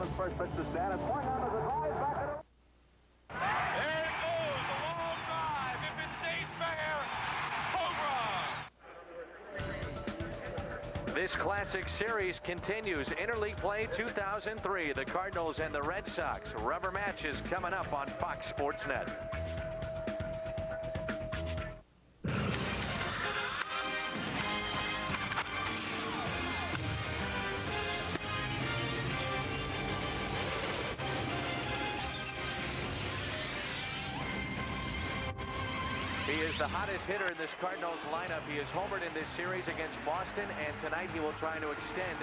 Evans first pitch to Stan. It's swung on to the drive back at it. There it goes, a long drive. If it stays fair, home run. This classic series continues. Interleague play 2003. The Cardinals and the Red Sox. Rubber match is coming up on Fox Sports Net. He is the hottest hitter in this Cardinals lineup. He has homered in this series against Boston, and tonight he will try to extend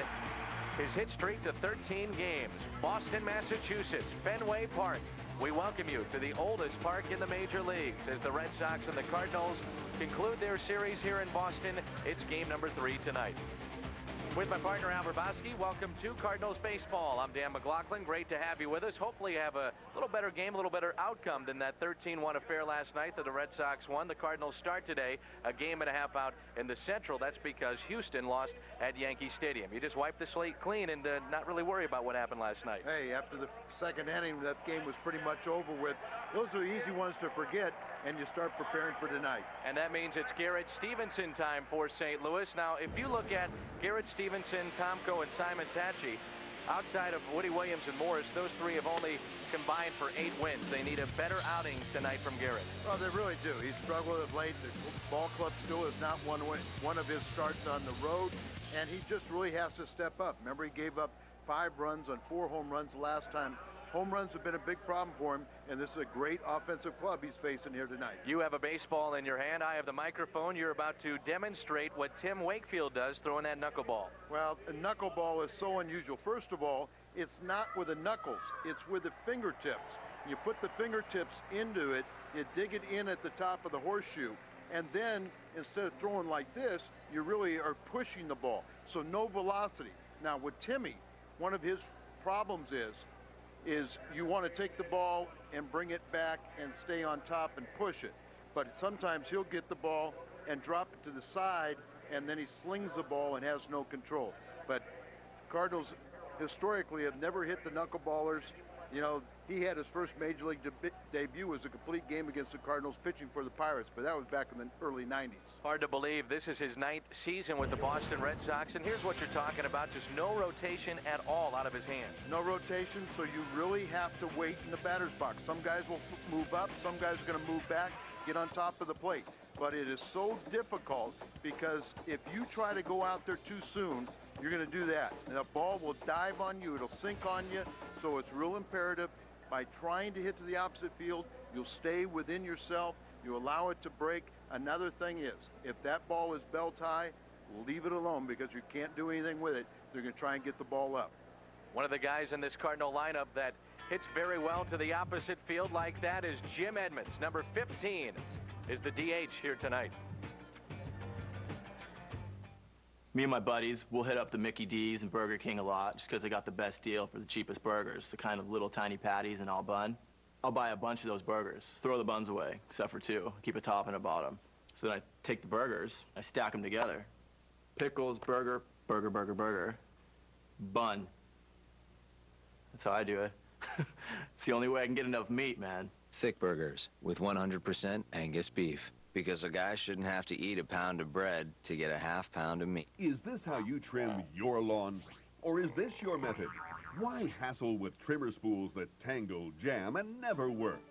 his hit streak to 13 games. Boston, Massachusetts, Fenway Park. We welcome you to the oldest park in the major leagues as the Red Sox and the Cardinals conclude their series here in Boston. It's game number 3 tonight. With my partner, Al Grabowski, welcome to Cardinals Baseball. I'm Dan McLaughlin. Great to have you with us. Hopefully you have a little better game, a little better outcome than that 13-1 affair last night that the Red Sox won. The Cardinals start today a game and a half out in the Central. That's because Houston lost at Yankee Stadium. You just wipe the slate clean and not really worry about what happened last night. Hey, after the second inning, that game was pretty much over with. Those are the easy ones to forget, and you start preparing for tonight. And that means it's Garrett Stevenson time for St. Louis. Now, if you look at Garrett Stevenson, Tomko, and Simon Tachi, outside of Woody Williams and Morris, those three have only combined for 8 wins. They need a better outing tonight from Garrett. Oh, they really do. He's struggled of late. The ball club still has not won one of his starts on the road, and he just really has to step up. Remember, he gave up 5 runs on 4 home runs last time. Home runs have been a big problem for him, and this is a great offensive club he's facing here tonight. You have a baseball in your hand. I have the microphone. You're about to demonstrate what Tim Wakefield does throwing that knuckleball. Well, a knuckleball is so unusual. First of all, it's not with the knuckles. It's with the fingertips. You put the fingertips into it, you dig it in at the top of the horseshoe, and then instead of throwing like this, you really are pushing the ball. So no velocity. Now with Timmy, one of his problems is you want to take the ball and bring it back and stay on top and push it. But sometimes he'll get the ball and drop it to the side, and then he slings the ball and has no control. But Cardinals historically have never hit the knuckleballers. You know, he had his first major league debut as a complete game against the Cardinals pitching for the Pirates, but that was back in the early 90s. Hard to believe this is his 9th season with the Boston Red Sox, and here's what you're talking about, just no rotation at all out of his hand. No rotation, so you really have to wait in the batter's box. Some guys will move up, some guys are going to move back, get on top of the plate. But it is so difficult because if you try to go out there too soon, you're going to do that. And the ball will dive on you, it'll sink on you, so it's real imperative. By trying to hit to the opposite field, you'll stay within yourself, you allow it to break. Another thing is, if that ball is belt high, leave it alone because you can't do anything with it. They're going to try and get the ball up. One of the guys in this Cardinal lineup that hits very well to the opposite field like that is Jim Edmonds. Number 15 is the DH here tonight. Me and my buddies, we'll hit up the Mickey D's and Burger King a lot just because they got the best deal for the cheapest burgers, the kind of little tiny patties and all bun. I'll buy a bunch of those burgers, throw the buns away, except for 2, keep a top and a bottom. So then I take the burgers, I stack them together. Pickles, burger, burger, burger, burger, bun. That's how I do it. It's the only way I can get enough meat, man. Thick burgers with 100% Angus beef. Because a guy shouldn't have to eat a pound of bread to get a half pound of meat. Is this how you trim your lawn? Or is this your method? Why hassle with trimmer spools that tangle, jam, and never work?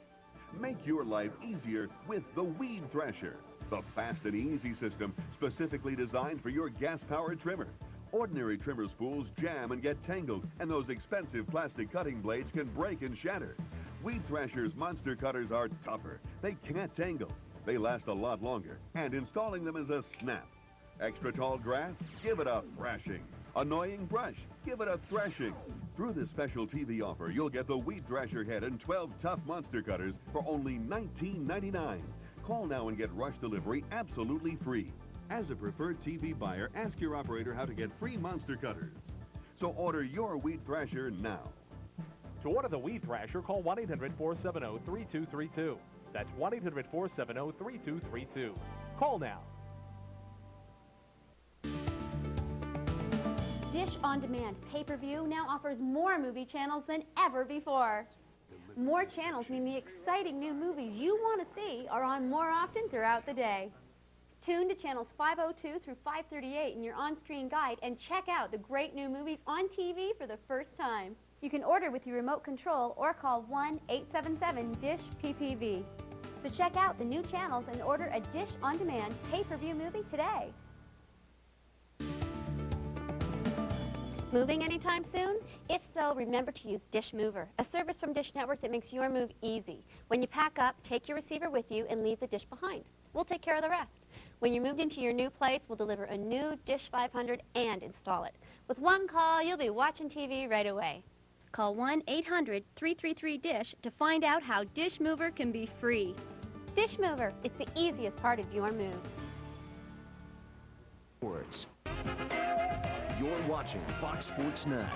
Make your life easier with the Weed Thrasher, the fast and easy system specifically designed for your gas-powered trimmer. Ordinary trimmer spools jam and get tangled, and those expensive plastic cutting blades can break and shatter. Weed Thrasher's monster cutters are tougher. They can't tangle. They last a lot longer, and installing them is a snap. Extra tall grass? Give it a thrashing. Annoying brush? Give it a thrashing. Through this special TV offer, you'll get the Weed Thrasher head and 12 tough monster cutters for only $19.99. Call now and get rush delivery absolutely free. As a preferred TV buyer, ask your operator how to get free monster cutters. So order your Weed Thrasher now. To order the Weed Thrasher, call 1-800-470-3232. That's 1-800-470-3232. Call now. Dish On Demand pay-per-view now offers more movie channels than ever before. More channels mean the exciting new movies you want to see are on more often throughout the day. Tune to channels 502 through 538 in your on-screen guide and check out the great new movies on TV for the first time. You can order with your remote control or call 1-877-DISH-PPV. So check out the new channels and order a Dish On Demand pay-per-view movie today. Moving anytime soon? If so, remember to use Dish Mover, a service from Dish Network that makes your move easy. When you pack up, take your receiver with you and leave the dish behind. We'll take care of the rest. When you're moved into your new place, we'll deliver a new Dish 500 and install it. With one call, you'll be watching TV right away. Call 1-800-333-DISH to find out how Dish Mover can be free. Dish Mover, it's the easiest part of your move. You're watching Fox Sports Net.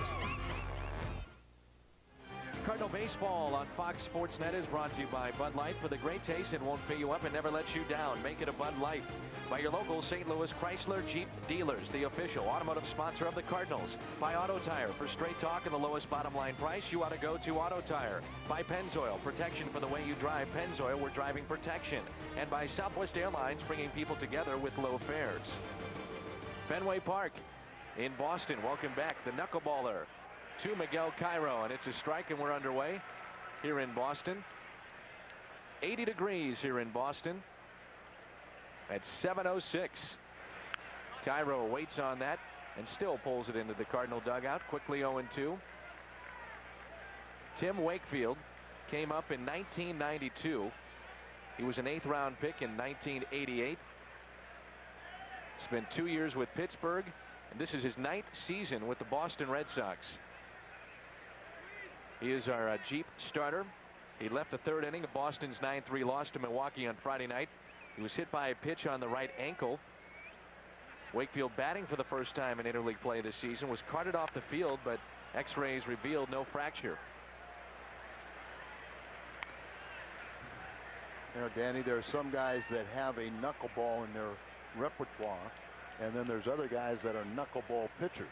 Cardinal baseball on Fox Sports Net is brought to you by Bud Light. For the great taste, it won't fill you up and never lets you down. Make it a Bud Light. By your local St. Louis Chrysler Jeep dealers, the official automotive sponsor of the Cardinals. By Auto Tire. For straight talk and the lowest bottom line price, you ought to go to Auto Tire. By Pennzoil. Protection for the way you drive. Pennzoil, we're driving protection. And by Southwest Airlines, bringing people together with low fares. Fenway Park in Boston. Welcome back. The knuckleballer to Miguel Cairo, and it's a strike, and we're underway here in Boston. 80 degrees here in Boston at 7:06. Cairo waits on that and still pulls it into the Cardinal dugout. Quickly 0-2. Tim Wakefield came up in 1992. He was an 8th round pick in 1988. Spent 2 years with Pittsburgh, and this is his 9th season with the Boston Red Sox. He is our Jeep starter. He left the 3rd inning of Boston's 9-3 loss to Milwaukee on Friday night. He was hit by a pitch on the right ankle. Wakefield, batting for the first time in interleague play this season, was carted off the field, but x-rays revealed no fracture. You know, Danny, there are some guys that have a knuckleball in their repertoire, and then there's other guys that are knuckleball pitchers,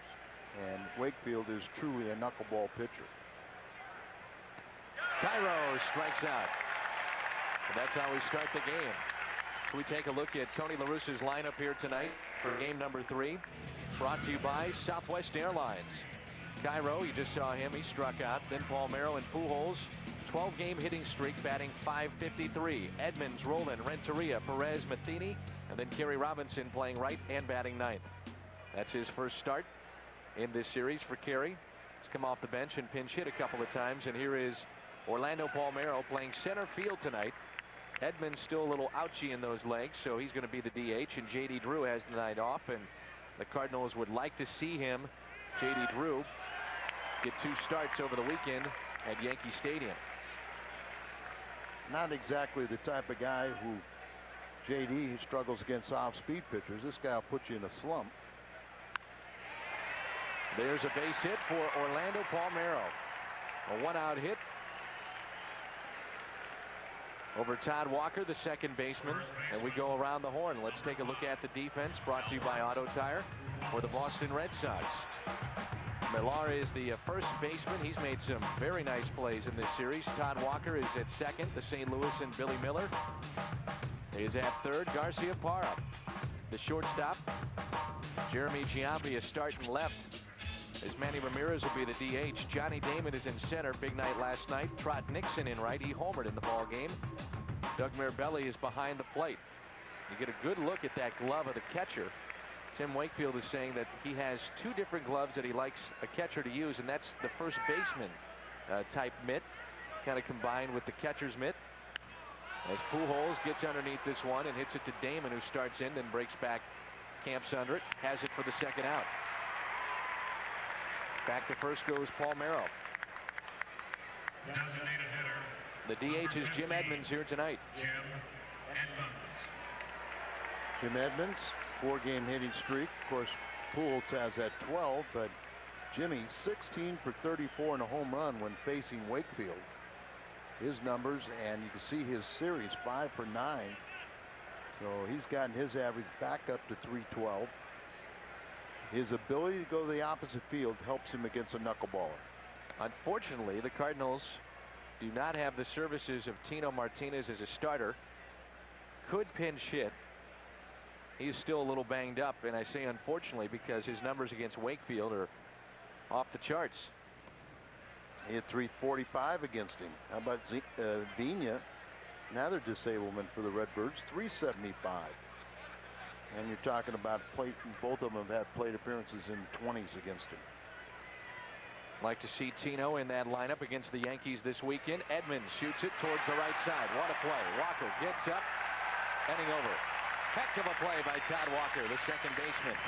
and Wakefield is truly a knuckleball pitcher. Cairo strikes out. And that's how we start the game. So we take a look at Tony La Russa's lineup here tonight for game number 3. Brought to you by Southwest Airlines. Cairo, you just saw him. He struck out. Then Palmeiro and Pujols. 12-game hitting streak, batting .553. Edmonds, Roland, Renteria, Perez, Matheny, and then Kerry Robinson playing right and batting 9th. That's his first start in this series for Kerry. He's come off the bench and pinch hit a couple of times, and here is Orlando Palmeiro playing center field tonight. Edmonds still a little ouchy in those legs, so he's going to be the DH, and J.D. Drew has the night off, and the Cardinals would like to see him, J.D. Drew, get 2 starts over the weekend at Yankee Stadium. Not exactly the type of guy who J.D. struggles against off-speed pitchers. This guy will put you in a slump. There's a base hit for Orlando Palmeiro. A 1-out hit over Todd Walker, the second baseman, and we go around the horn. Let's take a look at the defense, brought to you by Auto Tire for the Boston Red Sox. Millar is the first baseman. He's made some very nice plays in this series. Todd Walker is at second. The St. Louis and Billy Miller is at third. Garcia Parra, the shortstop. Jeremy Giambi is starting left, as Manny Ramirez will be the DH. Johnny Damon is in center. Big night last night. Trot Nixon in right. He homered in the ball game. Doug Mirabelli is behind the plate. You get a good look at that glove of the catcher. Tim Wakefield is saying that he has 2 different gloves that he likes a catcher to use, and that's the first baseman type mitt, kind of combined with the catcher's mitt. As Pujols gets underneath this one and hits it to Damon, who starts in, then breaks back, camps under it, has it for the 2nd out. Back to first goes Palmeiro. The DH is Jim Edmonds here tonight. Jim Edmonds, 4-game hitting streak. Of course, Pujols has at 12, but Jimmy 16 for 34 and a home run when facing Wakefield. His numbers, and you can see his series, 5 for 9. So he's gotten his average back up to 312. His ability to go to the opposite field helps him against a knuckleballer. Unfortunately, the Cardinals do not have the services of Tino Martinez as a starter. Could pinch hit. He's still a little banged up, and I say unfortunately because his numbers against Wakefield are off the charts. He had 345 against him. How about Vina? Another disablement for the Redbirds, 375. And you're talking about plate, both of them have had plate appearances in 20s against him. Like to see Tino in that lineup against the Yankees this weekend. Edmonds shoots it towards the right side. What a play. Walker gets up, heading over. Heck of a play by Todd Walker, the second baseman.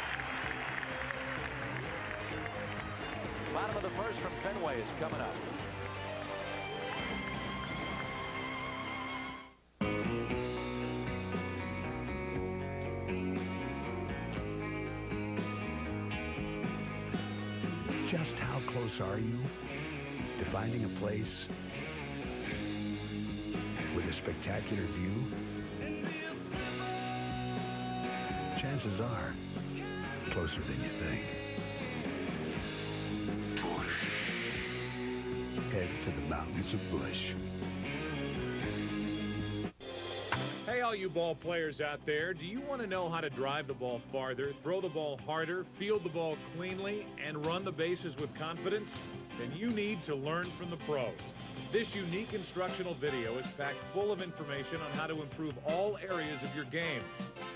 Bottom of the first from Fenway is coming up. Just how close are you to finding a place with a spectacular view? Chances are closer than you think. Head to the mountains of Bush. Hey, all you ball players out there, do you want to know how to drive the ball farther, throw the ball harder, field the ball cleanly, and run the bases with confidence? Then you need to learn from the pros. This unique instructional video is packed full of information on how to improve all areas of your game.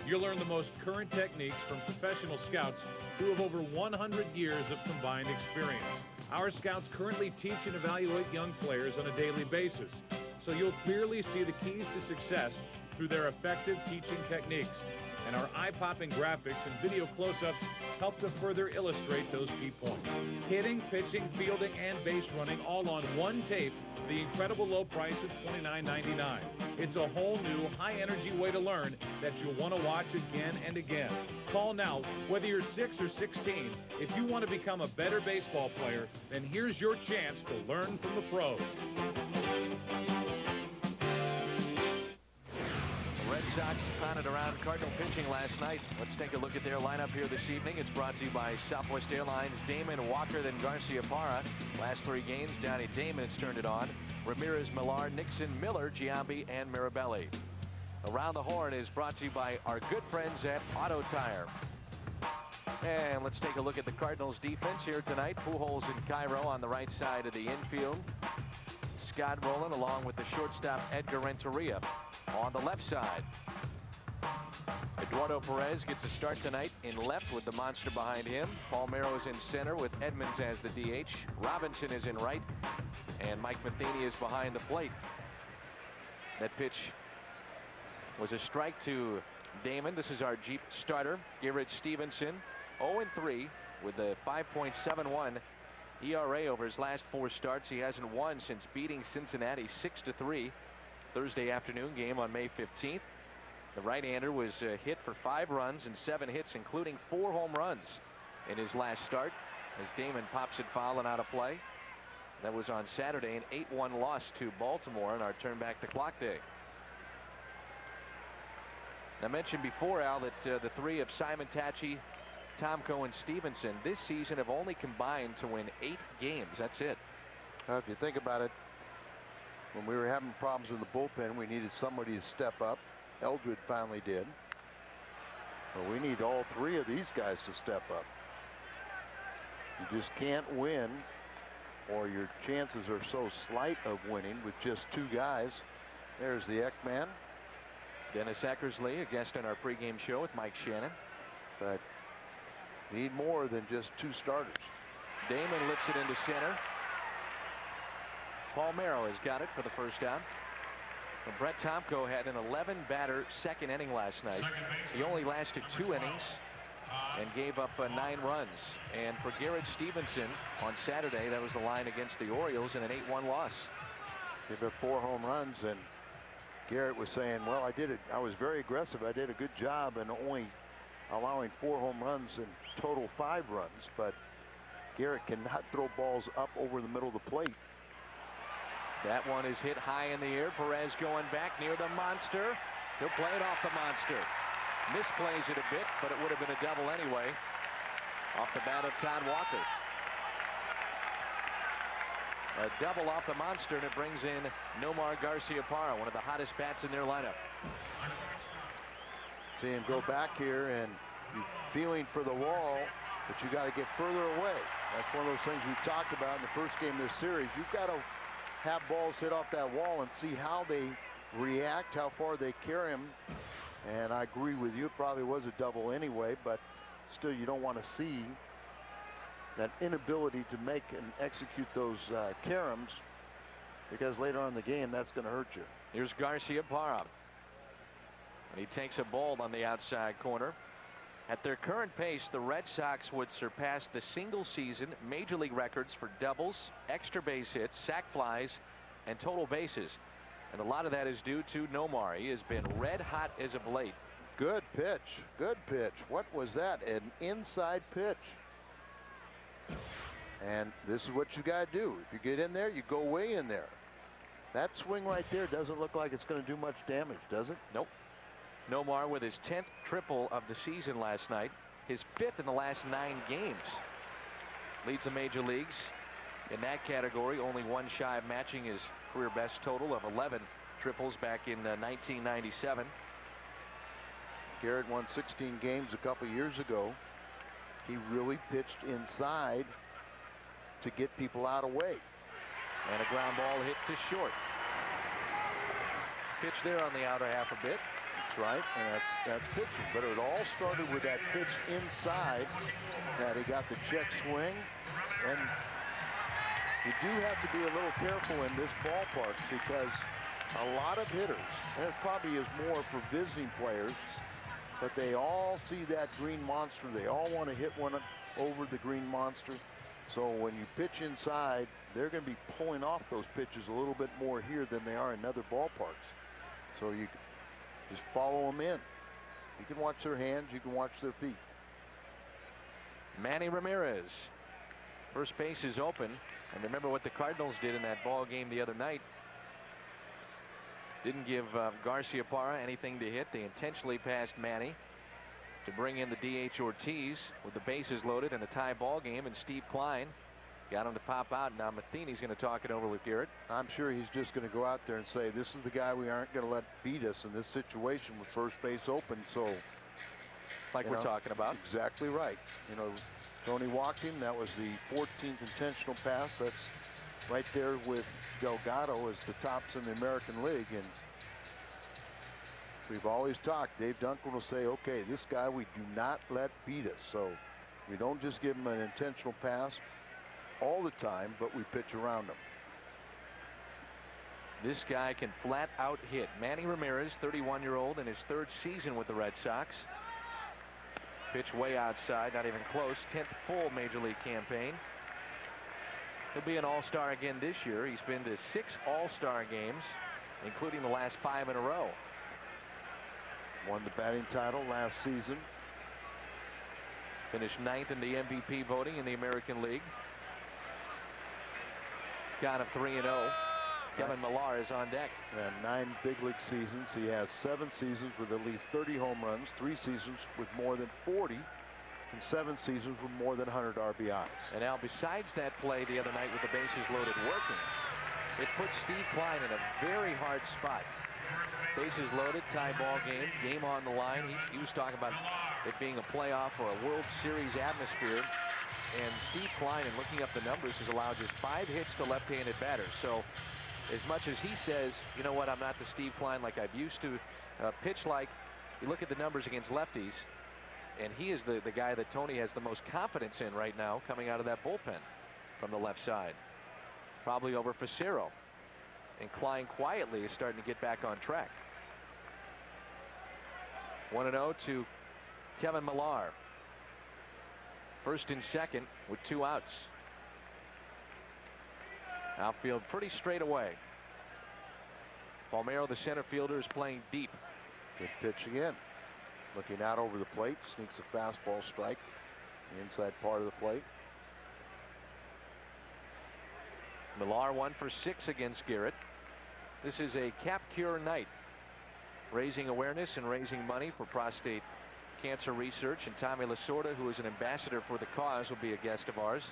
You'll learn the most current techniques from professional scouts who have over 100 years of combined experience. Our scouts currently teach and evaluate young players on a daily basis, so you'll clearly see the keys to success through their effective teaching techniques. And our eye-popping graphics and video close-ups help to further illustrate those key points. Hitting, pitching, fielding, and base running all on one tape for the incredible low price of $29.99. It's a whole new, high-energy way to learn that you'll want to watch again and again. Call now, whether you're 6 or 16. If you want to become a better baseball player, then here's your chance to learn from the pros. Red Sox pounded around Cardinal pitching last night. Let's take a look at their lineup here this evening. It's brought to you by Southwest Airlines. Damon, Walker, then Garcia Parra. Last three games, Downey Damon's turned it on. Ramirez, Millar, Nixon, Miller, Giambi, and Mirabelli. Around the Horn is brought to you by our good friends at Auto Tire. And let's take a look at the Cardinals defense here tonight. Pujols and Cairo on the right side of the infield. Scott Rowland along with the shortstop Edgar Renteria on the left side. Eduardo Perez gets a start tonight in left with the monster behind him. Palmeiro is in center with Edmonds as the DH. Robinson is in right, and Mike Matheny is behind the plate. That pitch was a strike to Damon. This is our Jeep starter, Garrett Stevenson, 0-3 with a 5.71 ERA over his last 4 starts. He hasn't won since beating Cincinnati 6-3 Thursday afternoon game on May 15th. The right-hander was hit for 5 runs and 7 hits, including 4 home runs in his last start as Damon pops it foul and out of play. That was on Saturday, an 8-1 loss to Baltimore in our turn back the clock day. I mentioned before, Al, that the three of Simon Tachi, Tomko, and Stevenson this season have only combined to win 8 games. That's it. If you think about it, when we were having problems with the bullpen, we needed somebody to step up. Eldred finally did. But we need all 3 of these guys to step up. You just can't win, or your chances are so slight of winning with just 2 guys. There's the Ekman. Dennis Eckersley, a guest on our pregame show with Mike Shannon. But need more than just 2 starters. Damon lifts it into center. Palmeiro has got it for the first out. And Brett Tomko had an 11-batter second inning last night. He only lasted 2 innings and gave up 9 runs. And for Garrett Stevenson on Saturday, that was the line against the Orioles in an 8-1 loss. Gave up 4 home runs, and Garrett was saying, well, I did it. I was very aggressive. I did a good job and only allowing 4 home runs and total 5 runs. But Garrett cannot throw balls up over the middle of the plate. That one is hit high in the air. Perez going back near the monster. He'll play it off the monster. Misplays it a bit, but it would have been a double anyway. Off the bat of Todd Walker. A double off the monster, and it brings in Nomar Garciaparra, one of the hottest bats in their lineup. See him go back here, and you're feeling for the wall, but you got to get further away. That's one of those things we talked about in the first game of this series. You've got to have balls hit off that wall and see how they react, how far they carry them. And I agree with you, it probably was a double anyway, but still you don't want to see that inability to make and execute those caroms, because later on in the game that's going to hurt you. Here's Garciaparra. And he takes a ball on the outside corner. At their current pace, the Red Sox would surpass the single season major league records for doubles, extra base hits, sac flies, and total bases. And a lot of that is due to Nomar. He has been red hot as of late. Good pitch. Good pitch. What was that? An inside pitch. And this is what you got to do. If you get in there, you go way in there. That swing right there doesn't look like it's going to do much damage, does it? Nope. Nomar with his 10th triple of the season last night, his 5th in the last 9 games. Leads the major leagues in that category, only one shy of matching his career best total of 11 triples back in 1997. Garrett won 16 games a couple years ago. He really pitched inside to get people out of way. And a ground ball hit to short. Pitch there on the outer half a bit. Right, and that's pitching, but it all started with that pitch inside that he got the check swing. And you do have to be a little careful in this ballpark, because a lot of hitters, and it probably is more for visiting players, but they all see that green monster. They all want to hit one over the green monster. So when you pitch inside, they're going to be pulling off those pitches a little bit more here than they are in other ballparks. So you just follow them in. You can watch their hands, you can watch their feet. Manny Ramirez. First base is open. And remember what the Cardinals did in that ball game the other night. Didn't give Garciaparra anything to hit. They intentionally passed Manny to bring in the DH Ortiz with the bases loaded and a tie ball game, and Steve Klein got him to pop out. Now Matheny's going to talk it over with Garrett. I'm sure he's just going to go out there and say, this is the guy we aren't going to let beat us in this situation with first base open. So, like we're talking about. Exactly right. You know, Tony walked him. That was the 14th intentional pass. That's right there with Delgado as the tops in the American League. And we've always talked, Dave Duncan will say, okay, this guy we do not let beat us. So we don't just give him an intentional pass all the time, but we pitch around him. This guy can flat out hit. Manny Ramirez, 31-year-old, in his 3rd season with the Red Sox. Pitch way outside, not even close. 10th full major league campaign. He'll be an all-star again this year. He's been to 6 all-star games, including the last 5 in a row. Won the batting title last season. Finished 9th in the MVP voting in the American League. Count of 3-0. Kevin Millar is on deck. And 9 big league seasons. He has 7 seasons with at least 30 home runs, 3 seasons with more than 40, and 7 seasons with more than 100 RBIs. And now, besides that play the other night with the bases loaded working, it puts Steve Klein in a very hard spot. Bases loaded, tie ball game, game on the line. He was talking about it being a playoff or a World Series atmosphere. And Steve Klein, in looking up the numbers, has allowed just 5 hits to left-handed batters. So as much as he says, you know what, I'm not the Steve Klein like I've used to pitch like, you look at the numbers against lefties, and he is the guy that Tony has the most confidence in right now coming out of that bullpen from the left side. Probably over Facero. And Klein quietly is starting to get back on track. 1-0 to Kevin Millar. First and second with 2 outs. Outfield pretty straight away. Palmeiro, the center fielder, is playing deep. Good pitch again. Looking out over the plate, sneaks a fastball strike, the inside part of the plate. Millar 1 for 6 against Garrett. This is a cap cure night, raising awareness and raising money for prostate Cancer Research, and Tommy Lasorda, who is an ambassador for the cause, will be a guest of ours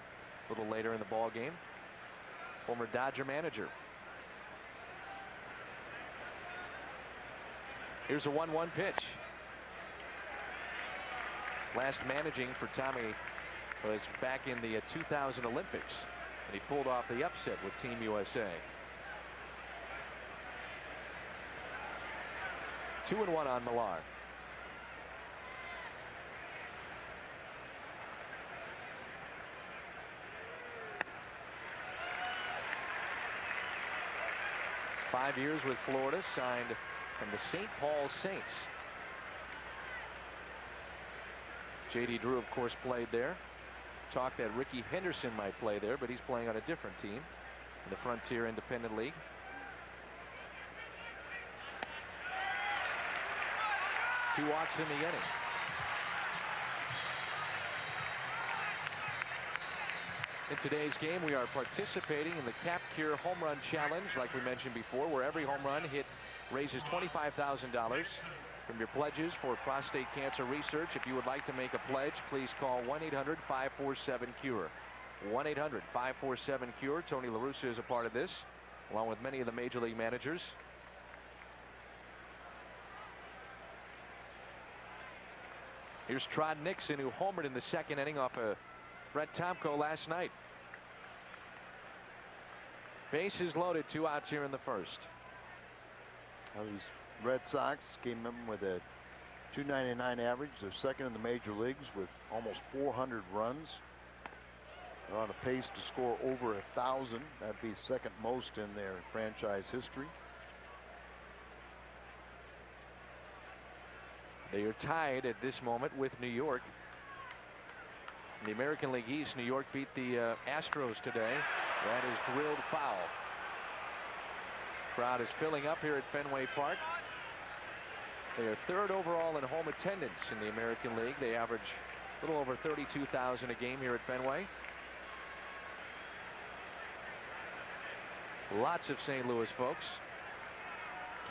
a little later in the ball game. Former Dodger manager. Here's a 1-1 pitch. Last managing for Tommy was back in the 2000 Olympics, and he pulled off the upset with Team USA. 2-1 on Millar. Five years with Florida, signed from the St. Paul Saints. J.D. Drew, of course, played there. Talk that Ricky Henderson might play there, but he's playing on a different team in the Frontier Independent League. Two walks in the inning. In today's game, we are participating in the Cap Cure Home Run Challenge, like we mentioned before, where every home run hit raises $25,000 from your pledges for prostate cancer research. If you would like to make a pledge, please call 1-800-547-CURE. 1-800-547-CURE. Tony La Russa is a part of this, along with many of the major league managers. Here's Trod Nixon, who homered in the second inning off a Brett Tomko last night. Bases loaded, 2 outs here in the first. Well, these Red Sox came in with a .299 average. They're second in the major leagues with almost 400 runs. They're on a pace to score over 1,000. That'd be second most in their franchise history. They are tied at this moment with New York. In the American League East, New York beat the Astros today. That is drilled foul. Crowd is filling up here at Fenway Park. They are third overall in home attendance in the American League. They average a little over 32,000 a game here at Fenway. Lots of St. Louis folks.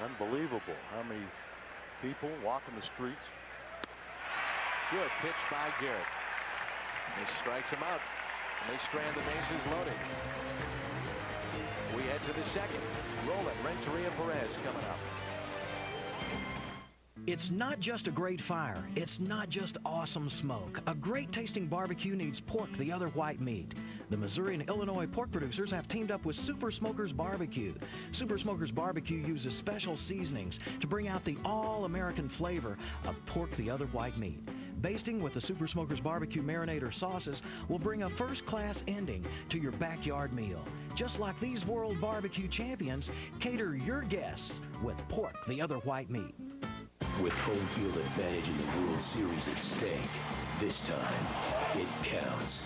Unbelievable how many people walking the streets. Good pitch by Garrett. He strikes him out, and they strand the bases loaded. We head to the second. Roland, Renteria, Perez coming up. It's not just a great fire. It's not just awesome smoke. A great tasting barbecue needs pork, the other white meat. The Missouri and Illinois pork producers have teamed up with Super Smokers Barbecue. Super Smokers Barbecue uses special seasonings to bring out the all-American flavor of pork, the other white meat. Basting with the Super Smokers Barbecue Marinator sauces will bring a first-class ending to your backyard meal. Just like these world barbecue champions, cater your guests with pork, the other white meat. With home field advantage in the World Series at stake, this time, it counts.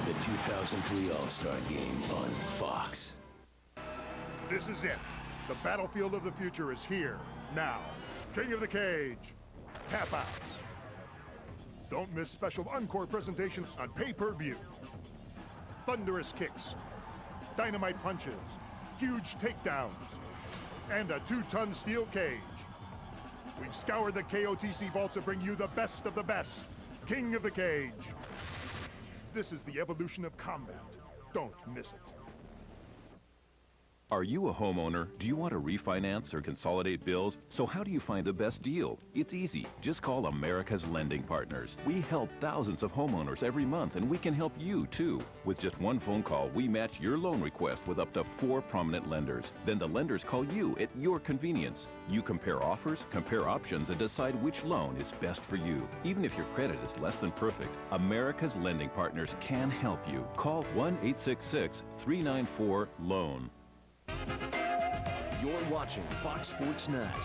The 2003 All-Star Game on Fox. This is it. The battlefield of the future is here, now. King of the Cage, tap outs. Don't miss special encore presentations on pay-per-view. Thunderous kicks, dynamite punches, huge takedowns, and a 2-ton steel cage. We've scoured the KOTC vaults to bring you the best of the best. King of the Cage. This is the evolution of combat. Don't miss it. Are you a homeowner? Do you want to refinance or consolidate bills? So how do you find the best deal? It's easy. Just call America's Lending Partners. We help thousands of homeowners every month, and we can help you too. With just one phone call, we match your loan request with up to 4 prominent lenders. Then the lenders call you at your convenience. You compare offers, compare options, and decide which loan is best for you. Even if your credit is less than perfect, America's Lending Partners can help you. Call 1-866-394-LOAN. You're watching Fox Sports Net.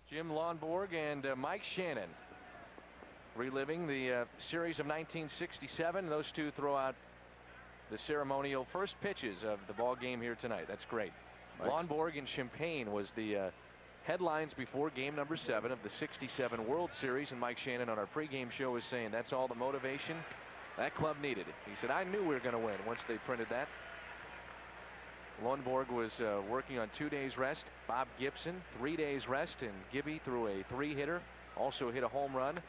Jim Lonborg and Mike Shannon reliving the series of 1967. Those two throw out the ceremonial first pitches of the ball game here tonight. That's great. Lonborg and Champaign was the headlines before game number 7 of the 67 World Series, and Mike Shannon on our pregame show was saying that's all the motivation that club needed. He said, I knew we were going to win once they printed that. Lonborg was working on 2 days rest. Bob Gibson, 3 days rest, and Gibby threw a 3-hitter Also hit a home run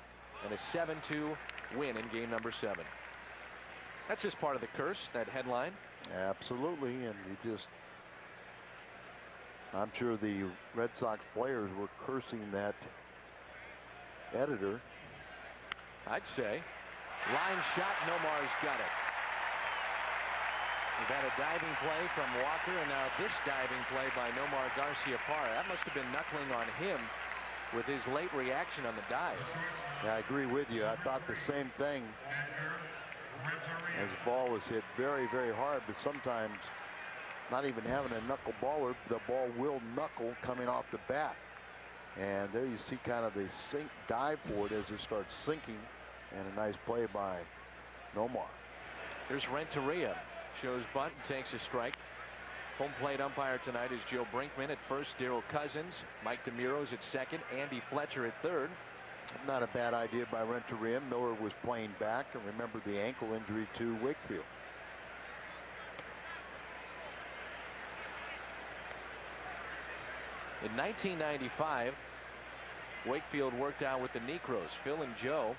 and a 7-2 win in game number 7. That's just part of the curse, that headline. Absolutely, and I'm sure the Red Sox players were cursing that editor. I'd say. Line shot, Nomar's got it. We've had a diving play from Walker, and now this diving play by Nomar Garciaparra. That must have been knuckling on him with his late reaction on the dive. Yeah, I agree with you. I thought the same thing. As the ball was hit very, very hard, but sometimes not even having a knuckleballer, the ball will knuckle coming off the bat. And there you see kind of the dive for it as it starts sinking, and a nice play by Nomar. Here's Renteria. Shows bunt and takes a strike. Home plate umpire tonight is Joe Brinkman at first, Darrell Cousins, Mike DeMuro's at second, Andy Fletcher at third. Not a bad idea by Renteria. Miller was playing back, and remember the ankle injury to Wakefield. In 1995, Wakefield worked out with the Necros, Phil and Joe.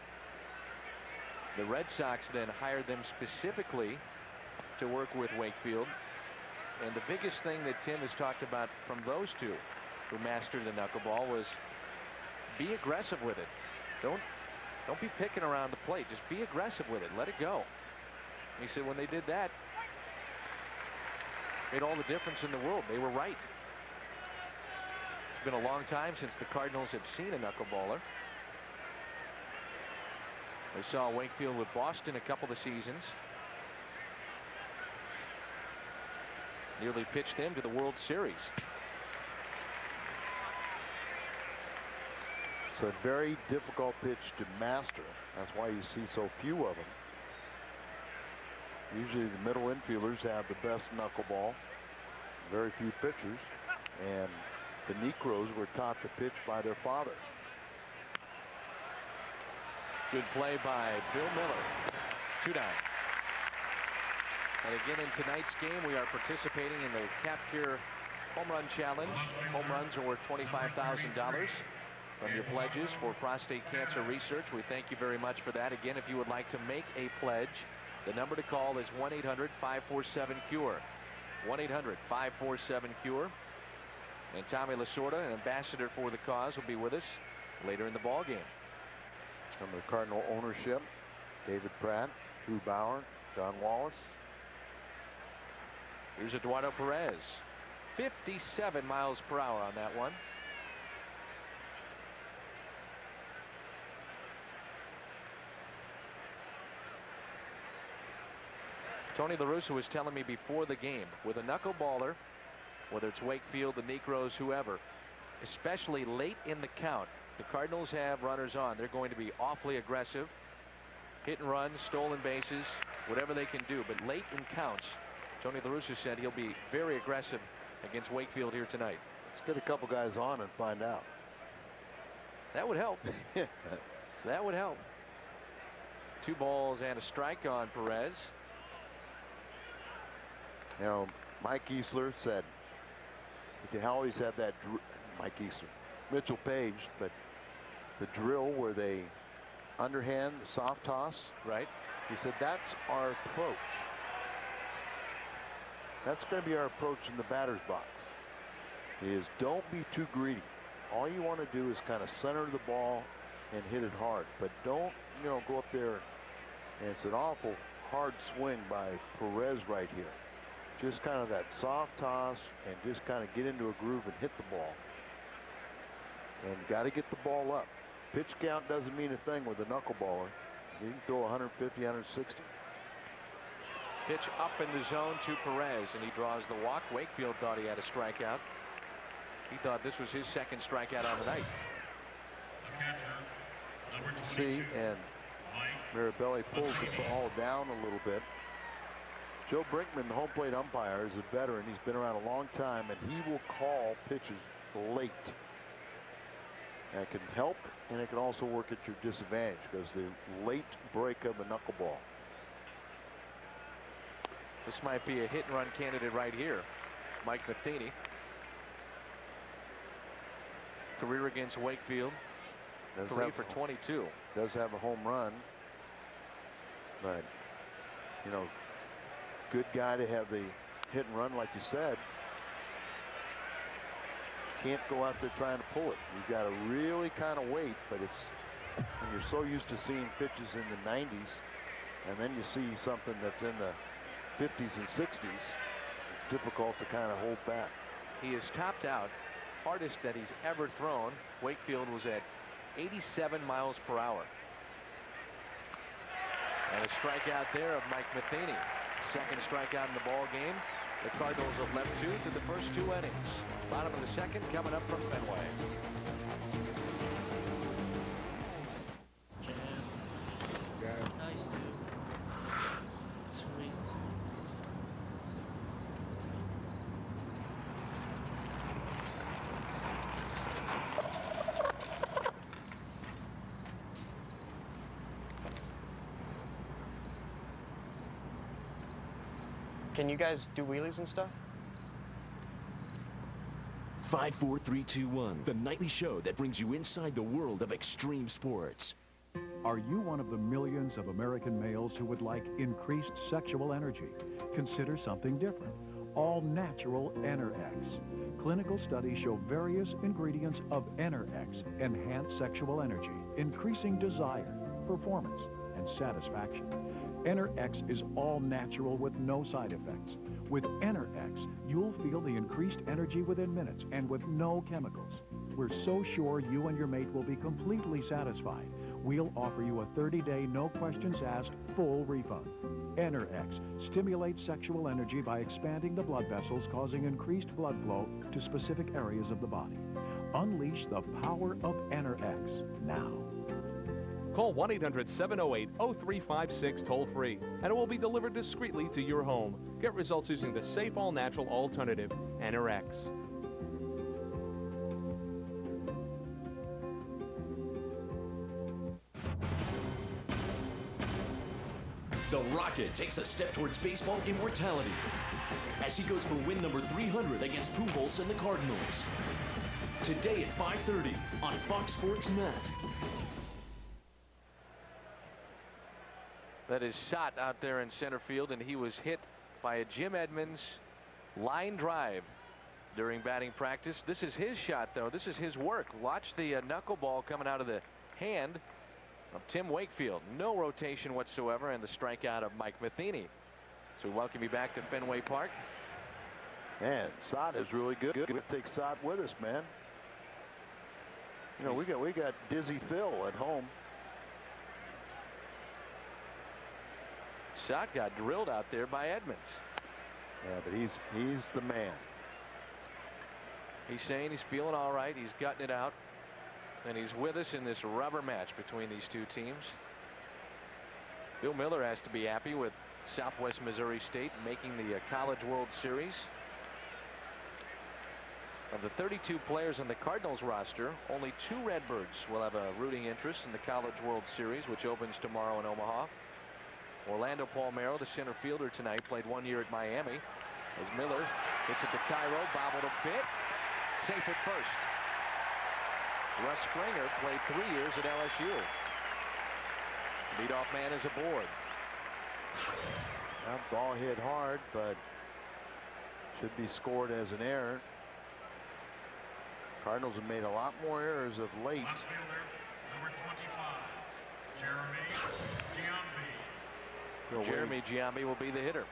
The Red Sox then hired them specifically to work with Wakefield. And the biggest thing that Tim has talked about from those two who mastered the knuckleball was be aggressive with it. Don't be picking around the plate. Just be aggressive with it. Let it go. He said when they did that, made all the difference in the world. They were right. It's been a long time since the Cardinals have seen a knuckleballer. They saw Wakefield with Boston a couple of seasons. Nearly pitched them to the World Series. It's a very difficult pitch to master. That's why you see so few of them. Usually the middle infielders have the best knuckleball. Very few pitchers. And the Necros were taught to pitch by their father. Good play by Bill Miller. 2-down. And again in tonight's game, we are participating in the Cap Cure Home Run Challenge. Home runs are worth $25,000 from your pledges for prostate cancer research. We thank you very much for that. Again, if you would like to make a pledge, the number to call is 1-800-547-CURE. 1-800-547-CURE. And Tommy Lasorda, an ambassador for the cause, will be with us later in the ball game. From the Cardinal ownership, David Pratt, Drew Bauer, John Wallace. Here's Eduardo Perez. 57 miles per hour on that one. Tony La Russa was telling me before the game, with a knuckleballer, whether it's Wakefield, the Necros, whoever, especially late in the count, the Cardinals have runners on. They're going to be awfully aggressive. Hit and run, stolen bases, whatever they can do. But late in counts, Tony La Russa said he'll be very aggressive against Wakefield here tonight. Let's get a couple guys on and find out. That would help. That would help. 2 balls and a strike on Perez. You know, Mike Easler said you always have that, Mike Easler, Mitchell Page, but the drill where they underhand, soft toss. Right. He said that's our approach. That's going to be our approach in the batter's box. Is don't be too greedy. All you want to do is kind of center the ball and hit it hard, but don't, you know, go up there. And it's an awful hard swing by Perez right here. Just kind of that soft toss and just kind of get into a groove and hit the ball. And got to get the ball up. Pitch count doesn't mean a thing with a knuckleballer. You can throw 150, 160. Pitch up in the zone to Perez, and he draws the walk. Wakefield thought he had a strikeout. He thought this was his second strikeout on the night. See, and Mirabelli pulls the ball down a little bit. Joe Brinkman, the home plate umpire, is a veteran. He's been around a long time, and he will call pitches late. That can help, and it can also work at your disadvantage because the late break of a knuckleball. This might be a hit-and-run candidate right here. Mike Matheny. Career against Wakefield. 3 for 22. Does have a home run. But, you know, good guy to have the hit and run, like you said. Can't go out there trying to pull it. You've got to really kind of wait, but it's when you're so used to seeing pitches in the 90s, and then you see something that's in the 50s and 60s, it's difficult to kind of hold back. He is topped out. Hardest that he's ever thrown. Wakefield was at 87 miles per hour. And a strikeout there of Mike Matheny. Second strikeout in the ball game. The Cardinals have left 2 through the first 2 innings. Bottom of the second coming up from Fenway. Nice, dude. Sweet. Can you guys do wheelies and stuff? 5, 4, 3, 2, 1. The nightly show that brings you inside the world of extreme sports. Are you one of the millions of American males who would like increased sexual energy? Consider something different. All-natural Enerx. Clinical studies show various ingredients of Enerx enhance sexual energy, increasing desire, performance, and satisfaction. Enerx is all natural with no side effects. With Enerx, you'll feel the increased energy within minutes and with no chemicals. We're so sure you and your mate will be completely satisfied. We'll offer you a 30-day, no questions asked, full refund. Enerx stimulates sexual energy by expanding the blood vessels, causing increased blood flow to specific areas of the body. Unleash the power of Enerx now. Call 1-800-708-0356 toll-free, and it will be delivered discreetly to your home. Get results using the safe, all-natural alternative, Enerx. The Rocket takes a step towards baseball immortality as he goes for win number 300 against Pujols and the Cardinals. Today at 5:30 on Fox Sports Net. That is shot out there in center field, and he was hit by a Jim Edmonds line drive during batting practice. This is his shot, though. This is his work. Watch the knuckleball coming out of the hand of Tim Wakefield. No rotation whatsoever, and the strikeout of Mike Matheny. So we welcome you back to Fenway Park. Man, Sott is really good. We'll take Sott with us, man. You know, we got Dizzy Phil at home. Sott got drilled out there by Edmonds. Yeah, but he's the man. He's saying he's feeling all right. He's gutting it out. And he's with us in this rubber match between these two teams. Bill Miller has to be happy with Southwest Missouri State making the College World Series. Of the 32 players on the Cardinals roster, only 2 Redbirds will have a rooting interest in the College World Series, which opens tomorrow in Omaha. Orlando Palmeiro, the center fielder tonight, played 1 year at Miami. As Miller hits it to Cairo, bobbled a bit, safe at first. Russ Springer played 3 years at LSU. Leadoff man is aboard. That ball hit hard, but should be scored as an error. Cardinals have made a lot more errors of late. Number 25, Jeremy Giambi will be the hitter.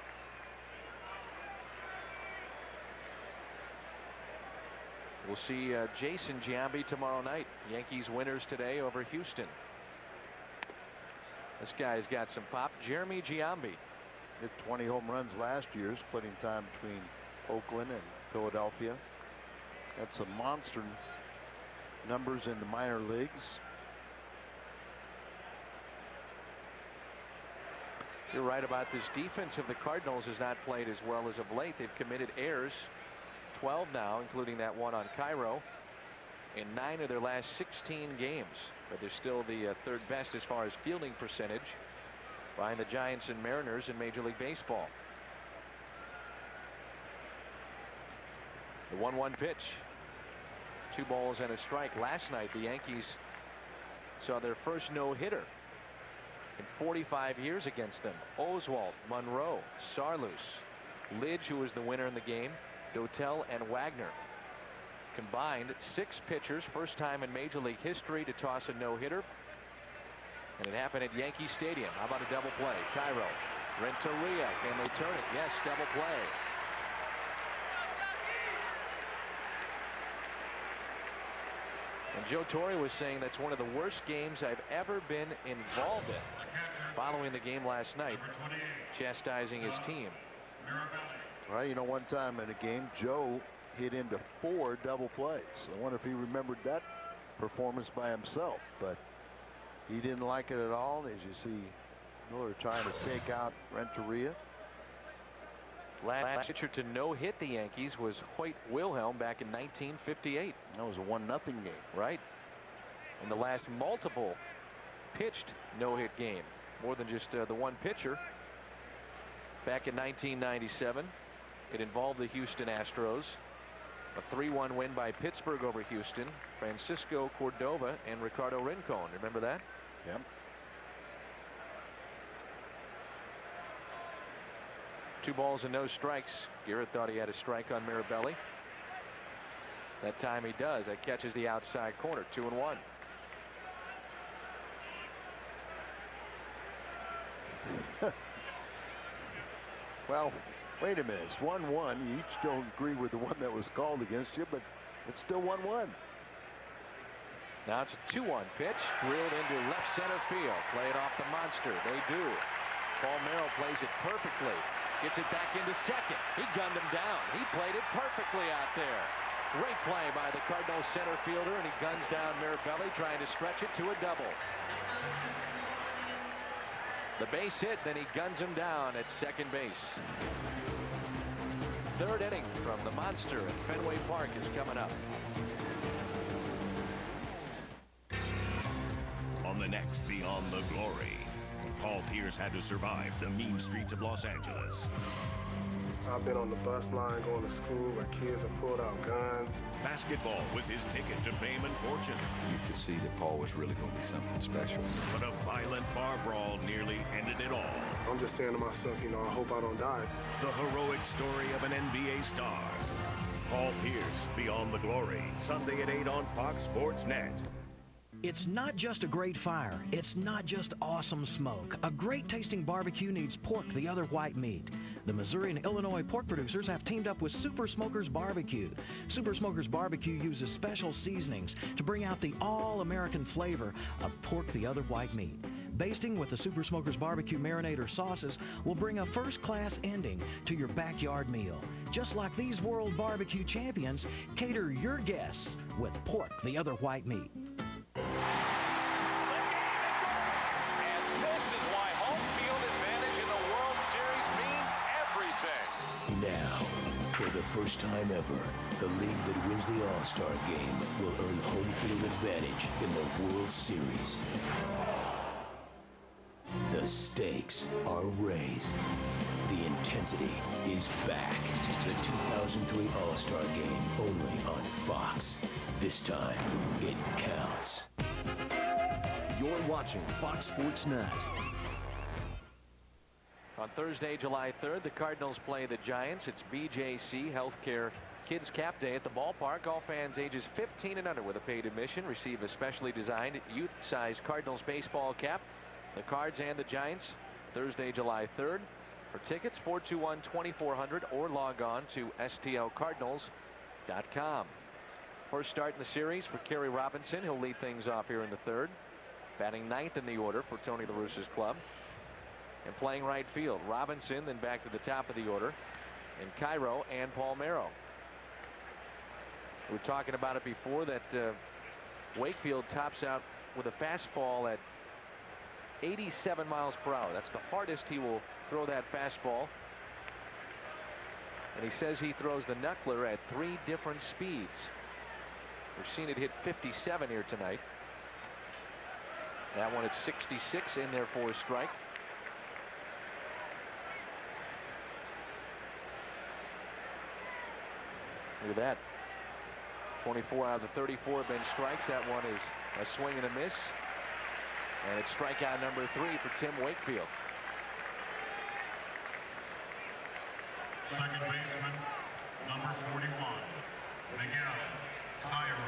We'll see Jason Giambi tomorrow night. Yankees winners today over Houston. This guy's got some pop. Jeremy Giambi. Hit 20 home runs last year, splitting time between Oakland and Philadelphia. That's some monster numbers in the minor leagues. You're right about this defense of the Cardinals has not played as well as of late. They've committed errors, 12 now, including that one on Cairo, in 9 of their last 16 games. But they're still the third best as far as fielding percentage behind the Giants and Mariners in Major League Baseball. The 1-1 pitch. 2 balls and a strike. Last night the Yankees saw their first no-hitter in 45 years against them. Oswalt, Monroe, Sarloos, Lidge, who was the winner in the game, Dotel, and Wagner. Combined 6 pitchers, first time in Major League history to toss a no-hitter. And it happened at Yankee Stadium. How about a double play? Cairo, Renteria, can they turn it? Yes, double play. And Joe Torre was saying that's one of the worst games I've ever been involved in. Following the game last night, chastising his team. Well, you know, one time in a game, Joe hit into 4 double plays. I wonder if he remembered that performance by himself, but he didn't like it at all. As you see, Miller trying to take out Renteria. Last pitcher to no-hit the Yankees was Hoyt Wilhelm back in 1958. That was a 1-0 game. Right. And the last multiple pitched no-hit game, more than just the one pitcher, back in 1997. It involved the Houston Astros. A 3-1 win by Pittsburgh over Houston. Francisco Cordova and Ricardo Rincon. Remember that? Yep. Two balls and no strikes. Garrett thought he had a strike on Mirabelli. That time he does. That catches the outside corner. 2-1. Well, wait a minute. It's 1-1. You each don't agree with the one that was called against you, but it's still 1-1. Now it's a 2-1 pitch, drilled into left center field. Play it off the monster. They do. Paul Merrill plays it perfectly. Gets it back into second. He gunned him down. He played it perfectly out there. Great play by the Cardinals center fielder, and he guns down Mirabelli, trying to stretch it to a double. The base hit, then he guns him down at second base. Third inning from the monster at Fenway Park is coming up. On the next Beyond the Glory, Paul Pierce had to survive the mean streets of Los Angeles. I've been on the bus line going to school where kids have pulled out guns. Basketball was his ticket to fame and fortune. You could see that Paul was really going to be something special. But a violent bar brawl nearly ended it all. I'm just saying to myself, you know, I hope I don't die. The heroic story of an NBA star. Paul Pierce, Beyond the Glory, Sunday at 8 on Fox Sports Net. It's not just a great fire. It's not just awesome smoke. A great tasting barbecue needs pork, the other white meat. The Missouri and Illinois pork producers have teamed up with Super Smokers Barbecue. Super Smokers Barbecue uses special seasonings to bring out the all-American flavor of pork, the other white meat. Basting with the Super Smokers Barbecue Marinator sauces will bring a first-class ending to your backyard meal. Just like these world barbecue champions, cater your guests with pork, the other white meat. And this is why home field advantage in the World Series means everything. Now, for the first time ever, the league that wins the All-Star game will earn home field advantage in the World Series. The stakes are raised. The intensity is back. The 2003 All-Star game only on Fox. This time, it counts. You're watching Fox Sports Net. On Thursday, July 3rd, the Cardinals play the Giants. It's BJC Healthcare Kids Cap Day at the ballpark. All fans ages 15 and under with a paid admission receive a specially designed youth-size Cardinals baseball cap. The Cards and the Giants, Thursday, July 3rd. For tickets, 421-2400 or log on to stlcardinals.com. First start in the series for Kerry Robinson. He'll lead things off here in the third. Batting ninth in the order for Tony La Russa's club. And playing right field, Robinson, then back to the top of the order, and Cairo and Paul Merrill. We were talking about it before that Wakefield tops out with a fastball at 87 miles per hour. That's the hardest he will throw that fastball. And he says he throws the knuckler at 3 different speeds. We've seen it hit 57 here tonight. That one at 66 in there for a strike. Look at that. 24 out of the 34 have been strikes. That one is a swing and a miss. And it's strikeout number 3 for Tim Wakefield. Second baseman, number 41, Miguel Cairo.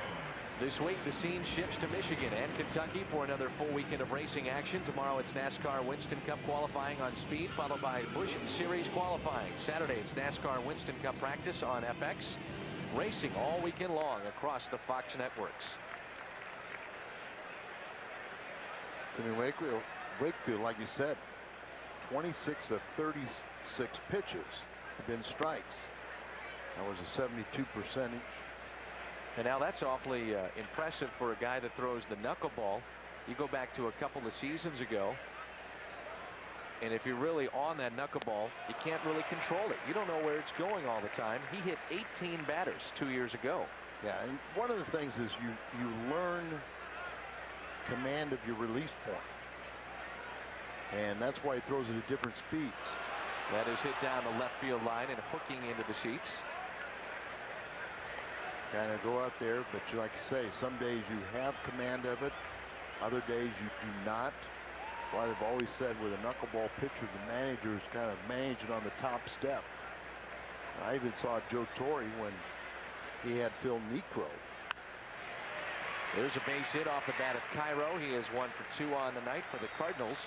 This week, the scene shifts to Michigan and Kentucky for another full weekend of racing action. Tomorrow, it's NASCAR Winston Cup qualifying on speed, followed by Busch Series qualifying. Saturday, it's NASCAR Winston Cup practice on FX. Racing all weekend long across the Fox networks. Timmy Wakefield, like you said, 26 of 36 pitches have been strikes. That was a 72%. And now that's awfully impressive for a guy that throws the knuckleball. You go back to a couple of seasons ago, and if you're really on that knuckleball, you can't really control it. You don't know where it's going all the time. He hit 18 batters 2 years ago. Yeah, and one of the things is you learn command of your release point, and that's why he throws it at different speeds. That is hit down the left field line and hooking into the seats. Kind of go out there, but like you say, some days you have command of it, other days you do not. That's why they've always said with a knuckleball pitcher, the manager is kind of managing on the top step. I even saw Joe Torre when he had Phil Niekro. There's a base hit off the bat of Cairo. He is 1 for 2 on the night for the Cardinals.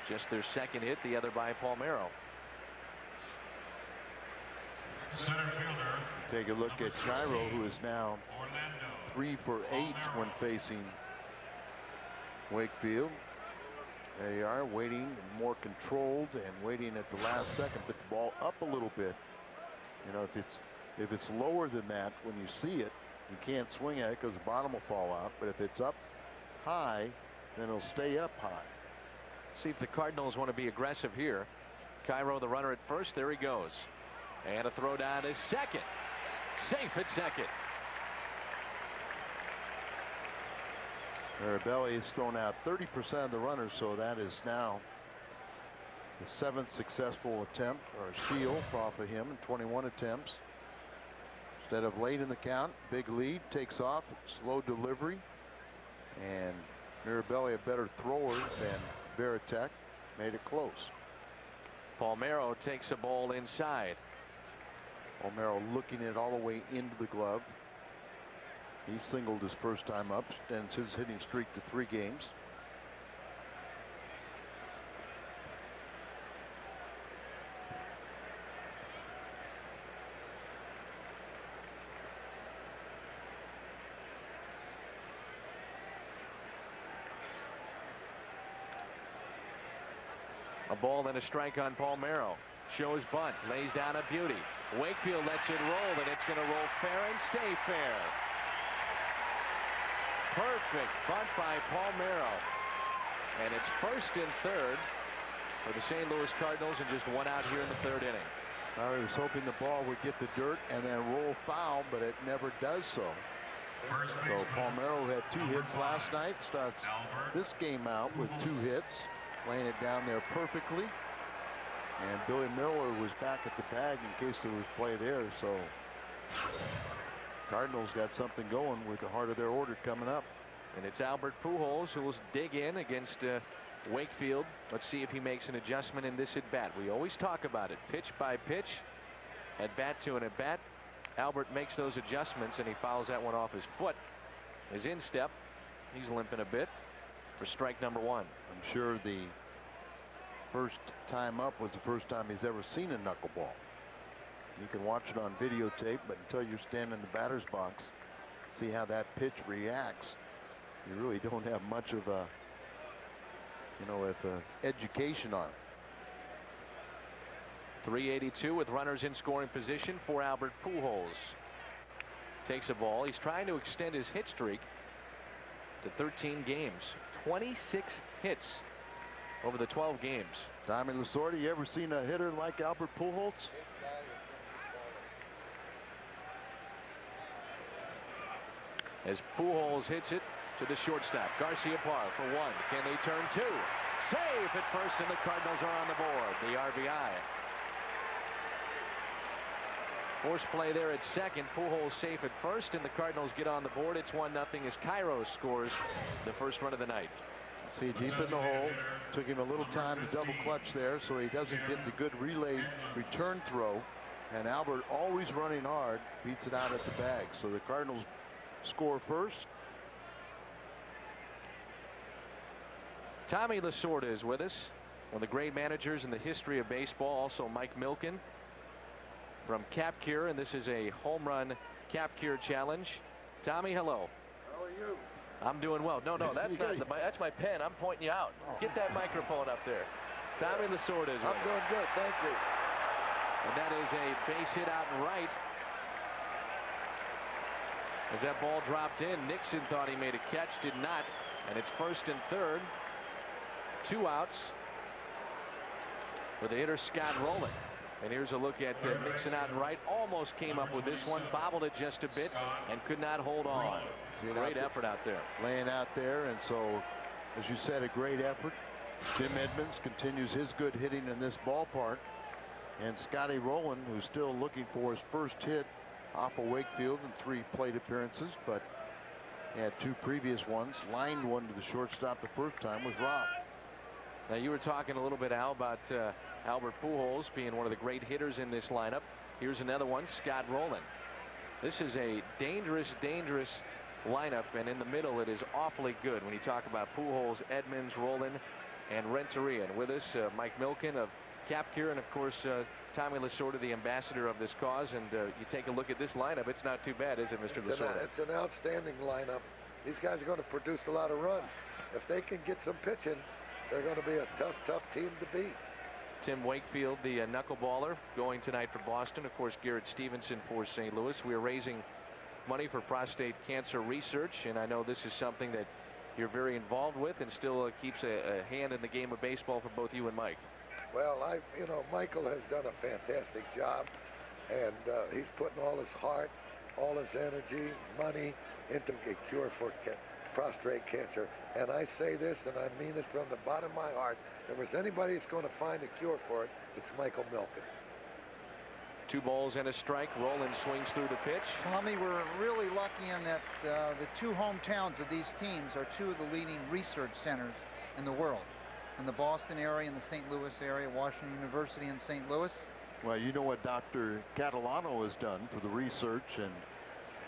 Just their second hit, the other by Palmeiro. Center fielder. Take a look at Cairo, who is now 3 for 8 when facing Wakefield. There you are, waiting, more controlled, and waiting at the last second. Put the ball up a little bit. You know, if it's lower than that, when you see it, you can't swing at it because the bottom will fall out. But if it's up high, then it'll stay up high. See if the Cardinals want to be aggressive here. Cairo, the runner at first. There he goes. And a throw down is second. Safe at second. Mirabelli has thrown out 30% of the runners, so that is now the 7th successful attempt or steal off of him in 21 attempts. Instead of late in the count, big lead, takes off, slow delivery, and Mirabelli, a better thrower than Veritek, made it close. Palmeiro takes a ball inside. Palmeiro looking it all the way into the glove. He singled his first time up, extends his hitting streak to 3 games. A ball and a strike on Palmeiro. Shows bunt, lays down a beauty. Wakefield lets it roll, and it's going to roll fair and stay fair. Perfect bunt by Palmeiro. And it's 1st and 3rd for the St. Louis Cardinals, and just 1 out here in the 3rd inning. I was hoping the ball would get the dirt and then roll foul, but it never does so. So Palmeiro had 2 hits last night, starts this game out with 2 hits, laying it down there perfectly. And Billy Miller was back at the bag in case there was play there. So Cardinals got something going with the heart of their order coming up. And it's Albert Pujols who will dig in against Wakefield. Let's see if he makes an adjustment in this at bat. We always talk about it, pitch by pitch, at bat to an at bat. Albert makes those adjustments, and he fouls that one off his foot. His instep, he's limping a bit for strike number 1. I'm sure the first time up was the first time he's ever seen a knuckleball. You can watch it on videotape, but until you're standing in the batter's box, see how that pitch reacts, you really don't have much of a, education on it. 382 with runners in scoring position for Albert Pujols. Takes a ball. He's trying to extend his hit streak to 13 games. 26 hits over the 12 games. Tommy Lasorda, you ever seen a hitter like Albert Pujols? As Pujols hits it to the shortstop, Garcia Parr for 1. Can they turn 2? Safe at first, and the Cardinals are on the board. The RBI. Force play there at second. Pujols safe at first, and the Cardinals get on the board. It's 1-0 as Cairo scores the first run of the night. See, deep in the hole. Took him a little time to double clutch there so he doesn't get the good relay return throw. And Albert, always running hard, beats it out at the bag. So the Cardinals score first. Tommy Lasorda is with us, one of the great managers in the history of baseball. Also Mike Milken from Cap Cure, and this is a home run Cap Cure challenge. Tommy, hello. How are you? I'm doing well. No, that's not. That's my pen. I'm pointing you out. Get that microphone up there. Tommy Lasorda is with us. I'm doing good, thank you. And that is a base hit out and right. As that ball dropped in, Nixon thought he made a catch, did not. And it's first and third. 2 outs for the hitter Scott Rowland. And here's a look at Nixon out and right. Almost came up with this one, bobbled it just a bit, and could not hold on. Great effort out there. Laying out there, and so, as you said, a great effort. Jim Edmonds continues his good hitting in this ballpark. And Scotty Rowland, who's still looking for his first hit off of Wakefield in 3 plate appearances, but he had 2 previous ones. Lined one to the shortstop the first time, was robbed. Now, you were talking a little bit, Al, about Albert Pujols being one of the great hitters in this lineup. Here's another one, Scott Rowland. This is a dangerous lineup, and in the middle it is awfully good when you talk about Pujols, Edmonds, Rowland, and Renteria. And with us, Mike Milken of Cap Cure, and of course Tommy Lasorda, the ambassador of this cause. And you take a look at this lineup, it's not too bad, is it, Mr. Lasorda? It's an outstanding lineup. These guys are going to produce a lot of runs. If they can get some pitching, they're going to be a tough team to beat. Tim Wakefield, the knuckleballer, going tonight for Boston. Of course, Garrett Stevenson for St. Louis. We are raising money for prostate cancer research, and I know this is something that you're very involved with and still keeps a hand in the game of baseball for both you and Mike. Well, Michael has done a fantastic job, and he's putting all his heart, all his energy, money into a cure for prostate cancer. And I say this, and I mean this from the bottom of my heart, if there's anybody that's going to find a cure for it, it's Michael Milken. 2 balls and a strike. Rowland swings through the pitch. Tommy, we're really lucky in that the 2 hometowns of these teams are 2 of the leading research centers in the world. In the Boston area, in the St. Louis area, Washington University in St. Louis. Well, you know what Dr. Catalano has done for the research, and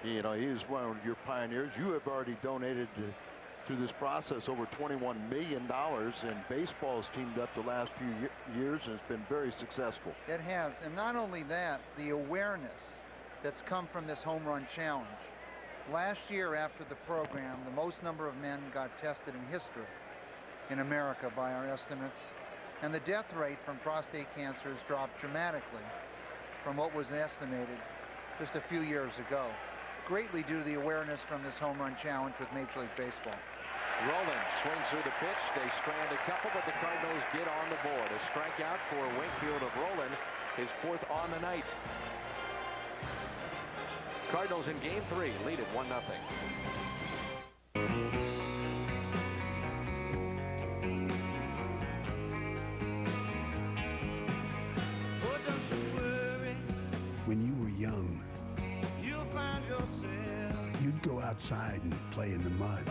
he is one of your pioneers. You have already donated through this process over $21 million, and baseball's teamed up the last few years, and it's been very successful. It has, and not only that, the awareness that's come from this home run challenge. Last year, after the program, the most number of men got tested in history in America by our estimates, and the death rate from prostate cancer has dropped dramatically from what was estimated just a few years ago, greatly due to the awareness from this home run challenge with Major League Baseball. Rowland swings through the pitch. They strand a couple, but the Cardinals get on the board. A strikeout for Wakefield of Rowland, his 4th on the night. Cardinals in Game 3 lead it 1-0. When you were young, you'd go outside and play in the mud.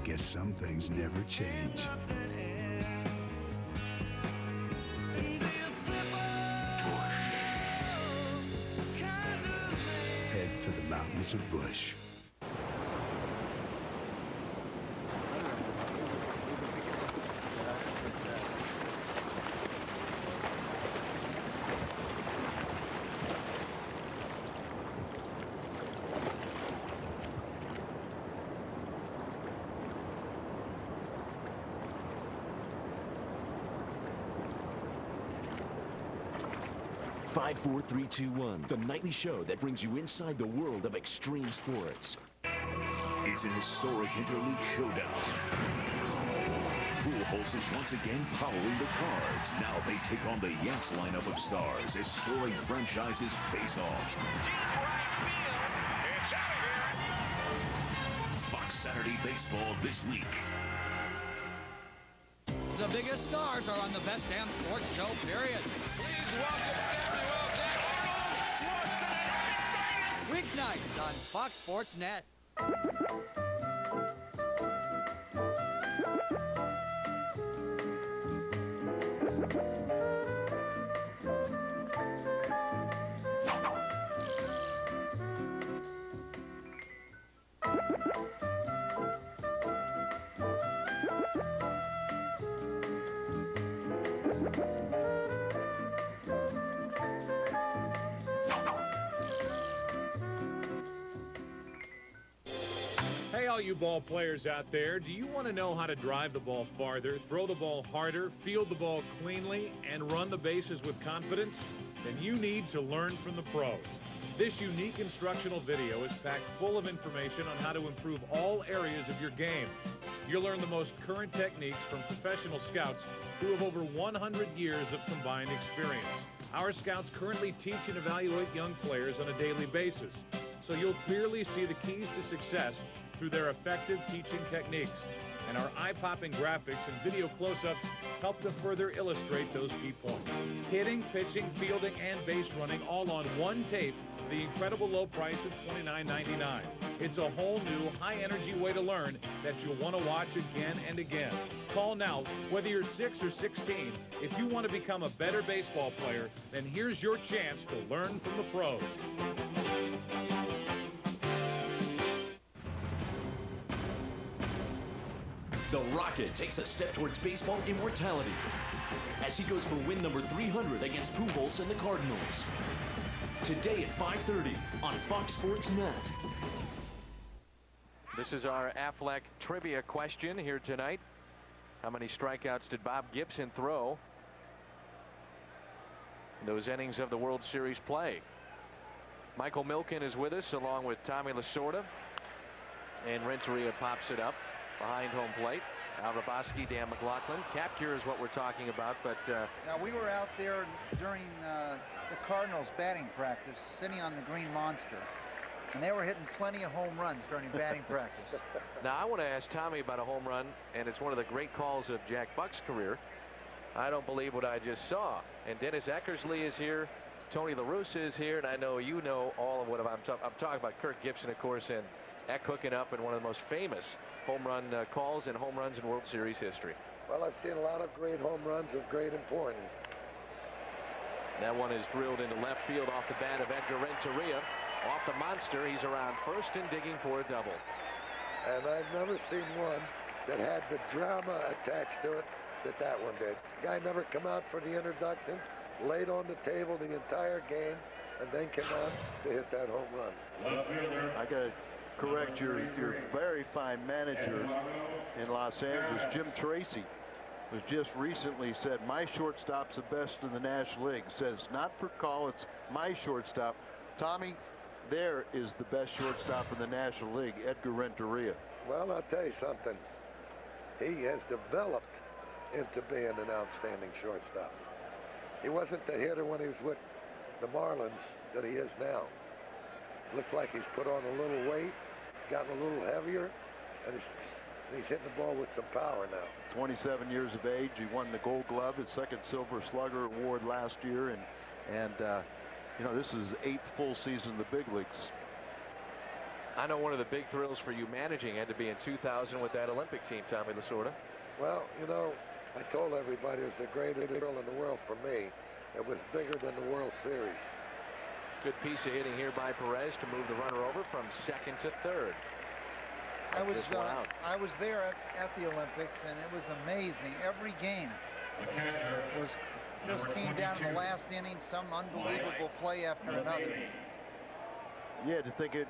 Guess some things never change. Head for the mountains of Bush. Five, 4, 3, 2, 1. The nightly show that brings you inside the world of extreme sports. It's an historic interleague showdown. Pujols is once again powering the Cards. Now they take on the Yanks lineup of stars as storied franchises face off. It's out of here. Fox Saturday Baseball this week. The biggest stars are on the best damn sports show, period. Please welcome Samuel Jackson. Weeknights on Fox Sports Net. all you ball players out there, do you want to know how to drive the ball farther, throw the ball harder, field the ball cleanly, and run the bases with confidence? Then you need to learn from the pros. This unique instructional video is packed full of information on how to improve all areas of your game. You'll learn the most current techniques from professional scouts who have over 100 years of combined experience. Our scouts currently teach and evaluate young players on a daily basis, so you'll clearly see the keys to success through their effective teaching techniques. And our eye-popping graphics and video close-ups help to further illustrate those key points. Hitting, pitching, fielding, and base running all on one tape for the incredible low price of $29.99. It's a whole new, high-energy way to learn that you'll want to watch again and again. Call now, whether you're 6 or 16. If you want to become a better baseball player, then here's your chance to learn from the pros. The Rocket takes a step towards baseball immortality as he goes for win number 300 against Pujols and the Cardinals. Today at 5:30 on Fox Sports Net. This is our Affleck trivia question here tonight. How many strikeouts did Bob Gibson throw in those innings of the World Series play? Michael Milken is with us along with Tommy Lasorda. And Renteria pops it up behind home plate. Al Raboski, Dan McLaughlin. Capture is what we're talking about, but now we were out there during the Cardinals batting practice, sitting on the Green Monster, and they were hitting plenty of home runs during batting practice. Now I want to ask Tommy about a home run, and it's one of the great calls of Jack Buck's career. I don't believe what I just saw. And Dennis Eckersley is here, Tony La Russa is here, and I know you know all of what I'm talking about. Kirk Gibson, of course, and Eck hooking up in one of the most famous home run calls and home runs in World Series history. Well, I've seen a lot of great home runs of great importance. That one is drilled into left field off the bat of Edgar Renteria. Off the monster, he's around first and digging for a double. And I've never seen one that had the drama attached to it that one did. Guy never come out for the introductions, laid on the table the entire game, and then came out to hit that home run. I got to correct your very fine manager in Los Angeles, Jim Tracy, was just recently said, my shortstop's the best in the National League. Said it's not for call, it's my shortstop. Tommy, there is the best shortstop in the National League, Edgar Renteria. Well, I'll tell you something. He has developed into being an outstanding shortstop. He wasn't the hitter when he was with the Marlins that he is now. Looks like he's put on a little weight, he's gotten a little heavier, and he's hitting the ball with some power now. 27 years of age, he won the Gold Glove, his second Silver Slugger award last year, and you know, this is his 8th full season in the big leagues. I know one of the big thrills for you managing had to be in 2000 with that Olympic team, Tommy Lasorda. Well, you know, I told everybody it was the greatest thrill in the world for me. It was bigger than the World Series. Good piece of hitting here by Perez to move the runner over from second to third. I was there at the Olympics, and it was amazing. Every game just came down to the last inning, some unbelievable play after another. Yeah, to think it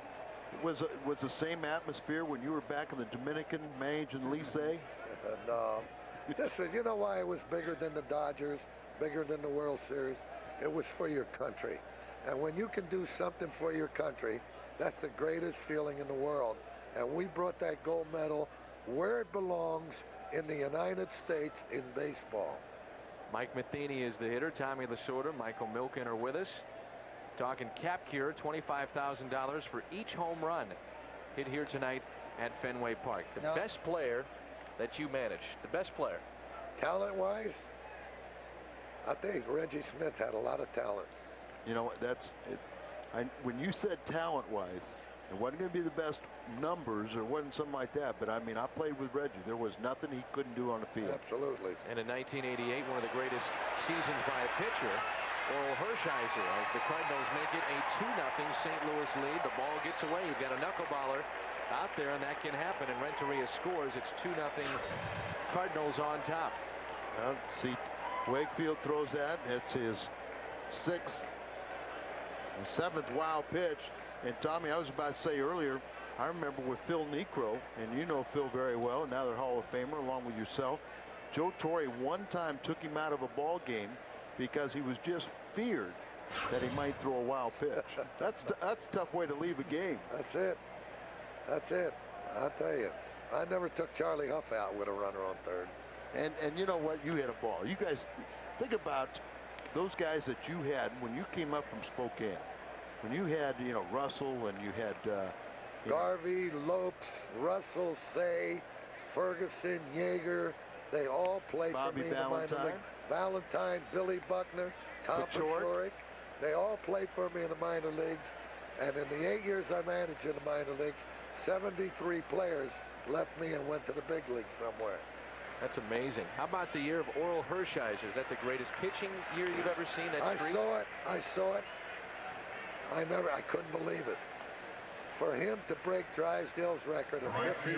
was the same atmosphere when you were back in the Dominican, Mange and Licey? No. Listen, you know why it was bigger than the Dodgers, bigger than the World Series? It was for your country. And when you can do something for your country, that's the greatest feeling in the world. And we brought that gold medal where it belongs, in the United States in baseball. Mike Matheny is the hitter. Tommy Lasorda, Michael Milken are with us. Talking cap cure, $25,000 for each home run hit here tonight at Fenway Park. The best player that you managed, the best player. Talent-wise, I think Reggie Smith had a lot of talent. You know, that's it. When you said talent-wise, it wasn't going to be the best numbers or wasn't something like that, but I mean, I played with Reggie. There was nothing he couldn't do on the field. Absolutely. And in 1988, one of the greatest seasons by a pitcher, Oral Hershiser, as the Cardinals make it a 2-0 St. Louis lead. The ball gets away. You've got a knuckleballer out there, and that can happen. And Renteria scores. It's 2-0 Cardinals on top. Well, see, Wakefield throws that. It's his 7th wild pitch. And Tommy, I was about to say earlier, I remember with Phil Necro, and you know Phil very well, another Hall of Famer along with yourself. Joe Torre one time took him out of a ball game because he was just feared that he might throw a wild pitch. That's a tough way to leave a game. That's it. That's it. I'll tell you. I never took Charlie Huff out with a runner on third. And you know what? You hit a ball. You guys, think about those guys that you had when you came up from Spokane. When you had, you know, Russell and you had... Garvey, Lopes, Russell, Say, Ferguson, Yeager, they all played for me in the minor leagues. Valentine, Billy Buckner, Tom Paciorek, they all played for me in the minor leagues. And in the 8 years I managed in the minor leagues, 73 players left me and went to the big league somewhere. That's amazing. How about the year of Oral Hershiser? Is that the greatest pitching year you've ever seen? That streak? I saw it. I couldn't believe it. For him to break Drysdale's record of 58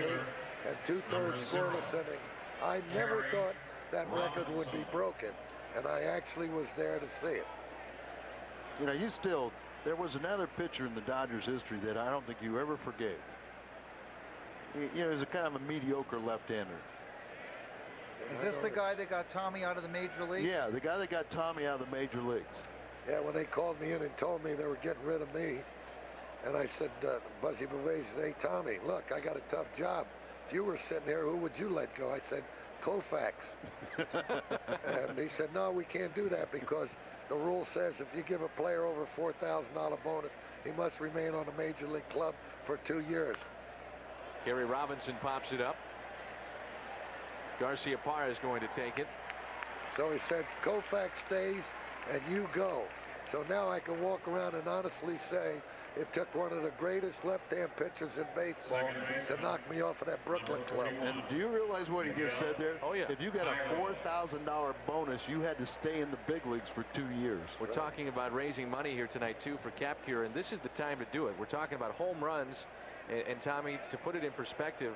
and 2/3 scoreless innings, I never thought that record would be broken, and I actually was there to see it. You know, there was another pitcher in the Dodgers history that I don't think you ever forgave. You know, he's a kind of a mediocre left-hander. Is this the guy that got Tommy out of the major leagues? Yeah, the guy that got Tommy out of the major leagues. Yeah, when they called me in and told me they were getting rid of me, and I said, Buzzy Bouvet said, hey, Tommy, look, I got a tough job. If you were sitting here, who would you let go? I said, Koufax. And he said, no, we can't do that because the rule says if you give a player over $4,000 bonus, he must remain on a major league club for 2 years. Kerry Robinson pops it up. Garcia Parra is going to take it. So he said, Koufax stays and you go. So now I can walk around and honestly say it took one of the greatest left-hand pitchers in baseball to knock me off of that Brooklyn club. And do you realize what he just said there? Oh, yeah. If you got a $4,000 bonus, you had to stay in the big leagues for 2 years. We're talking about raising money here tonight, too, for Cap Cure, and this is the time to do it. We're talking about home runs. And Tommy, to put it in perspective,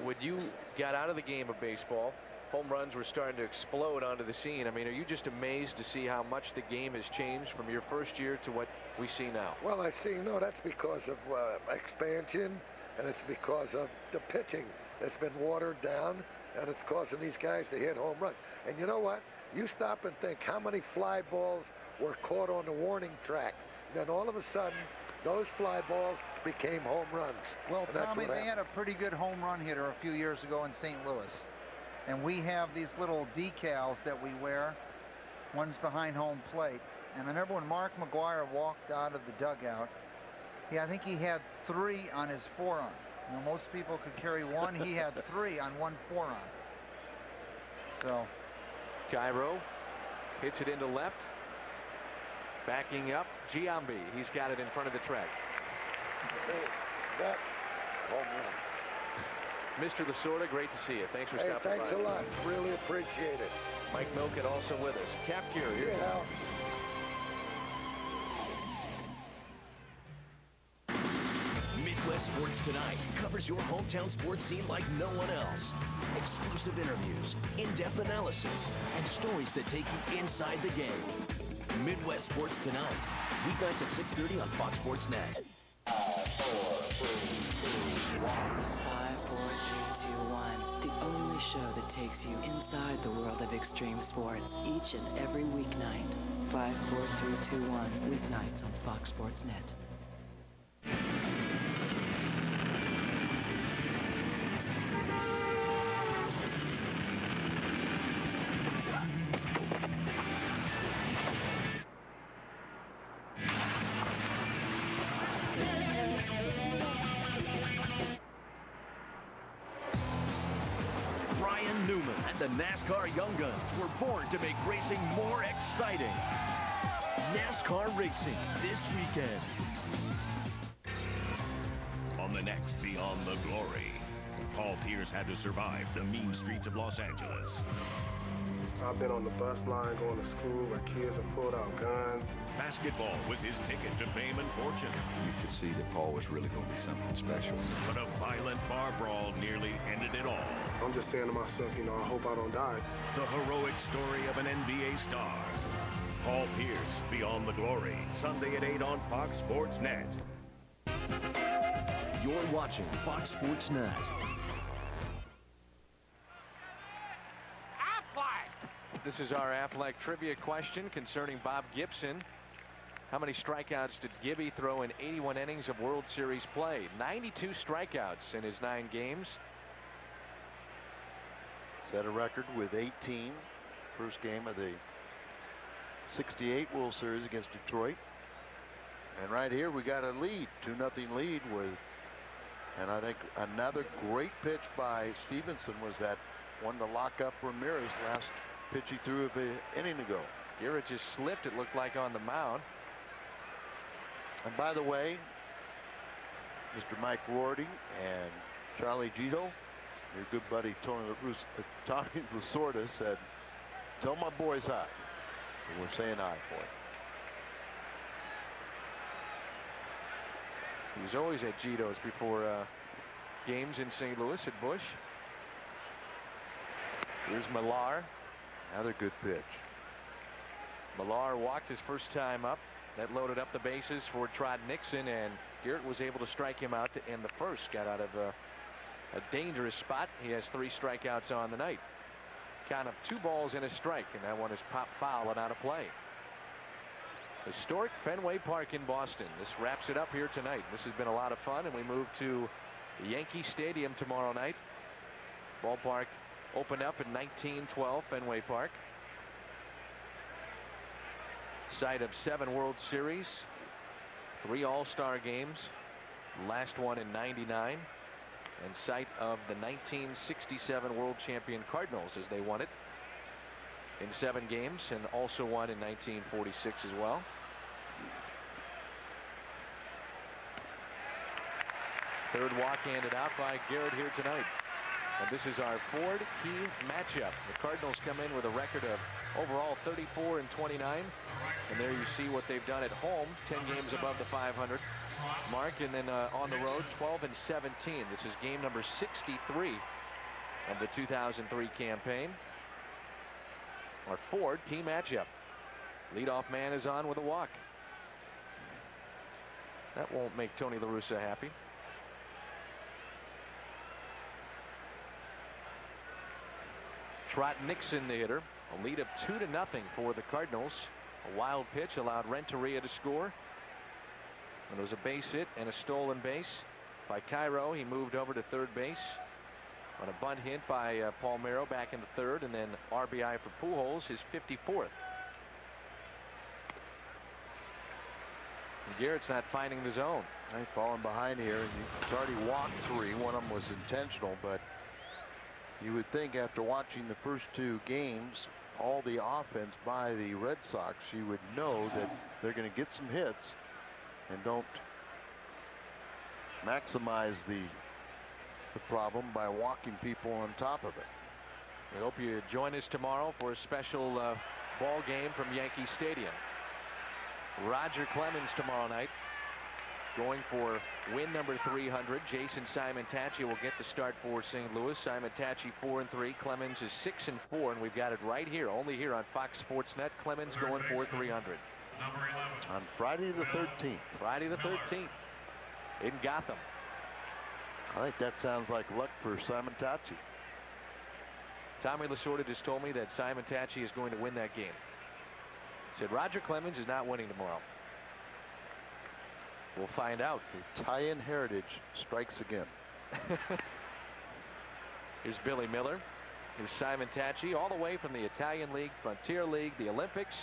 when you got out of the game of baseball, home runs were starting to explode onto the scene. I mean, are you just amazed to see how much the game has changed from your first year to what we see now? Well, I see. No, that's because of expansion, and it's because of the pitching that's been watered down, and it's causing these guys to hit home runs. And you know what? You stop and think how many fly balls were caught on the warning track. Then all of a sudden, those fly balls became home runs. Well, Tommy, they had a pretty good home run hitter a few years ago in St. Louis. And we have these little decals that we wear. One's behind home plate. And I remember when Mark McGuire walked out of the dugout, I think he had 3 on his forearm. You know, most people could carry 1. He had 3 on 1 forearm. So. Cairo hits it into left. Backing up, Giambi. He's got it in front of the track. That home run. Mr. Lasorda, great to see you. Thanks for stopping by. Thanks a lot. Really appreciate it. Mike Milken also with us. Cap Cure here. Midwest Sports Tonight covers your hometown sports scene like no one else. Exclusive interviews, in-depth analysis, and stories that take you inside the game. Midwest Sports Tonight, weeknights at 6:30 on Fox Sports Net. 5, 4, 3, 2, 1. 5, 4, 3, 2, 1. The only show that takes you inside the world of extreme sports each and every weeknight. 5, 4, 3, 2, 1. Weeknights on Fox Sports Net. The NASCAR Young Guns were born to make racing more exciting. NASCAR Racing this weekend. On the next Beyond the Glory, Paul Pierce had to survive the mean streets of Los Angeles. I've been on the bus line going to school where kids have pulled out guns. Basketball was his ticket to fame and fortune. You could see that Paul was really going to be something special. But a violent bar brawl nearly ended it all. I'm just saying to myself, you know, I hope I don't die. The heroic story of an NBA star. Paul Pierce, Beyond the Glory, Sunday at 8 on Fox Sports Net. You're watching Fox Sports Net. This is our Affleck trivia question concerning Bob Gibson. How many strikeouts did Gibby throw in 81 innings of World Series play? 92 strikeouts in his 9 games. Set a record with 18. First game of the 68 World Series against Detroit. And right here we got a lead, 2-0 lead with, and I think another great pitch by Stevenson was that one to lock up Ramirez. Last pitch he threw an inning ago. Garrett just slipped, it looked like, on the mound. And by the way, Mr. Mike Rorty and Charlie Gito, your good buddy Tony Lasorda said, tell my boys hi. And we're saying hi for him. He was always at Gito's before games in St. Louis at Busch. Here's Millar. Another good pitch. Millar walked his first time up. That loaded up the bases for Trot Nixon, and Garrett was able to strike him out to end the first. Got out of a dangerous spot. He has 3 strikeouts on the night. Count of 2 balls and a strike, and that one is popped foul and out of play. Historic Fenway Park in Boston. This wraps it up here tonight. This has been a lot of fun, and we move to Yankee Stadium tomorrow night. Ballpark opened up in 1912, Fenway Park. Site of 7 World Series, 3 All-Star games, last one in '99, and site of the 1967 World Champion Cardinals as they won it in 7 games, and also won in 1946 as well. Third walk handed out by Garrett here tonight. And this is our Ford Key matchup. The Cardinals come in with a record of overall 34-29. And there you see what they've done at home, 10 games above the 500 mark, and then on the road 12-17. This is game number 63 of the 2003 campaign. Our Ford Key matchup. Leadoff man is on with a walk. That won't make Tony La Russa happy. Trot Nixon, the hitter. A lead of 2-0 for the Cardinals. A wild pitch allowed Renteria to score. And it was a base hit and a stolen base by Cairo. He moved over to third base on a bunt hit by Palmeiro back into third, and then RBI for Pujols, his 54th. And Garrett's not finding the zone. He's falling behind here, and he's already walked 3. One of them was intentional, but you would think after watching the first 2 games, all the offense by the Red Sox, you would know that they're going to get some hits and don't maximize the problem by walking people on top of it. We hope you join us tomorrow for a special ball game from Yankee Stadium. Roger Clemens tomorrow night going for win number 300. Jason Simon-Tachi will get the start for St. Louis. Simon-Tachi 4-3. Clemens is 6-4, and we've got it right here, only here on Fox Sports Net. Clemens going for 300. On Friday the 13th. Friday the 13th in Gotham. I think that sounds like luck for Simon-Tachi. Tommy Lasorda just told me that Simon-Tachi is going to win that game. Said Roger Clemens is not winning tomorrow. We'll find out. The Italian heritage strikes again. Here's Billy Miller. Here's Simon-Tachi, all the way from the Italian League, Frontier League, the Olympics,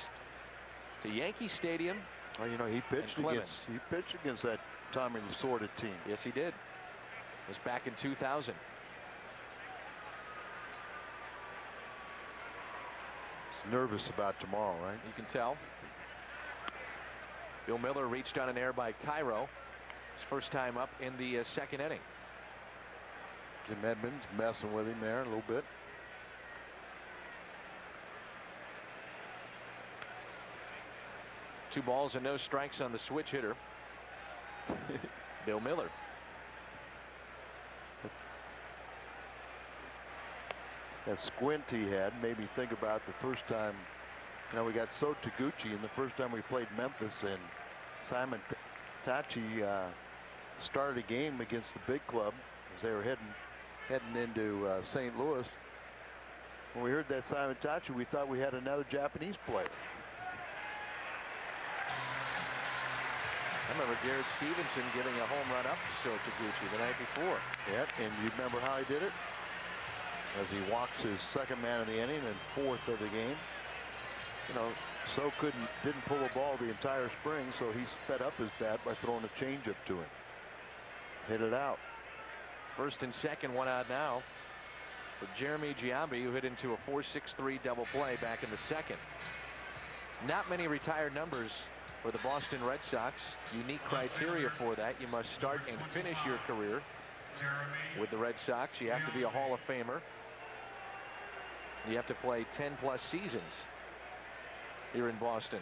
to Yankee Stadium. Well, you know, he pitched against that Tommy Lasorda team. Yes, he did. It was back in 2000. He's nervous about tomorrow, right? You can tell. Bill Miller reached on an error by Cairo. His first time up in the 2nd inning. Jim Edmonds messing with him there a little bit. Two balls and no strikes on the switch hitter. Bill Miller. That squint he had made me think about the first time, you know, we got so Taguchi, and the first time we played Memphis, and Simon-Tachi started a game against the big club as they were heading into St. Louis. When we heard that Simon Tachi, we thought we had another Japanese player. I remember Garrett Stevenson giving a home run up to So Taguchi the night before. Yep, and you remember how he did it? As he walks his second man of the inning and fourth of the game. You know, So didn't pull a ball the entire spring, so he sped up his bat by throwing a changeup to him. Hit it out. First and second, one out now for Jeremy Giambi, who hit into a 4-6-3 double play back in the second. Not many retired numbers for the Boston Red Sox. Unique criteria for that. You must start and finish your career with the Red Sox. You have to be a Hall of Famer. You have to play 10+ seasons here in Boston.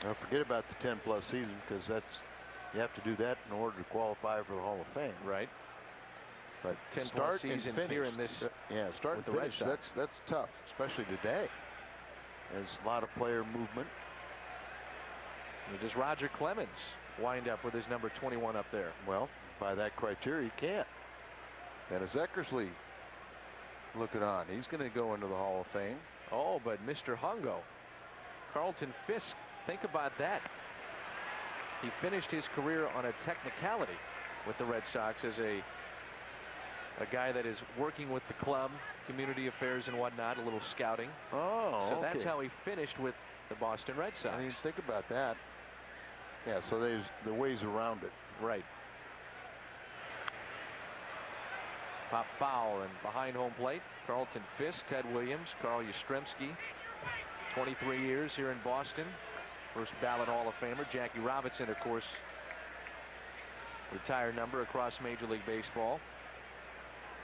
Now forget about the 10+ season, because you have to do that in order to qualify for the Hall of Fame. Right. But 10+ start seasons and finish here in this. Yeah, start with and the Red finish. Sox. That's tough, especially today. There's a lot of player movement. Does Roger Clemens wind up with his number 21 up there? Well, by that criteria, he can't. Dennis Eckersley looking on. He's going to go into the Hall of Fame. Oh, but Mr. Hungo, Carlton Fisk, think about that. He finished his career on a technicality with the Red Sox as a guy that is working with the club, community affairs and whatnot, a little scouting. Oh, so okay. that's how he finished with the Boston Red Sox. I didn't think about that. Yeah, so there's the ways around it. Right. Pop foul and behind home plate. Carlton Fisk, Ted Williams, Carl Yastrzemski. 23 years here in Boston. First ballot Hall of Famer. Jackie Robinson, of course, retired number across Major League Baseball.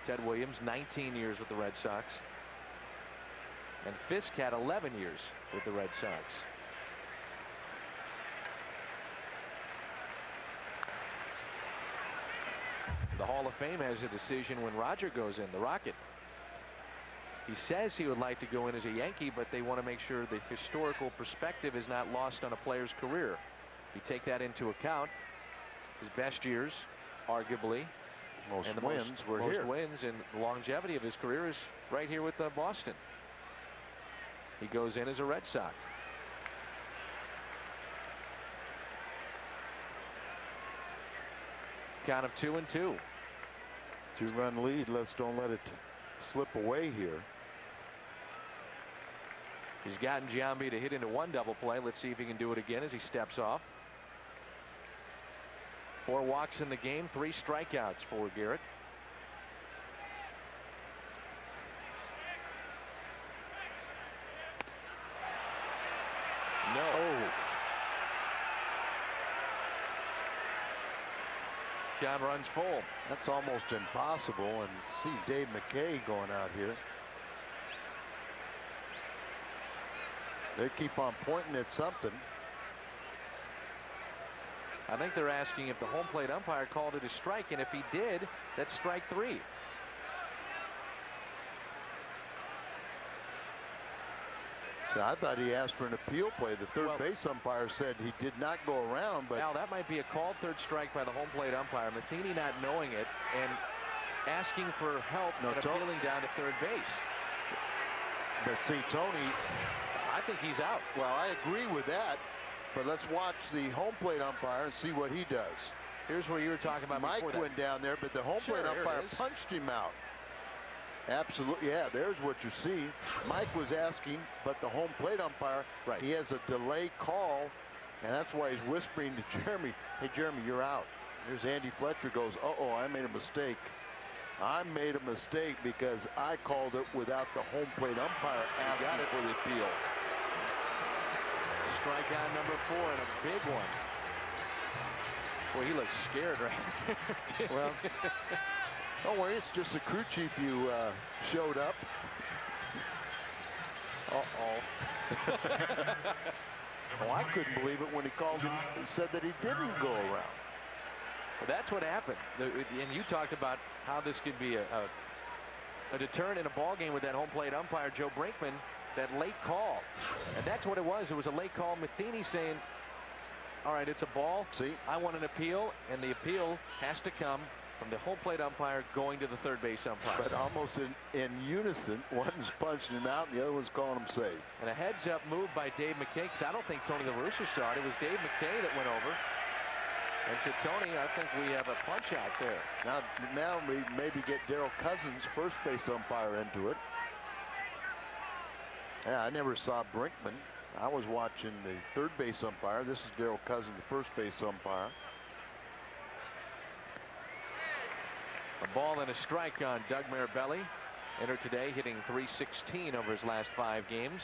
Ted Williams, 19 years with the Red Sox. And Fisk had 11 years with the Red Sox. The Hall of Fame has a decision when Roger goes in, the Rocket. He says he would like to go in as a Yankee, but they want to make sure the historical perspective is not lost on a player's career. If you take that into account, his best years, arguably, most and the wins most wins and the longevity of his career is right here with Boston. He goes in as a Red Sox. Count of 2-2. 2-run lead. Don't let it slip away here. He's gotten Giambi to hit into one double play. Let's see if he can do it again as he steps off. 4 walks in the game, 3 strikeouts for Garrett. No. Count runs full. That's almost impossible. And see Dave McKay going out here. They keep on pointing at something. I think they're asking if the home plate umpire called it a strike, and if he did, that's strike 3. So I thought he asked for an appeal play. The third base umpire said he did not go around, but now that might be a called third strike by the home plate umpire. Matheny not knowing it and asking for help and appealing down to third base. But see, Tony, I think he's out. Well, I agree with that, but let's watch the home plate umpire and see what he does. Here's where you were talking about Mike before that. went down there, but the home plate umpire punched him out. Absolutely, yeah, there's what you see. Mike was asking, but the home plate umpire, he has a delay call, and that's why he's whispering to Jeremy, hey, Jeremy, you're out. Here's Andy Fletcher goes, uh-oh, I made a mistake. I made a mistake because I called it without the home plate umpire asking for the appeal. Strikeout number 4 and a big one. Boy, he looks scared right now. Well, don't worry, it's just the crew chief you showed up. Uh-oh. Oh, I couldn't believe it when he called him and said that he didn't go around. Well, that's what happened. And you talked about how this could be a deterrent in a ball game with that home plate umpire, Joe Brinkman. that late call. And that's what it was. It was a late call. Matheny saying, all right, it's a ball. See, I want an appeal, and the appeal has to come from the home plate umpire going to the third base umpire. But almost in unison, one's punching him out and the other one's calling him safe. And a heads-up move by Dave McKay, because I don't think Tony La Russa saw it. It was Dave McKay that went over and said, Tony, I think we have a punch out there. Now we maybe get Darrell Cousins, first base umpire, into it. Yeah, I never saw Brinkman. I was watching the third base umpire. This is Darrell Cousins, the first base umpire. A ball and a strike on Doug Mirabelli. Entered today, hitting .316 over his last 5 games.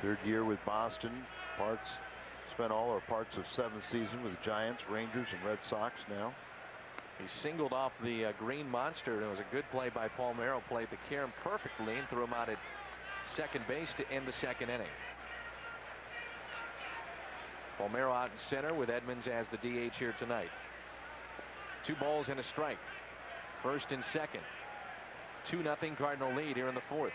Third year with Boston. Spent all or parts of 7th season with the Giants, Rangers, and Red Sox now. He singled off the Green Monster, and it was a good play by Palmeiro. Played the carom perfectly and threw him out at second base to end the second inning. Palmeiro out in center with Edmonds as the DH here tonight. 2 balls and a strike. First and second. 2-0 Cardinal lead here in the 4th.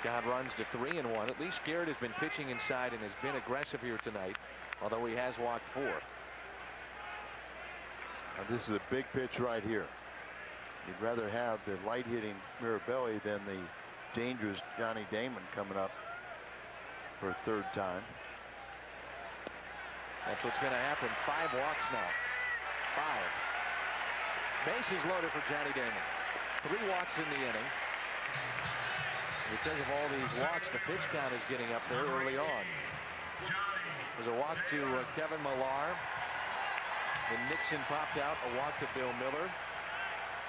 God runs to 3-1. At least Garrett has been pitching inside and has been aggressive here tonight, although he has walked 4. Now this is a big pitch right here. You'd rather have the light hitting Mirabelli than the dangerous Johnny Damon coming up for a 3rd time. That's what's going to happen. 5 walks now. 5. Bases loaded for Johnny Damon. 3 walks in the inning. Because of all these walks, the pitch count is getting up there early on. There's a walk to Kevin Millar. Then Nixon popped out. A walk to Bill Miller.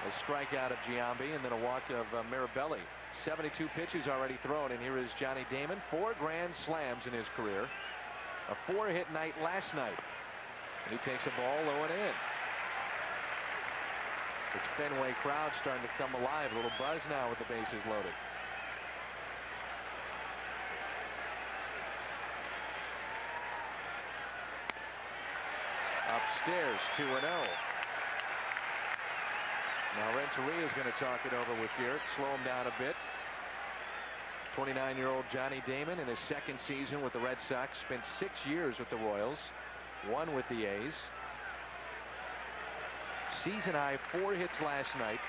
A strikeout of Giambi, and then a walk of Mirabelli. 72 pitches already thrown, and here is Johnny Damon. 4 grand slams in his career. A 4-hit night last night. And he takes a ball low and in. This Fenway crowd starting to come alive. A little buzz now with the bases loaded. Upstairs, 2-0. Now Renteria is going to talk it over with Garrett, slow him down a bit. 29-year-old Johnny Damon in his 2nd season with the Red Sox, spent 6 years with the Royals, 1 with the A's. Season high 4 hits last night,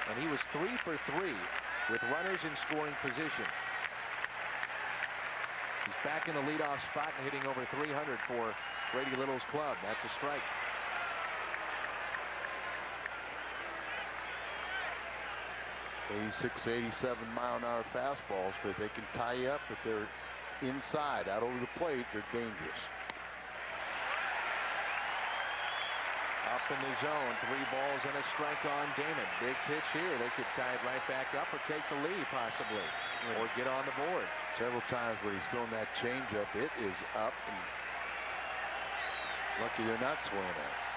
and he was 3 for 3 with runners in scoring position. He's back in the leadoff spot and hitting over 300 for Brady Little's club. That's a strike. '86, '87 mile-an-hour fastballs, but they can tie you up if they're inside. Out over the plate, they're dangerous. Up in the zone, 3 balls and a strike on Damon. Big pitch here. They could tie it right back up or take the lead possibly, or get on the board. Several times where he's thrown that changeup, it is up, and lucky they're not swinging at it.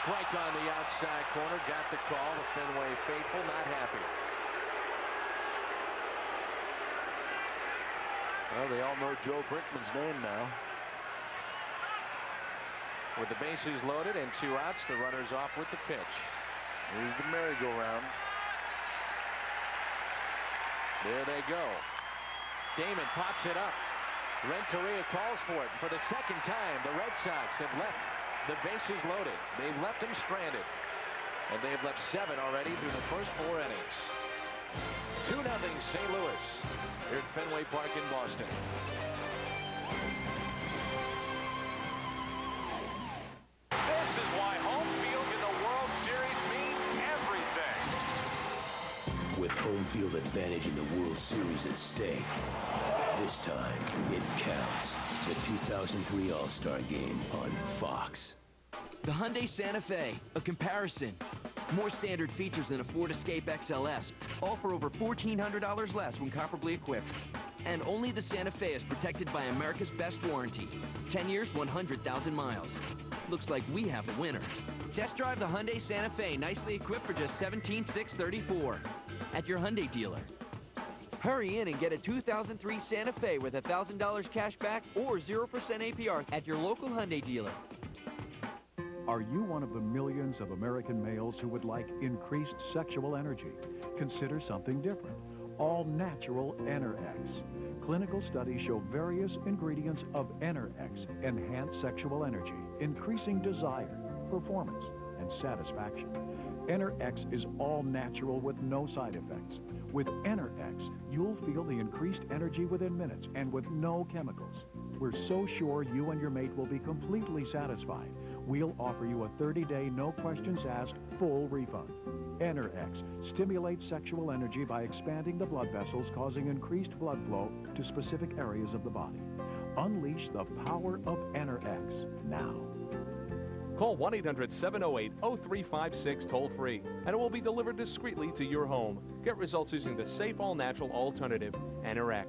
Strike on the outside corner, got the call. The Fenway faithful not happy. Well, they all know Joe Brinkman's name now. With the bases loaded and 2 outs, the runner's off with the pitch. Here's the merry-go-round. There they go. Damon pops it up. Renteria calls for it. And for the 2nd time, the Red Sox have left the bases loaded. They've left them stranded. And they've left 7 already through the first 4 innings. 2-0 St. Louis here at Fenway Park in Boston. This is why home field in the World Series means everything. With home field advantage in the World Series at stake, this time it counts. The 2003 All-Star Game on Fox. The Hyundai Santa Fe, a comparison. More standard features than a Ford Escape XLS, all for over $1,400 less when comparably equipped. And only the Santa Fe is protected by America's best warranty. 10 years, 100,000 miles. Looks like we have a winner. Test drive the Hyundai Santa Fe, nicely equipped for just $17,634 at your Hyundai dealer. Hurry in and get a 2003 Santa Fe with $1,000 cash back or 0% APR at your local Hyundai dealer. Are you one of the millions of American males who would like increased sexual energy? Consider something different. All-natural Enerx. Clinical studies show various ingredients of Enerx enhance sexual energy, increasing desire, performance, and satisfaction. Enerx is all natural with no side effects. With Enerx, you'll feel the increased energy within minutes and with no chemicals. We're so sure you and your mate will be completely satisfied. We'll offer you a 30-day, no questions asked, full refund. Enerx stimulates sexual energy by expanding the blood vessels, causing increased blood flow to specific areas of the body. Unleash the power of Enerx now. Call 1-800-708-0356 toll-free, and it will be delivered discreetly to your home. Get results using the safe, all-natural alternative, Enerx.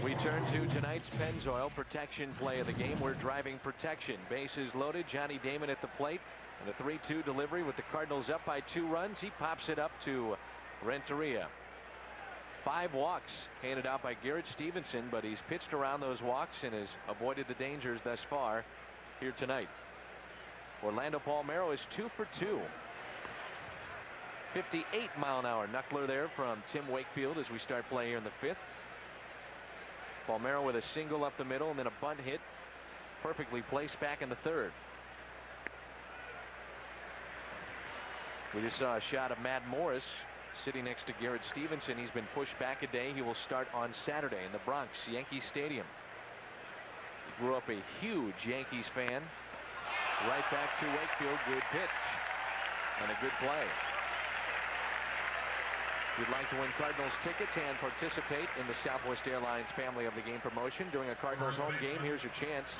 We turn to tonight's Pennzoil protection play of the game. We're driving protection. Bases loaded. Johnny Damon at the plate. And a 3-2 delivery with the Cardinals up by 2 runs. He pops it up to Renteria. 5 walks handed out by Garrett Stevenson, but he's pitched around those walks and has avoided the dangers thus far here tonight. Orlando Palmeiro is 2 for 2. 58-mile-an-hour knuckler there from Tim Wakefield as we start play here in the 5th. Palmeiro with a single up the middle and then a bunt hit perfectly placed back in the 3rd. We just saw a shot of Matt Morris sitting next to Garrett Stevenson. He's been pushed back a day. He will start on Saturday in the Bronx, Yankee Stadium. He grew up a huge Yankees fan. Right back to Wakefield. Good pitch and a good play. If you'd like to win Cardinals tickets and participate in the Southwest Airlines Family of the Game promotion during a Cardinals home game, here's your chance.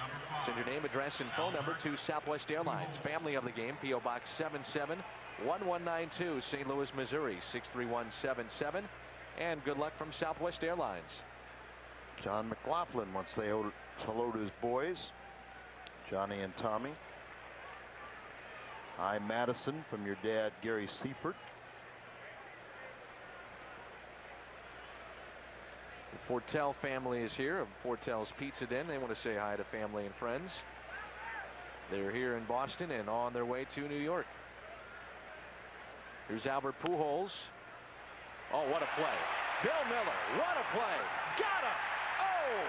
Send your name, address, and phone number to Southwest Airlines Family of the Game, P.O. Box 771192, St. Louis, Missouri 63177. And good luck from Southwest Airlines. John McLaughlin wants to say hello to his boys, Johnny and Tommy. Hi, Madison, from your dad, Gary Seifert. The Fortell family is here of Fortell's Pizza Den. They want to say hi to family and friends. They're here in Boston and on their way to New York. Here's Albert Pujols. Oh, what a play. Bill Miller, what a play. Got him. Oh!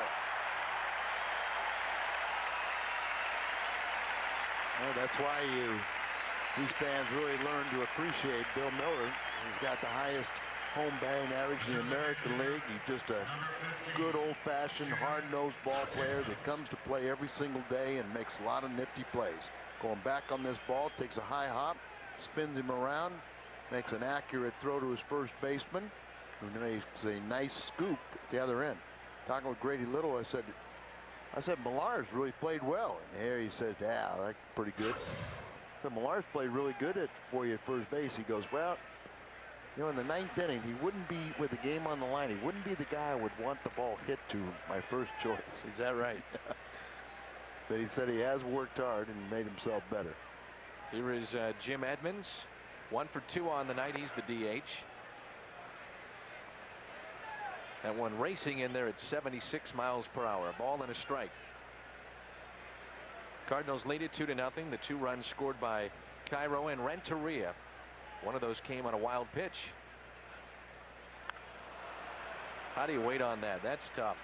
Well, that's why these fans really learn to appreciate Bill Miller. He's got the highest home batting average in the American League. He's just a good old-fashioned hard-nosed ball player that comes to play every single day and makes a lot of nifty plays. Going back on this ball, takes a high hop, spins him around, makes an accurate throw to his first baseman, who makes a nice scoop at the other end. Talking with Grady Little, I said Millar's really played well. And here he said, yeah, that's pretty good. I said Millar's played really good for you at first base. He goes, well, you know, in the 9th inning, he wouldn't be, with the game on the line, he wouldn't be the guy I would want the ball hit to, my first choice. Is that right? But he said he has worked hard and made himself better. Here is Jim Edmonds. 1 for 2 on the night. He's the DH. That one racing in there at 76 miles per hour. A ball and a strike. Cardinals lead it 2-0. The 2 runs scored by Cairo and Renteria. One of those came on a wild pitch. How do you wait on that? That's tough.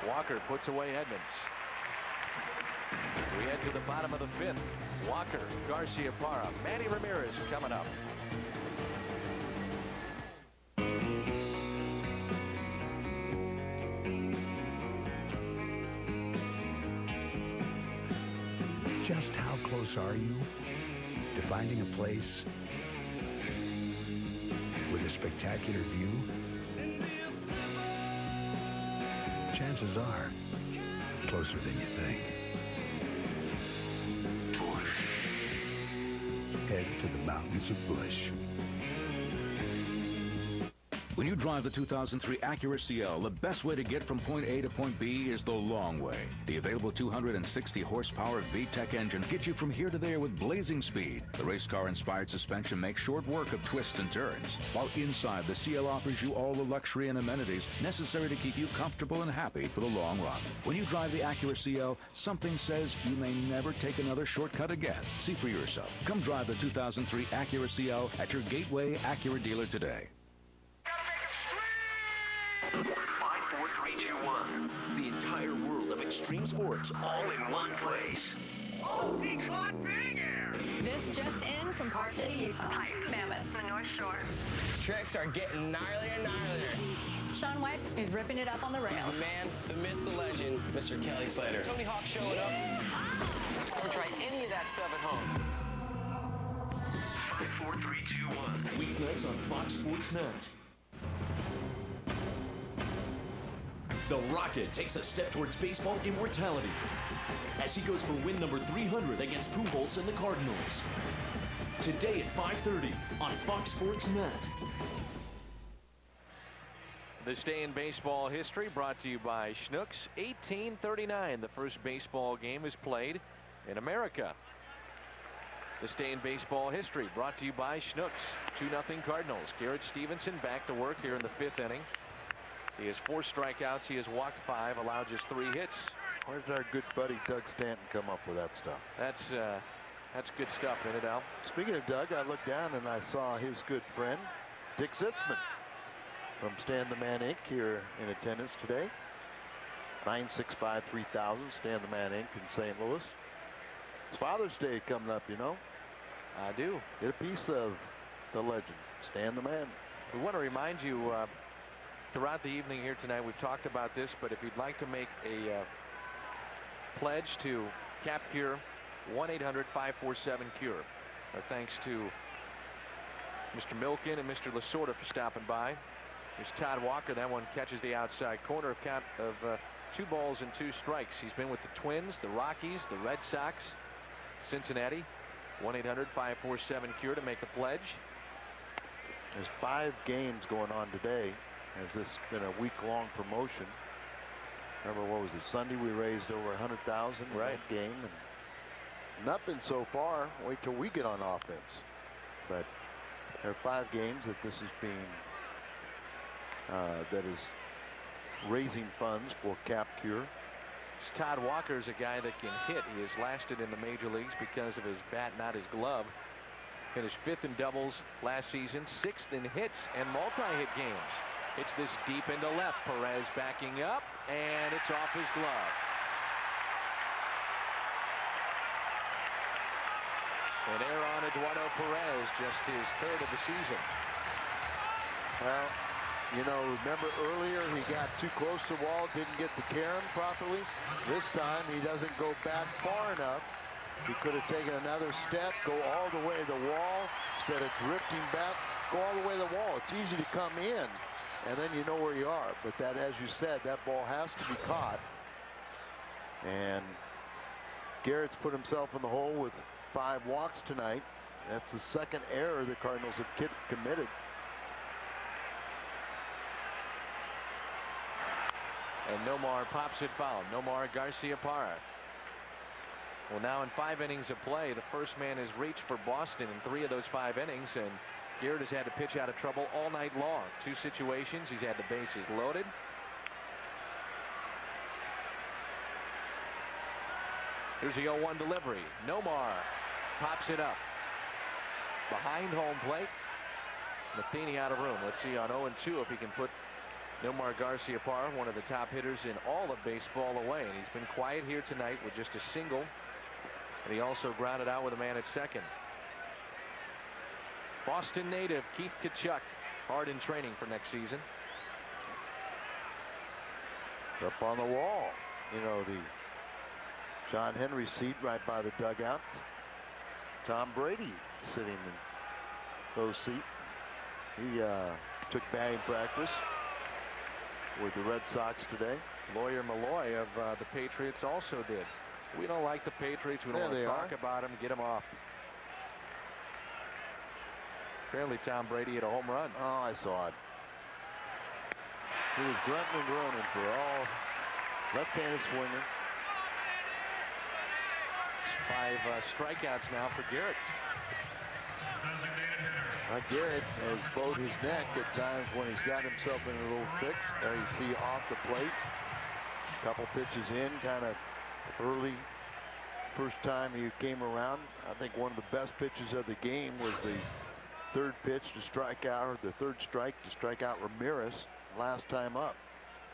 Walker puts away Edmonds. We head to the bottom of the 5th. Walker, Garcia Parra, Manny Ramirez coming up. Just how close are you to finding a place with a spectacular view? Chances are closer than you think. Head to the mountains of Bush. When you drive the 2003 Acura CL, the best way to get from point A to point B is the long way. The available 260 horsepower VTEC engine gets you from here to there with blazing speed. The race car-inspired suspension makes short work of twists and turns. While inside, the CL offers you all the luxury and amenities necessary to keep you comfortable and happy for the long run. When you drive the Acura CL, something says you may never take another shortcut again. See for yourself. Come drive the 2003 Acura CL at your Gateway Acura dealer today. 5, 4, 3, 2, 1. The entire world of extreme sports all in one place. Oh, he caught big air! This just in from Park City, Utah. Pipe, Mammoth, the North Shore. Tricks are getting gnarlier and gnarlier. Sean White is ripping it up on the rails. He's the man, the myth, the legend, Mr. Kelly Slater. Tony Hawk showing up. Don't try any of that stuff at home. 5, 4, 3, 2, 1. Weeknights on Fox Sports Net. The Rocket takes a step towards baseball immortality as he goes for win number 300 against Pujols and the Cardinals. Today at 5:30 on Fox Sports Net. This day in baseball history brought to you by Schnucks. 1839, the first baseball game was played in America. This day in baseball history brought to you by Schnucks. 2-0 Cardinals. Garrett Stevenson back to work here in the 5th inning. He has 4 strikeouts. He has walked 5, allowed just 3 hits. Where's our good buddy Doug Stanton come up with that stuff? That's good stuff, isn't it, Al? Speaking of Doug, I looked down and I saw his good friend, Dick Zitzman, from Stan the Man Inc. here in attendance today. 965-3000, Stan the Man Inc. in St. Louis. It's Father's Day coming up, you know. I do. Get a piece of the legend, Stan the Man. We want to remind you, throughout the evening here tonight, we've talked about this, but if you'd like to make a pledge to Cap Cure, 1-800-547-CURE. Our thanks to Mr. Milken and Mr. Lasorda for stopping by. Here's Todd Walker. That one catches the outside corner of 2 balls and 2 strikes. He's been with the Twins, the Rockies, the Red Sox, Cincinnati. 1-800-547-CURE to make a pledge. There's 5 games going on today, as this has been a week-long promotion. Remember, what was it, Sunday we raised over 100,000 in that game, and nothing so far. Wait till we get on offense. But there are 5 games that this is being that is raising funds for Cap Cure. Todd Walker's a guy that can hit. He has lasted in the major leagues because of his bat, not his glove. Finished 5th in doubles last season, 6th in hits and multi-hit games. It's this deep into left. Perez backing up, and it's off his glove. An error on Eduardo Perez, just his 3rd of the season. Well, you know, remember earlier he got too close to the wall, didn't get the carom properly. This time he doesn't go back far enough. He could have taken another step, go all the way to the wall instead of drifting back. Go all the way to the wall. It's easy to come in, and then you know where you are. But that, as you said, that ball has to be caught. And Garrett's put himself in the hole with 5 walks tonight. That's the 2nd error the Cardinals have committed. And Nomar pops it foul. Nomar Garciaparra. Well, now in 5 innings of play, the first man has reached for Boston in 3 of those 5 innings, and Garrett has had to pitch out of trouble all night long. 2 situations, he's had the bases loaded. Here's the 0-1 delivery. Nomar pops it up. Behind home plate. Matheny out of room. Let's see on 0-2 if he can put Nomar Garciaparra, one of the top hitters in all of baseball, away. And he's been quiet here tonight with just a single. And he also grounded out with a man at 2nd. Boston native Keith Tkachuk, hard in training for next season. It's up on the wall. You know, the John Henry seat right by the dugout. Tom Brady sitting in those seats. He took batting practice with the Red Sox today. Lawyer Malloy of the Patriots also did. We don't like the Patriots. We don't want to talk about them. Get them off. Apparently Tom Brady hit a home run. Oh, I saw it. He was grunting and groaning for all left-handed swinger. 5 strikeouts now for Garrett. Garrett has bowed his neck at times when he's got himself in a little fix. There you see off the plate. A couple pitches in, kind of early. First time he came around. I think one of the best pitches of the game was the third pitch to strike out, or the third strike to strike out Ramirez last time up.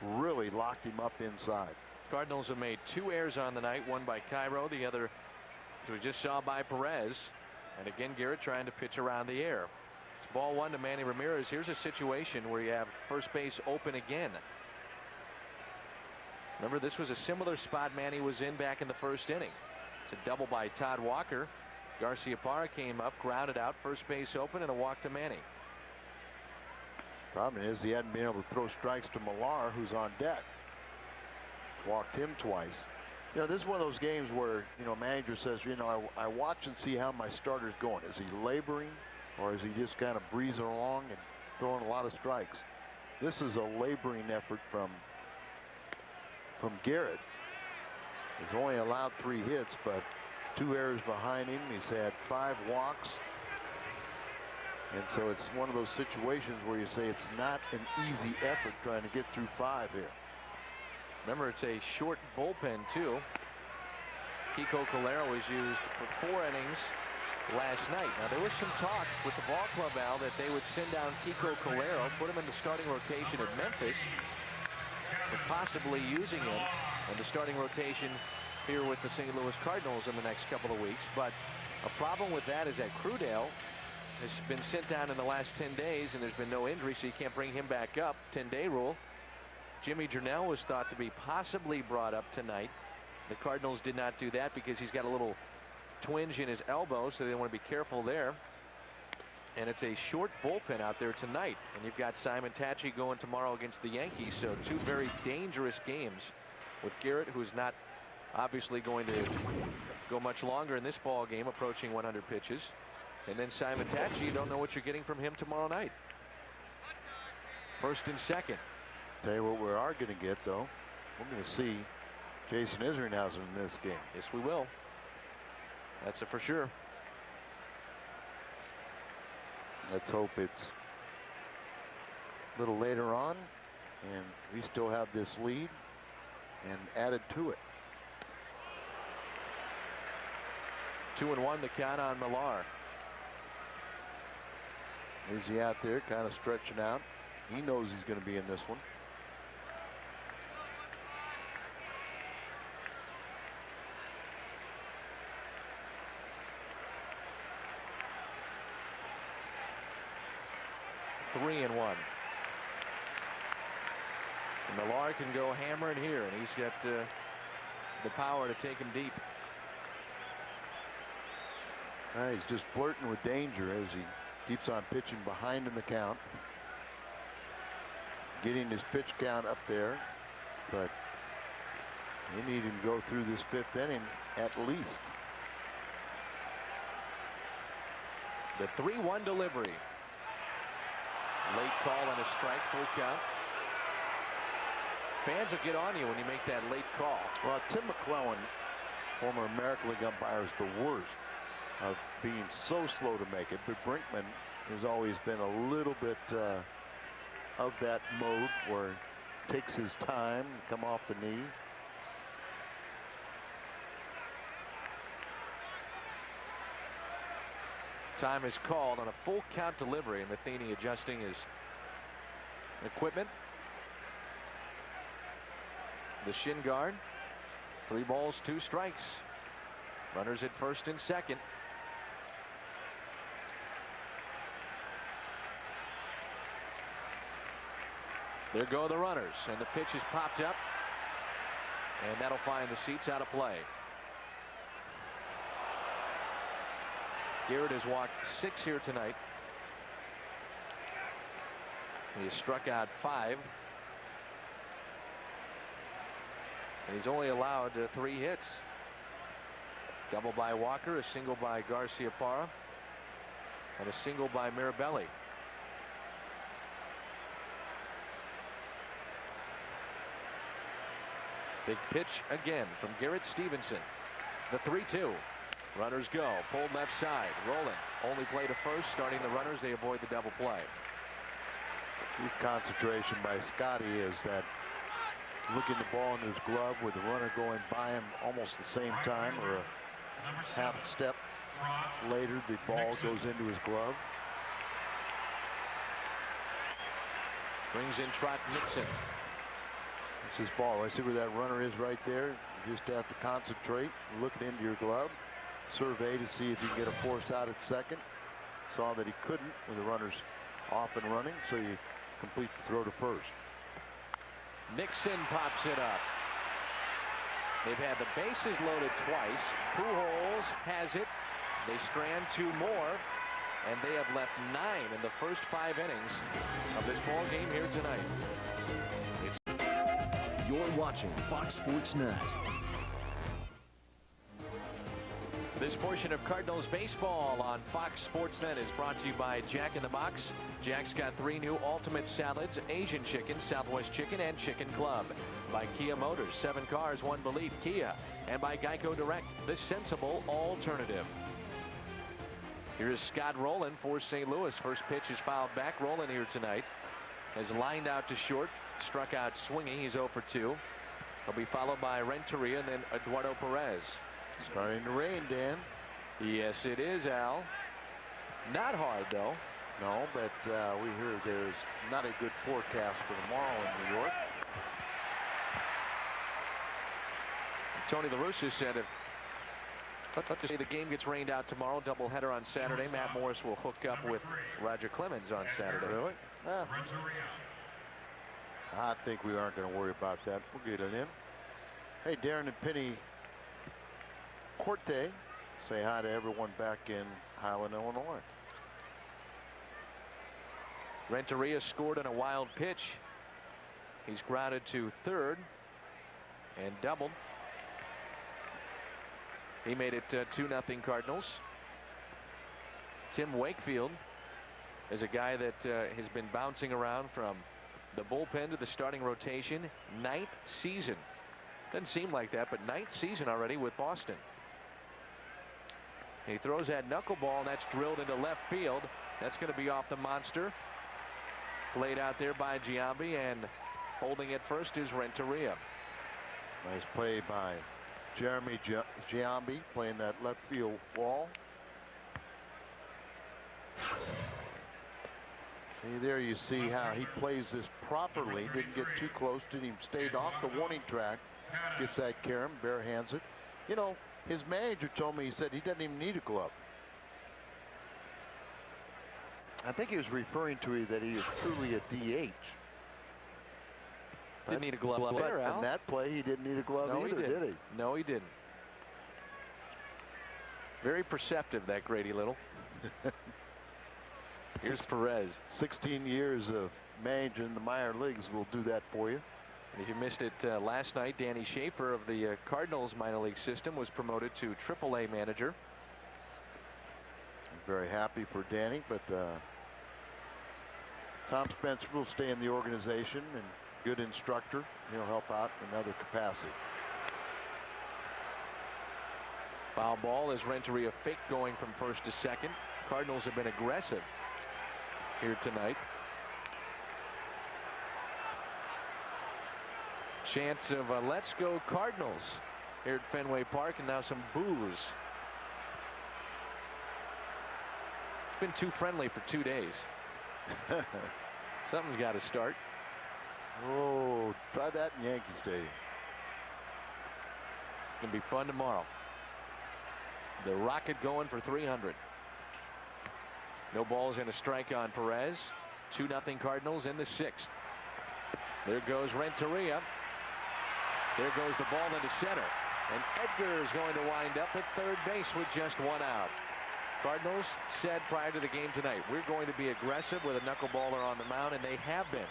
Really locked him up inside. Cardinals have made 2 errors on the night, one by Cairo, the other we just saw by Perez. And again, Garrett trying to pitch around the air. It's ball 1 to Manny Ramirez. Here's a situation where you have first base open again. Remember, this was a similar spot Manny was in back in the first inning. It's a double by Todd Walker. Garciaparra came up, grounded out, first base open, and a walk to Manny. Problem is he hadn't been able to throw strikes to Millar, who's on deck. Walked him twice. You know, this is one of those games where, you know, manager says, you know, I watch and see how my starter's going. Is he laboring, or is he just kind of breezing along and throwing a lot of strikes? This is a laboring effort from Garrett. He's only allowed 3 hits, but 2 errors behind him. He's had 5 walks. And so it's one of those situations where you say it's not an easy effort trying to get through 5 here. Remember, it's a short bullpen, too. Kiko Calero was used for 4 innings last night. Now, there was some talk with the ball club, Al, that they would send down Kiko Calero, put him in the starting rotation at Memphis, and possibly using him in the starting rotation here with the St. Louis Cardinals in the next couple of weeks. But a problem with that is that Crudell has been sent down in the last 10 days, and there's been no injury, so you can't bring him back up. 10-day rule. Jimmy Jernell was thought to be possibly brought up tonight. The Cardinals did not do that because he's got a little twinge in his elbow, so they want to be careful there. And it's a short bullpen out there tonight. And you've got Simon Tachi going tomorrow against the Yankees, so 2 very dangerous games with Garrett, who's not obviously going to go much longer in this ball game, approaching 100 pitches. And then Simon Tachi, you don't know what you're getting from him tomorrow night. First and second. Tell you what we are going to get, though. We're going to see Jason Isringhausen in this game. Yes, we will. That's for sure. Let's hope it's a little later on, and we still have this lead and added to it. 2-1 the count on Millar. Is he out there kind of stretching out? He knows he's going to be in this one. Three and 1. And Millar can go hammering here, and he's got the power to take him deep. He's just flirting with danger as he keeps on pitching behind in the count. Getting his pitch count up there, but you need him to go through this 5th inning at least. The 3-1 delivery. Late call and a strike, full count. Fans will get on you when you make that late call. Well, Tim McClellan, former American League umpire, is the worst of being so slow to make it. But Brinkman has always been a little bit of that mode where he takes his time, come off the knee. Time is called on a full count delivery, and Matheny adjusting his equipment. The shin guard. 3 balls, 2 strikes. Runners at first and second. There go the runners, and the pitch is popped up, and that'll find the seats out of play. Garrett has walked 6 here tonight. He has struck out 5. And he's only allowed 3 hits. Double by Walker, a single by Garciaparra, and a single by Mirabelli. Big pitch again from Garrett Stevenson. The 3-2. Runners go. Pulled left side. Rolling. Only play to first. Starting the runners, they avoid the double play. Chief concentration by Scotty is that looking the ball in his glove with the runner going by him almost the same time, or a half step later, the ball goes into his glove. Brings in Trot Nixon. It's his ball. I see where that runner is right there. You just have to concentrate, look it into your glove, survey to see if you can get a force out at second. Saw that he couldn't with the runners off and running, so you complete the throw to first. Nixon pops it up. They've had the bases loaded twice. Pujols has it. They strand 2 more, and they have left 9 in the first 5 innings of this ball game here tonight. You're watching Fox Sports Net. This portion of Cardinals baseball on Fox Sports Net is brought to you by Jack in the Box. Jack's got 3 new ultimate salads: Asian chicken, Southwest chicken, and chicken club. By Kia Motors, 7 cars, 1 belief, Kia. And by Geico Direct, the sensible alternative. Here's Scott Rowland for St. Louis. First pitch is fouled back. Rowland here tonight has lined out to short, struck out swinging. He's 0 for 2. He'll be followed by Renteria and then Eduardo Perez. Starting to rain, Dan. Yes, it is, Al. Not hard, though. No, but we hear there's not a good forecast for tomorrow in New York. Tony La Russa said if let's say the game gets rained out tomorrow, doubleheader on Saturday, Matt Morris will hook up with Roger Clemens on Saturday. Really? I think we aren't going to worry about that. We'll get it in. Hey, Darren and Penny Corte, say hi to everyone back in Highland, Illinois. Renteria scored on a wild pitch. He's grounded to third and doubled. He made it 2-0 Cardinals. Tim Wakefield is a guy that has been bouncing around from the bullpen to the starting rotation. 9th season. Doesn't seem like that, but 9th season already with Boston. He throws that knuckleball, and that's drilled into left field. That's going to be off the monster. Played out there by Giambi, and holding it first is Renteria. Nice play by Jeremy Giambi, playing that left field wall. See there, you see how he plays this properly. Didn't get too close, didn't even stayed off the warning track. Gets that carom, bare hands it. You know, his manager told me, he said he doesn't even need a glove. I think he was referring to that he is truly a DH. Didn't need a glove there, Al. In that play, he didn't need a glove either, did he? No, he didn't. Very perceptive, that Grady Little. Here's Perez. 16 years of managing the minor leagues will do that for you. If you missed it last night, Danny Schaefer of the Cardinals minor league system was promoted to AAA manager. I'm very happy for Danny, but Tom Spencer will stay in the organization, and good instructor. He'll help out in another capacity. Foul ball as Renteria fake going from first to second. Cardinals have been aggressive here tonight. Chance of a let's go Cardinals here at Fenway Park, and now some boos. It's been too friendly for 2 days. Something's got to start. Oh, try that in Yankee Stadium. It's going to be fun tomorrow. The Rocket going for 300. No balls and a strike on Perez. 2-0 Cardinals in the 6th. There goes Renteria. There goes the ball into center. And Edgar is going to wind up at third base with just 1 out. Cardinals said prior to the game tonight, we're going to be aggressive with a knuckleballer on the mound, and they have been.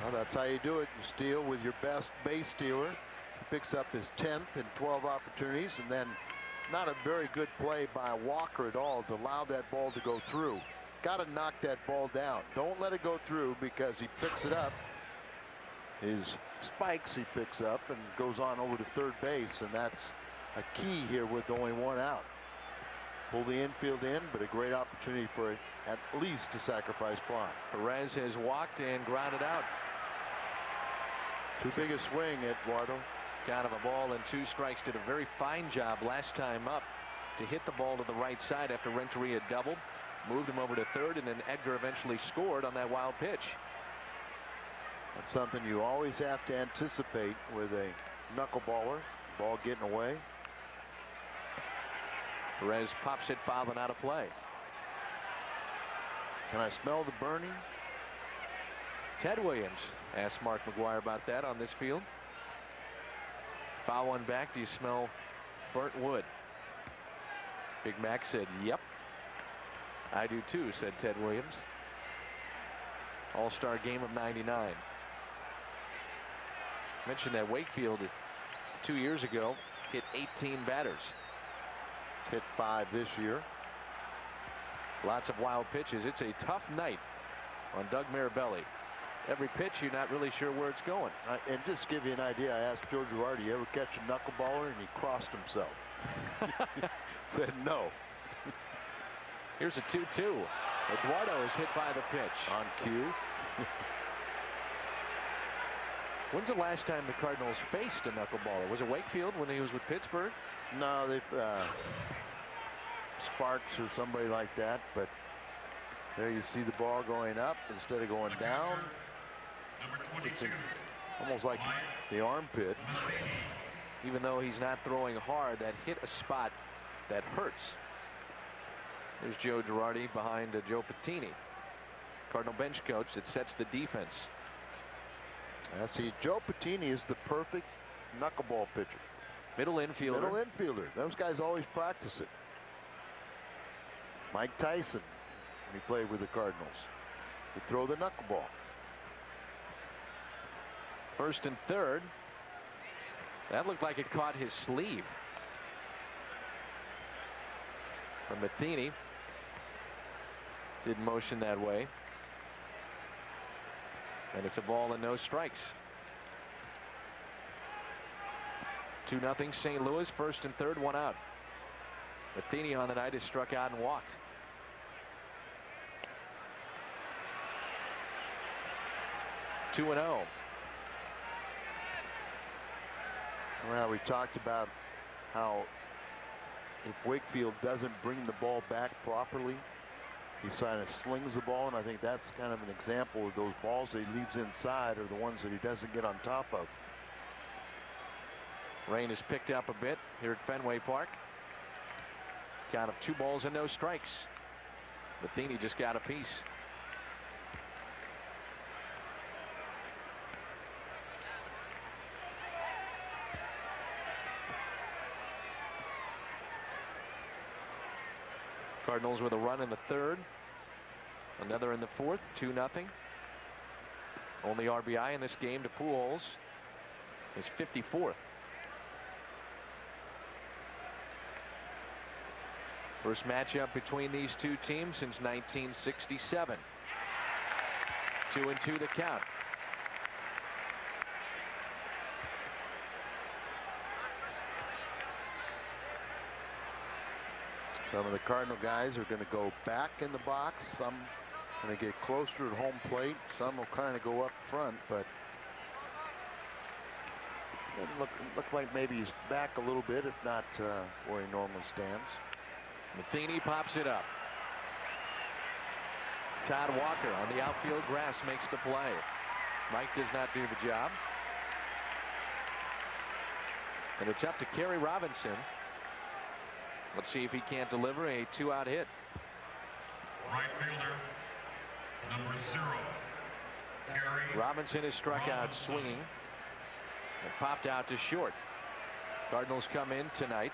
Well, that's how you do it. You steal with your best base stealer. He picks up his 10th and 12 opportunities, and then not a very good play by Walker at all to allow that ball to go through. Got to knock that ball down. Don't let it go through, because he picks it up. His spikes he picks up and goes on over to third base, and that's a key here with only one out. Pull the infield in, but a great opportunity for it at least to sacrifice fly. Perez has walked and grounded out. Too big a swing, Eduardo. Kind of a ball and 2 strikes. Did a very fine job last time up to hit the ball to the right side after Renteria doubled. Moved him over to third, and then Edgar eventually scored on that wild pitch. That's something you always have to anticipate with a knuckleballer. Ball getting away. Perez pops it fouling out of play. Can I smell the burning? Ted Williams asked Mark McGwire about that on this field. Foul one back. Do you smell burnt wood? Big Mac said, yep. I do too, said Ted Williams. All-Star game of '99. Mentioned that Wakefield 2 years ago hit 18 batters. Hit 5 this year. Lots of wild pitches. It's a tough night on Doug Mirabelli. Every pitch, you're not really sure where it's going. And just to give you an idea, I asked Joe Girardi, you ever catch a knuckleballer? And he crossed himself. Said no. Here's a 2-2. Eduardo is hit by the pitch. On cue. When's the last time the Cardinals faced a knuckleballer? Was it Wakefield when he was with Pittsburgh? No, they've Sparks or somebody like that. But there you see the ball going up instead of going down. It's almost like the armpit. Even though he's not throwing hard, that hit a spot that hurts. There's Joe Girardi behind Joe Pettini, Cardinal bench coach that sets the defense. See, Joe Pettini is the perfect knuckleball pitcher. Middle infielder. Middle infielder. Those guys always practice it. Mike Tyson, when he played with the Cardinals, he'd throw the knuckleball. First and third. That looked like it caught his sleeve. From Matheny. Did motion that way. And it's a ball and no strikes. 2-0 St. Louis. First and third, 1 out. Matheny on the night has struck out and walked. Two and 0. Well, we talked about how if Wakefield doesn't bring the ball back properly, he kind of slings the ball, and I think that's kind of an example of those balls that he leaves inside are the ones that he doesn't get on top of. Rain has picked up a bit here at Fenway Park. Count of 2 balls and no strikes. Matheny just got a piece. Cardinals with a run in the third. Another in the fourth. 2-0. Only RBI in this game to Pujols. His 54th. First matchup between these two teams since 1967. 2-2 the count. Some of the Cardinal guys are going to go back in the box. Some going to get closer to home plate. Some will kind of go up front, but it look like maybe he's back a little bit, if not where he normally stands. Matheny pops it up. Todd Walker on the outfield grass makes the play. Mike does not do the job. And it's up to Kerry Robinson. Let's see if he can't deliver a 2-out hit. Right fielder, number 0. Kerry Robinson has struck out swinging and popped out to short. Cardinals come in tonight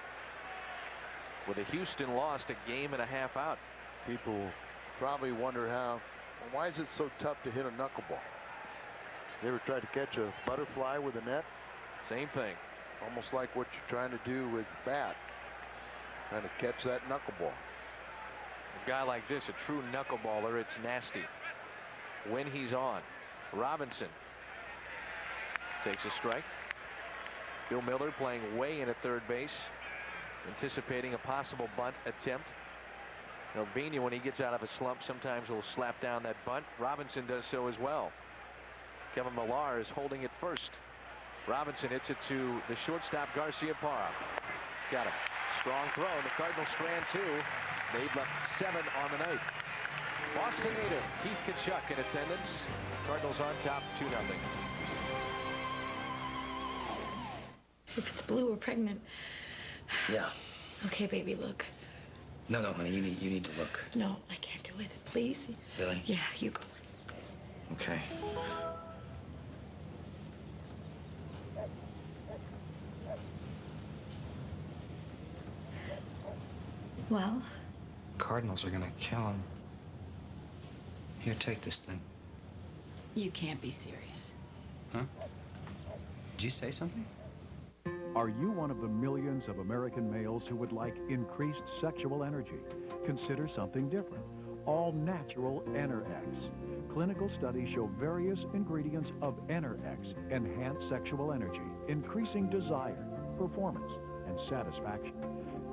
with a Houston lost a game and a half out. People probably wonder why is it so tough to hit a knuckleball? You ever tried to catch a butterfly with a net? Same thing. It's almost like what you're trying to do with bat. Trying to catch that knuckleball. A guy like this, a true knuckleballer, it's nasty when he's on. Robinson Takes a strike. Bill Miller playing way in at third base, anticipating a possible bunt attempt. Vina, when he gets out of a slump, sometimes will slap down that bunt. Robinson does so as well. Kevin Millar is holding it first. Robinson hits it to the shortstop, Garcia Parra. Got him. Strong throw. The Cardinals strand 2. They've left 7 on the night. Boston native Keith Tkachuk in attendance. Cardinals on top 2-0. If it's blue, we're pregnant. Yeah. Okay, baby, look. No, honey, you need to look. No, I can't do it. Please? Really? Yeah, you go. Okay. Well? Cardinals are gonna kill him. Here, take this thing. You can't be serious. Huh? Did you say something? Are you one of the millions of American males who would like increased sexual energy? Consider something different. All-natural Enerx. Clinical studies show various ingredients of Enerx enhance sexual energy, increasing desire, performance, and satisfaction.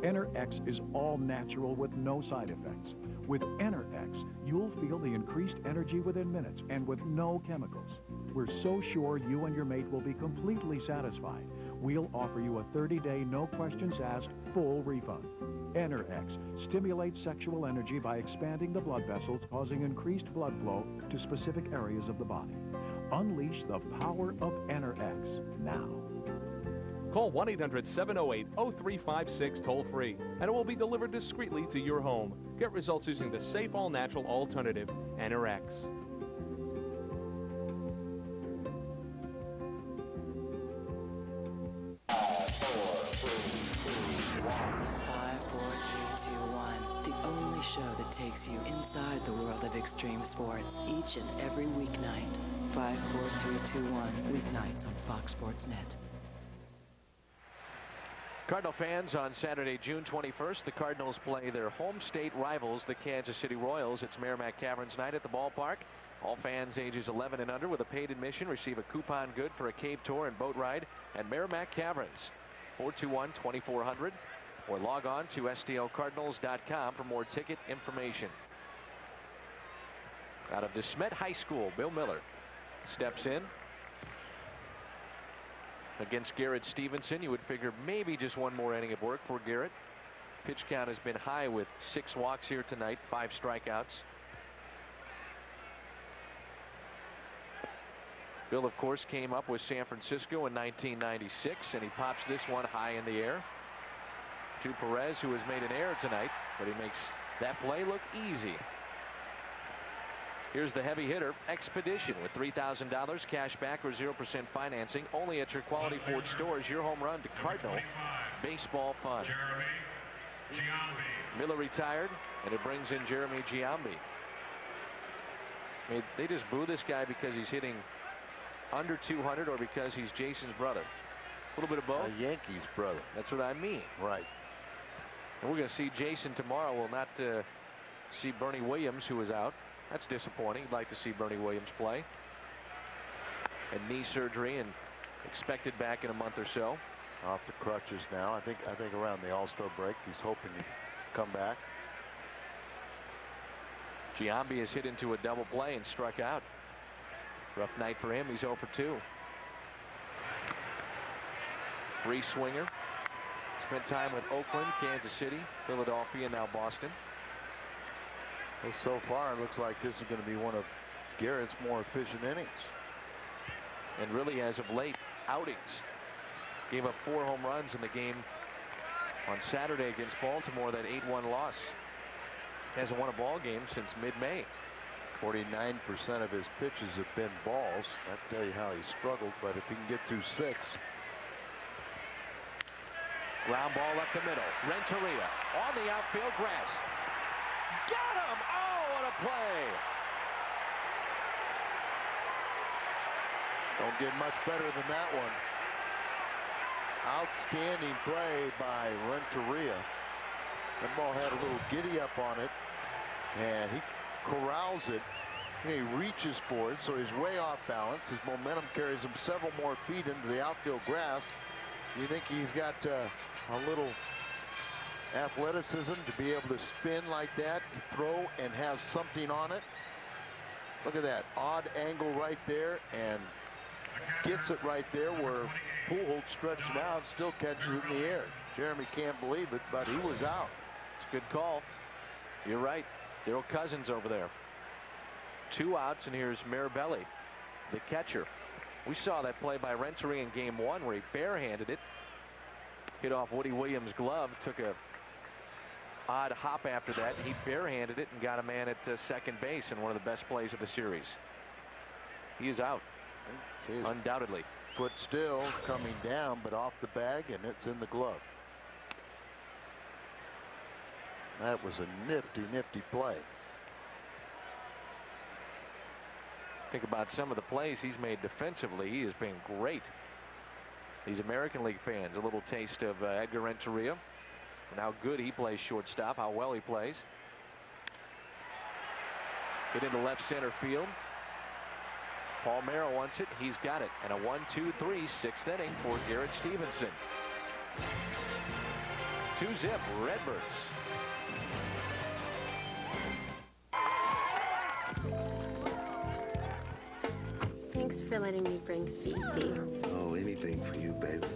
Enerx is all natural with no side effects. With Enerx, you'll feel the increased energy within minutes and with no chemicals. We're so sure you and your mate will be completely satisfied. We'll offer you a 30-day, no questions asked, full refund. Enerx stimulates sexual energy by expanding the blood vessels, causing increased blood flow to specific areas of the body. Unleash the power of Enerx now. Call 1-800-708-0356 toll-free, and it will be delivered discreetly to your home. Get results using the safe, all-natural alternative, Enerx. Show that takes you inside the world of extreme sports each and every weeknight. 5, 4, 3, 2, 1 weeknights on Fox Sports Net. Cardinal fans, on Saturday, June 21st, the Cardinals play their home state rivals, the Kansas City Royals. It's Merrimack Caverns night at the ballpark. All fans ages 11 and under with a paid admission receive a coupon good for a cave tour and boat ride at Merrimack Caverns. 421-2400. Or log on to STLCardinals.com for more ticket information. Out of DeSmet High School, Bill Miller steps in against Garrett Stevenson. You would figure maybe just one more inning of work for Garrett. Pitch count has been high with 6 walks here tonight, 5 strikeouts. Bill, of course, came up with San Francisco in 1996, and he pops this one high in the air to Perez, who has made an error tonight, but he makes that play look easy. Here's the heavy hitter, Expedition, with $3,000 cash back or 0% financing, only at your Quality Ford stores. Your home run to Cardinal baseball fun. Miller retired, and it brings in Jeremy Giambi. I mean, they just boo this guy because he's hitting under 200 or because he's Jason's brother. A little bit of both. A Yankees brother. That's what I mean. Right. And we're going to see Jason tomorrow. We'll not see Bernie Williams, who is out. That's disappointing. I'd like to see Bernie Williams play. And knee surgery and expected back in a month or so. Off the crutches now. I think around the All-Star break he's hoping to come back. Giambi has hit into a double play and struck out. Rough night for him. He's 0 for 2. Free swinger. Spent time with Oakland, Kansas City, Philadelphia, now Boston. Well, so far it looks like this is going to be one of Garrett's more efficient innings. And really, as of late, outings. Gave up 4 home runs in the game on Saturday against Baltimore, that 8-1 loss. Hasn't won a ball game since mid-May. 49% of his pitches have been balls. I'll tell you how he struggled, but if he can get through 6. Ground ball up the middle. Renteria on the outfield grass. Got him! Oh, what a play! Don't get much better than that one. Outstanding play by Renteria. That ball had a little giddy up on it, and he corrals it He reaches for it, so he's way off balance. His momentum carries him several more feet into the outfield grass. You think he's got a little athleticism to be able to spin like that, throw, and have something on it. Look at that odd angle right there, and gets it right there where Pujols stretched him out, still catches it in the air. Jeremy can't believe it, but he was out. It's a good call. You're right. Daryl Cousins over there. 2 outs, and here's Mirabelli, the catcher. We saw that play by Renteria in game 1 where he barehanded it, hit off Woody Williams' glove, took a odd hop after that. He barehanded it and got a man at second base in one of the best plays of the series. He is out, undoubtedly. Foot still coming down, but off the bag, and it's in the glove. That was a nifty play. Think about some of the plays he's made defensively. He has been great. These American League fans, a little taste of Edgar Renteria and how good he plays shortstop, how well he plays. Hit into left center field. Palmeiro wants it. He's got it. And a 1-2-3 6th inning for Garrett Stevenson. 2-zip Redbirds. Thanks for letting me bring Fifi. Oh, anything for you, baby.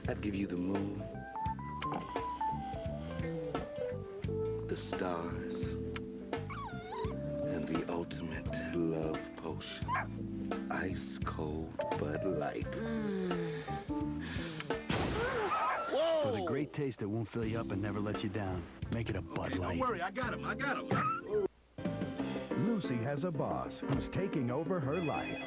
I'd give you the moon, the stars, and the ultimate love potion. Ice cold Bud Light. Whoa! For the great taste that won't fill you up and never let you down, make it a Bud Light. Don't worry, I got him. Lucy has a boss who's taking over her life.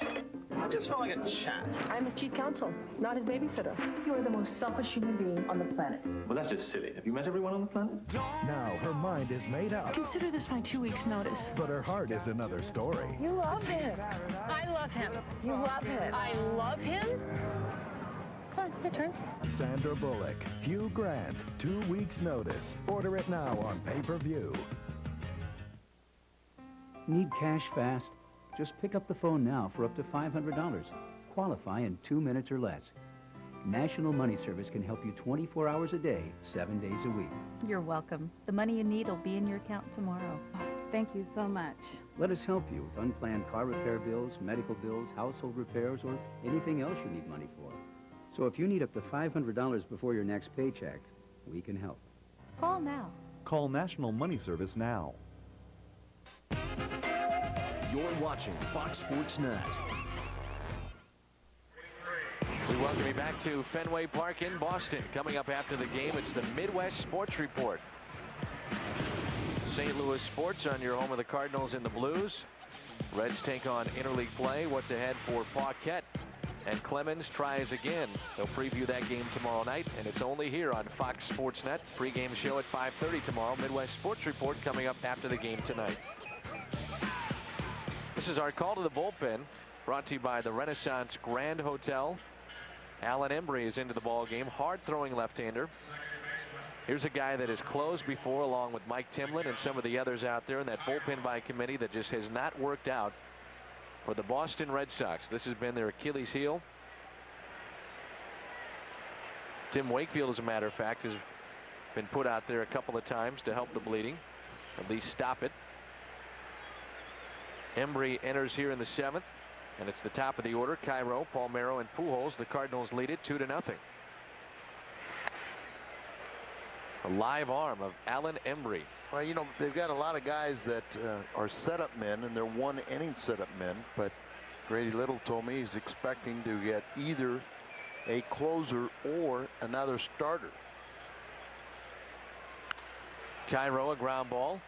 I just felt like a chat. I'm his chief counsel, not his babysitter. You are the most selfish human being on the planet. Well, that's just silly. Have you met everyone on the planet? Now her mind is made up, Consider this my 2 weeks' notice. but her heart is another story. You love him. I love him. You love him. I love him. Come on, your turn. Sandra Bullock, Hugh Grant, 2 weeks' notice. Order it now on pay-per-view. Need cash fast? Just pick up the phone now for up to $500. Qualify in 2 minutes or less. National Money Service can help you 24 hours a day, 7 days a week. You're welcome. The money you need will be in your account tomorrow. Thank you so much. Let us help you with unplanned car repair bills, medical bills, household repairs, or anything else you need money for. So if you need up to $500 before your next paycheck, we can help. Call now. Call National Money Service now. You're watching Fox Sports Net. We welcome you back to Fenway Park in Boston. Coming up after the game, it's the Midwest Sports Report. St. Louis Sports on your home of the Cardinals and the Blues. Reds take on interleague play. What's ahead for Paquette? And Clemens tries again. They'll preview that game tomorrow night, and it's only here on Fox Sports Net. Pre-game show at 5:30 tomorrow. Midwest Sports Report coming up after the game tonight. This is our call to the bullpen, brought to you by the Renaissance Grand Hotel. Alan Embry is into the ball game, hard-throwing left-hander. Here's a guy that has closed before, along with Mike Timlin and some of the others out there in that bullpen by committee that just has not worked out for the Boston Red Sox. This has been their Achilles heel. Tim Wakefield, as a matter of fact, has been put out there a couple of times to help the bleeding, at least stop it. Embry enters here in the 7th, and it's the top of the order. Cairo, Palmeiro, and Pujols. The Cardinals lead it 2-0. A live arm of Alan Embry. Well, you know, they've got a lot of guys that are setup men, and they're one-inning setup men, but Grady Little told me he's expecting to get either a closer or another starter. Cairo, a ground ball.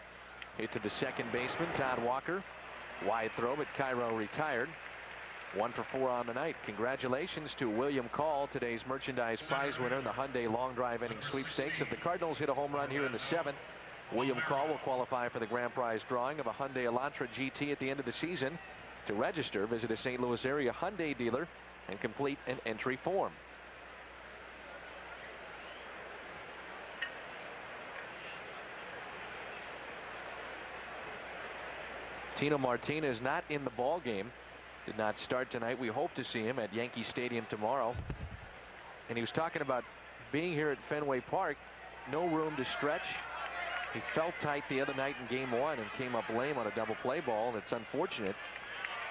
Hit to the second baseman, Todd Walker. Wide throw, but Cairo retired. 1 for 4 on the night. Congratulations to William Call, today's merchandise prize winner in the Hyundai Long Drive Inning Sweepstakes. If the Cardinals hit a home run here in the 7th, William Call will qualify for the grand prize drawing of a Hyundai Elantra GT at the end of the season. To register, visit a St. Louis area Hyundai dealer and complete an entry form. Tino Martinez not in the ball game. Did not start tonight. We hope to see him at Yankee Stadium tomorrow. And he was talking about being here at Fenway Park. No room to stretch. He felt tight the other night in game 1 and came up lame on a double play ball. And it's unfortunate.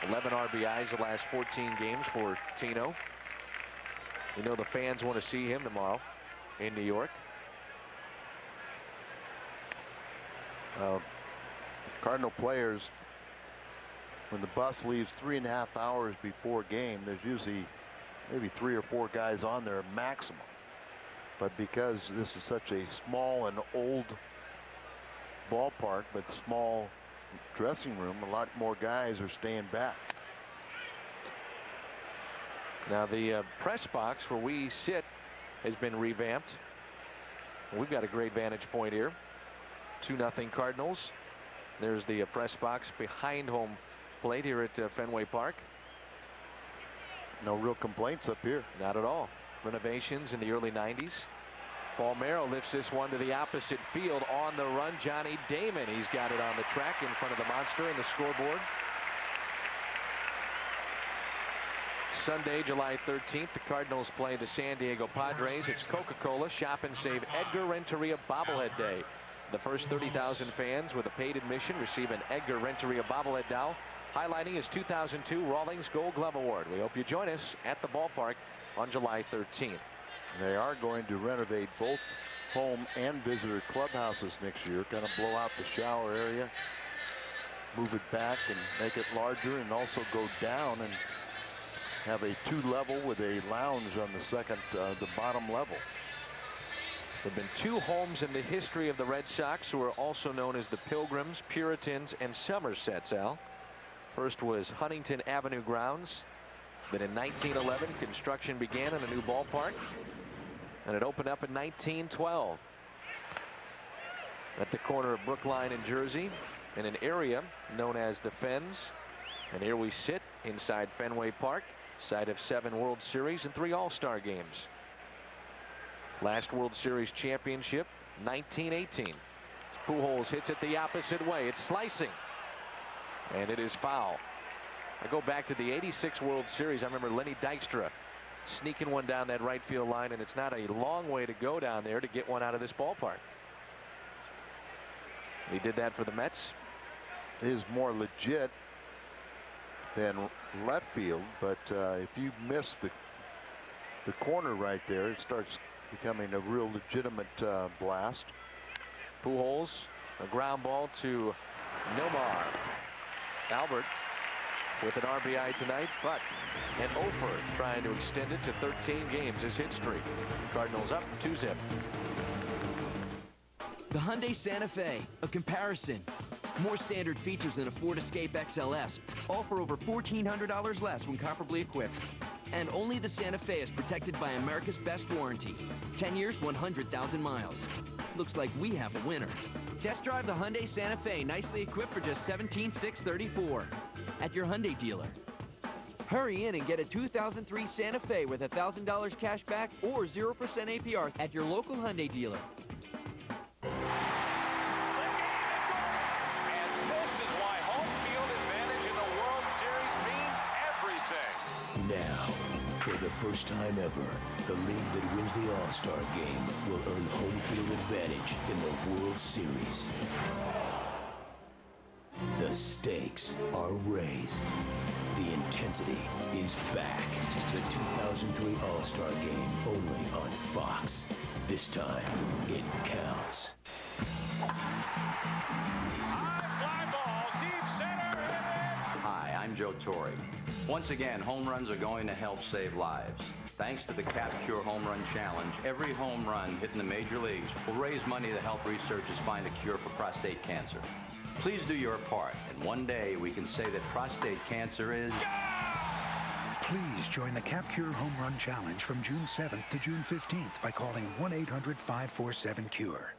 11 RBIs the last 14 games for Tino. We know the fans want to see him tomorrow in New York. Cardinal players, when the bus leaves 3.5 hours before game, there's usually maybe 3 or 4 guys on there maximum. But because this is such a small and old ballpark, but small dressing room, a lot more guys are staying back. Now the press box where we sit has been revamped. We've got a great vantage point here. 2-0 Cardinals. There's the press box behind home plate here at Fenway Park. No real complaints up here. Not at all. Renovations in the early 90s. Paul Merrill lifts this one to the opposite field. On the run, Johnny Damon. He's got it on the track in front of the monster in the scoreboard. Sunday, July 13th, the Cardinals play the San Diego Padres. It's Coca-Cola Shop and Save Edgar Renteria Bobblehead Day. The first 30,000 fans with a paid admission receive an Edgar Renteria bobblehead doll, highlighting his 2002 Rawlings Gold Glove Award. We hope you join us at the ballpark on July 13th. They are going to renovate both home and visitor clubhouses next year. Kind of blow out the shower area, move it back and make it larger, and also go down and have a 2-level with a lounge on the second, the bottom level. There have been 2 homes in the history of the Red Sox who are also known as the Pilgrims, Puritans, and Somersets, Al. First was Huntington Avenue grounds. Then in 1911, construction began on a new ballpark, and it opened up in 1912 at the corner of Brookline and Jersey in an area known as the Fens. And here we sit inside Fenway Park, site of 7 World Series and 3 All-Star games. Last World Series championship, 1918. Pujols hits it the opposite way. It's slicing, and it is foul. I go back to the 86 World Series. I remember Lenny Dykstra sneaking one down that right field line, and it's not a long way to go down there to get one out of this ballpark. He did that for the Mets. It is more legit than left field, but if you miss the corner right there, it starts becoming a real legitimate blast. Pujols, a ground ball to Nomar. Albert with an RBI tonight, but an offer trying to extend it to 13 games his hit streak. Cardinals up 2-0. The Hyundai Santa Fe, a comparison. More standard features than a Ford Escape XLS. All for over $1,400 less when comparably equipped. And only the Santa Fe is protected by America's best warranty. 10 years, 100,000 miles. Looks like we have a winner. Test drive the Hyundai Santa Fe, nicely equipped for just $17,634 at your Hyundai dealer. Hurry in and get a 2003 Santa Fe with $1,000 cash back or 0% APR at your local Hyundai dealer. Now, for the first time ever, the league that wins the All-Star game will earn home field advantage in the World Series. The stakes are raised. The intensity is back. The 2003 All-Star game only on Fox. This time, it counts. Fly ball, deep center, it is! Hi, I'm Joe Torre. Once again, home runs are going to help save lives. Thanks to the Cap Cure Home Run Challenge, every home run hit in the major leagues will raise money to help researchers find a cure for prostate cancer. Please do your part, and one day we can say that prostate cancer is... Please join the Cap Cure Home Run Challenge from June 7th to June 15th by calling 1-800-547-CURE.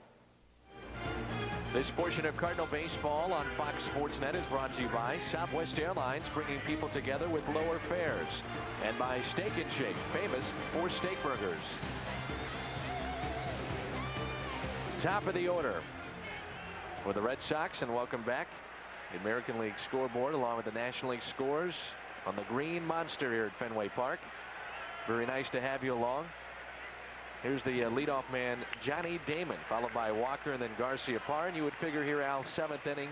This portion of Cardinal baseball on Fox Sports Net is brought to you by Southwest Airlines, bringing people together with lower fares, and by Steak and Shake, famous for steak burgers. Top of the order for the Red Sox, and welcome back The American League scoreboard along with the National League scores on the green monster here at Fenway Park. Very nice to have you along. Here's the leadoff man, Johnny Damon, followed by Walker and then Garcia Parra. And you would figure here, Al, 7th inning.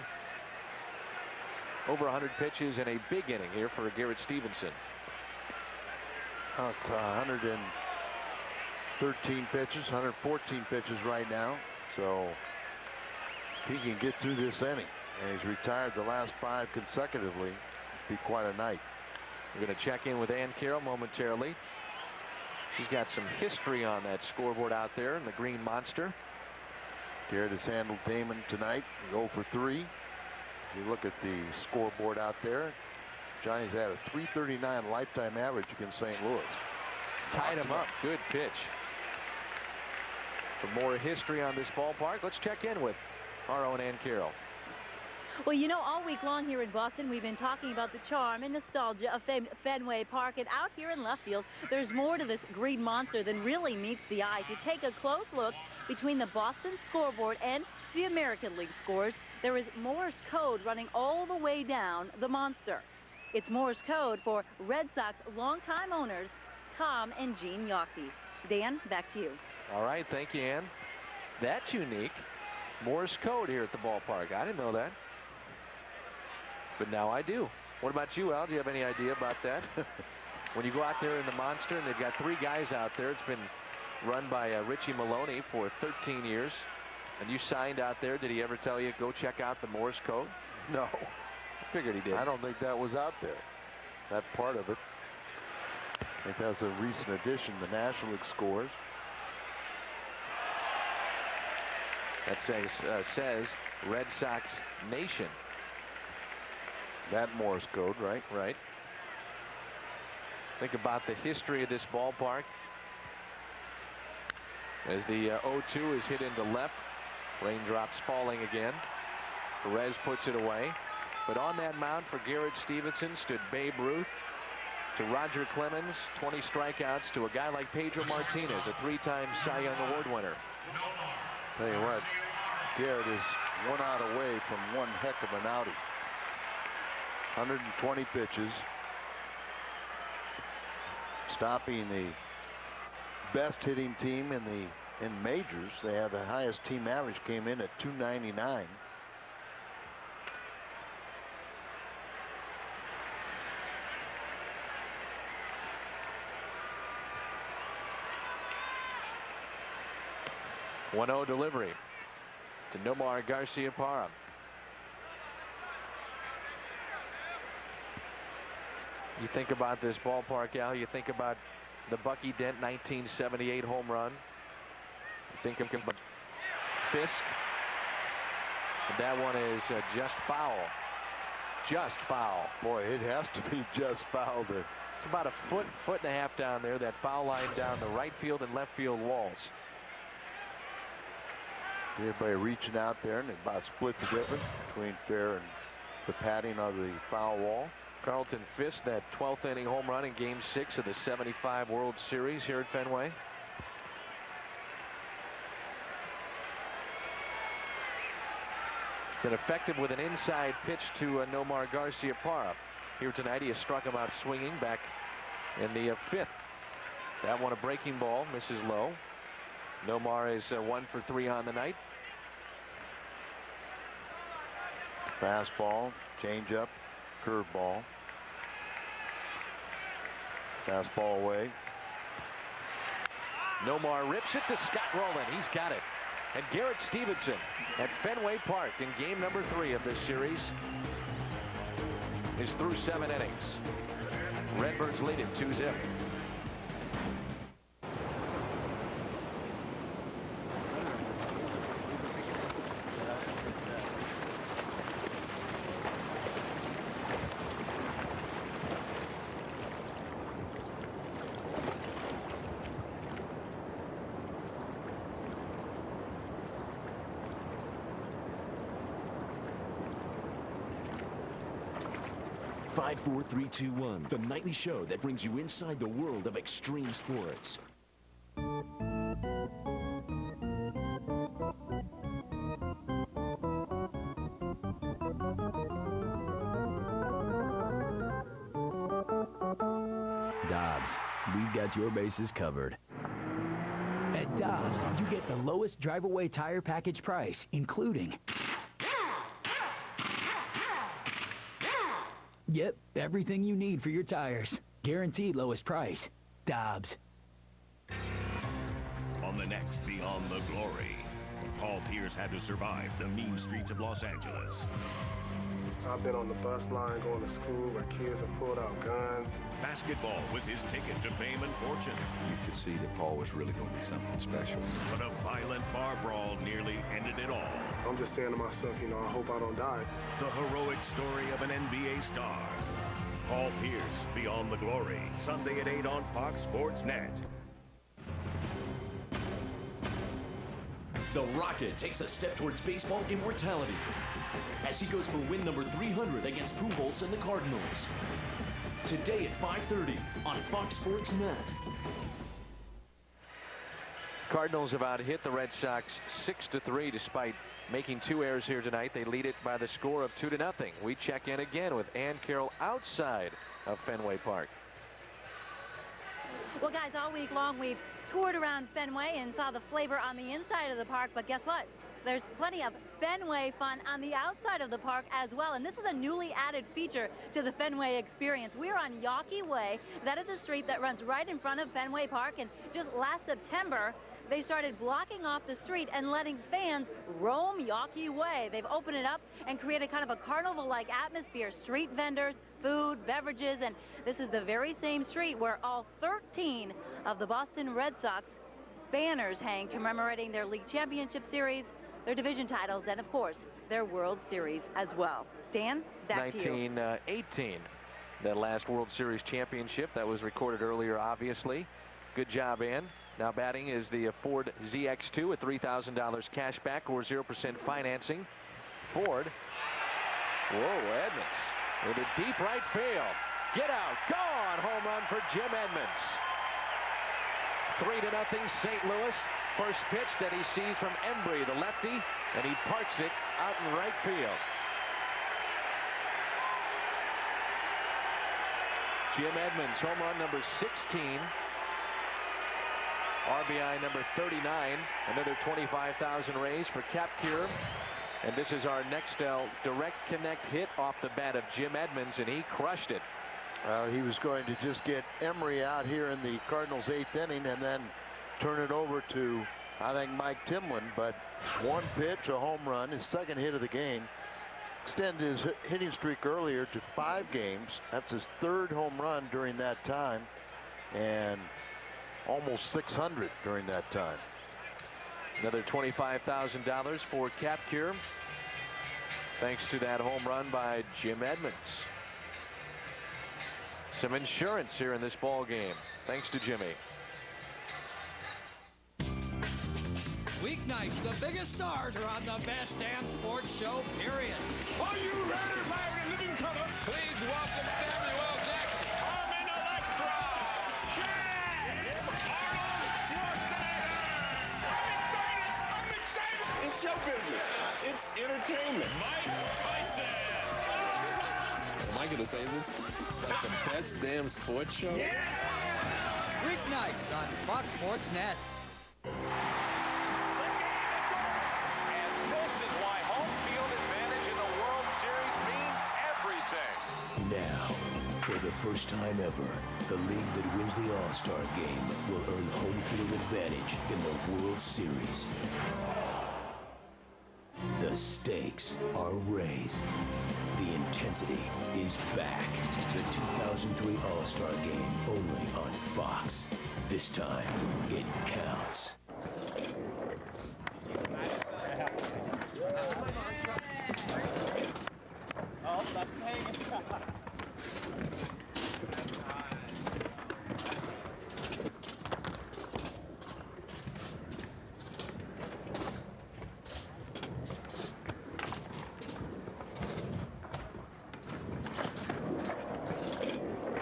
Over 100 pitches and a big inning here for Garrett Stevenson. Oh, it's 113 pitches, 114 pitches right now. So if he can get through this inning, and he's retired the last 5 consecutively, it'd be quite a night. We're going to check in with Ann Carroll momentarily. She's got some history on that scoreboard out there in the green monster. Garrett has handled Damon tonight, 0 for 3. If you look at the scoreboard out there, Johnny's had a .339 lifetime average against St. Louis. Tied him up. Good pitch. For more history on this ballpark, let's check in with our own Ann Carroll. Well, you know, all week long here in Boston, we've been talking about the charm and nostalgia of Fenway Park. And out here in left field, there's more to this green monster than really meets the eye. If you take a close look between the Boston scoreboard and the American League scores, there is Morse code running all the way down the monster. It's Morse code for Red Sox longtime owners, Tom and Gene Yawkey. Dan, back to you. All right, thank you, Ann. That's unique. Morse code here at the ballpark. I didn't know that. But now I do. What about you, Al? Do you have any idea about that? When you go out there in the monster and they've got 3 guys out there, it's been run by Richie Maloney for 13 years. And you signed out there. Did he ever tell you, go check out the Morse code? No. I figured he did. I don't think that was out there. That part of it. I think that's a recent addition, the National League scores. That says Red Sox Nation. That Morse code, right? Right. Think about the history of this ballpark. As the 0-2 is hit into left. Raindrops falling again. Perez puts it away. But on that mound for Garrett Stevenson stood Babe Ruth. To Roger Clemens, 20 strikeouts. To a guy like Pedro Martinez, a 3-time Cy Young Award winner. Tell you what, Garrett is 1 out away from one heck of an outing. 120 pitches. Stopping the best hitting team in majors. They have the highest team average, came in at 299. .1-0 delivery to Nomar Garcia Parra. You think about this ballpark, Al, you think about the Bucky Dent 1978 home run. You think of Fisk. And that one is just foul. Just foul. Boy, it has to be just foul. It's about a foot and a half down there, that foul line down the right field and left field walls. Everybody reaching out there, and it about split the difference between fair and the padding of the foul wall. Carlton Fisk, that 12th inning home run in Game 6 of the '75 World Series here at Fenway. Been effective with an inside pitch to Nomar Garcia Parra. Here tonight, he has struck him out swinging back in the 5th. That one a breaking ball, misses low. Nomar is 1 for 3 on the night. Fastball, changeup, curveball. Fastball away. Nomar rips it to Scott Rowland. He's got it. And Garrett Stevenson at Fenway Park in game number 3 of this series is through 7 innings. Redbirds lead it 2-0. Five, 4, 3, 2, 1. The nightly show that brings you inside the world of extreme sports. Dobbs, we've got your bases covered. At Dobbs, you get the lowest drive-away tire package price, including... Yep, everything you need for your tires. Guaranteed lowest price. Dobbs. On the next Beyond the Glory, Paul Pierce had to survive the mean streets of Los Angeles. I've been on the bus line going to school where kids have pulled out guns. Basketball was his ticket to fame and fortune. You could see that Paul was really going to be something special. But a violent bar brawl nearly ended it all. I'm just saying to myself, you know, I hope I don't die. The heroic story of an NBA star. Paul Pierce, Beyond the Glory, Sunday at 8 on Fox Sports Net. The Rocket takes a step towards baseball immortality as he goes for win number 300 against Pujols and the Cardinals. Today at 5:30 on Fox Sports Net. Cardinals have out-hit the Red Sox 6-3 despite making 2 errors here tonight. They lead it by the score of 2-0. We check in again with Ann Carroll outside of Fenway Park. Well, guys, all week long we've toured around Fenway and saw the flavor on the inside of the park, but guess what? There's plenty of Fenway fun on the outside of the park as well, and this is a newly added feature to the Fenway experience. We're on Yawkey Way. That is a street that runs right in front of Fenway Park, and just last September, they started blocking off the street and letting fans roam Yawkey Way. They've opened it up and created kind of a carnival-like atmosphere. Street vendors, food, beverages, and this is the very same street where all 13 of the Boston Red Sox banners hang commemorating their league championship series, their division titles, and of course, their World Series as well. Dan, back to you. 1918, that last World Series championship that was recorded earlier, obviously. Good job, Ann. Now batting is the Ford ZX2 with $3,000 cash back or 0% financing. Ford. Whoa, Edmonds into deep right field. Get out. Gone. Home run for Jim Edmonds. 3-0 St. Louis. First pitch that he sees from Embry, the lefty, and he parks it out in right field. Jim Edmonds, home run number 16. RBI number 39. Another 25,000 raised for Cap Cure. And this is our next direct connect hit off the bat of Jim Edmonds, and he crushed it. He was going to just get Emery out here in the Cardinals' 8th inning and then turn it over to, I think, Mike Timlin. But one pitch, a home run, his second hit of the game. Extended his hitting streak earlier to 5 games. That's his 3rd home run during that time. And almost 600 during that time. Another $25,000 for Cap Cure, thanks to that home run by Jim Edmonds. Some insurance here in this ball game, thanks to Jimmy. Weeknights, the biggest stars are on the best damn sports show, period. Are you ready, fire in living color? Please welcome Samuel L. Jackson, Carmen Electra, Shaq, Arnold Schwarzenegger. I'm excited. It's show business. It's entertainment. Mike Tyson. Am I gonna say this? Like the best damn sports show? Yeah! Weeknights on Fox Sports Net. Now, for the first time ever, the league that wins the All-Star game will earn home field advantage in the World Series. The stakes are raised. The intensity is back. The 2003 All-Star game only on Fox. This time, it counts.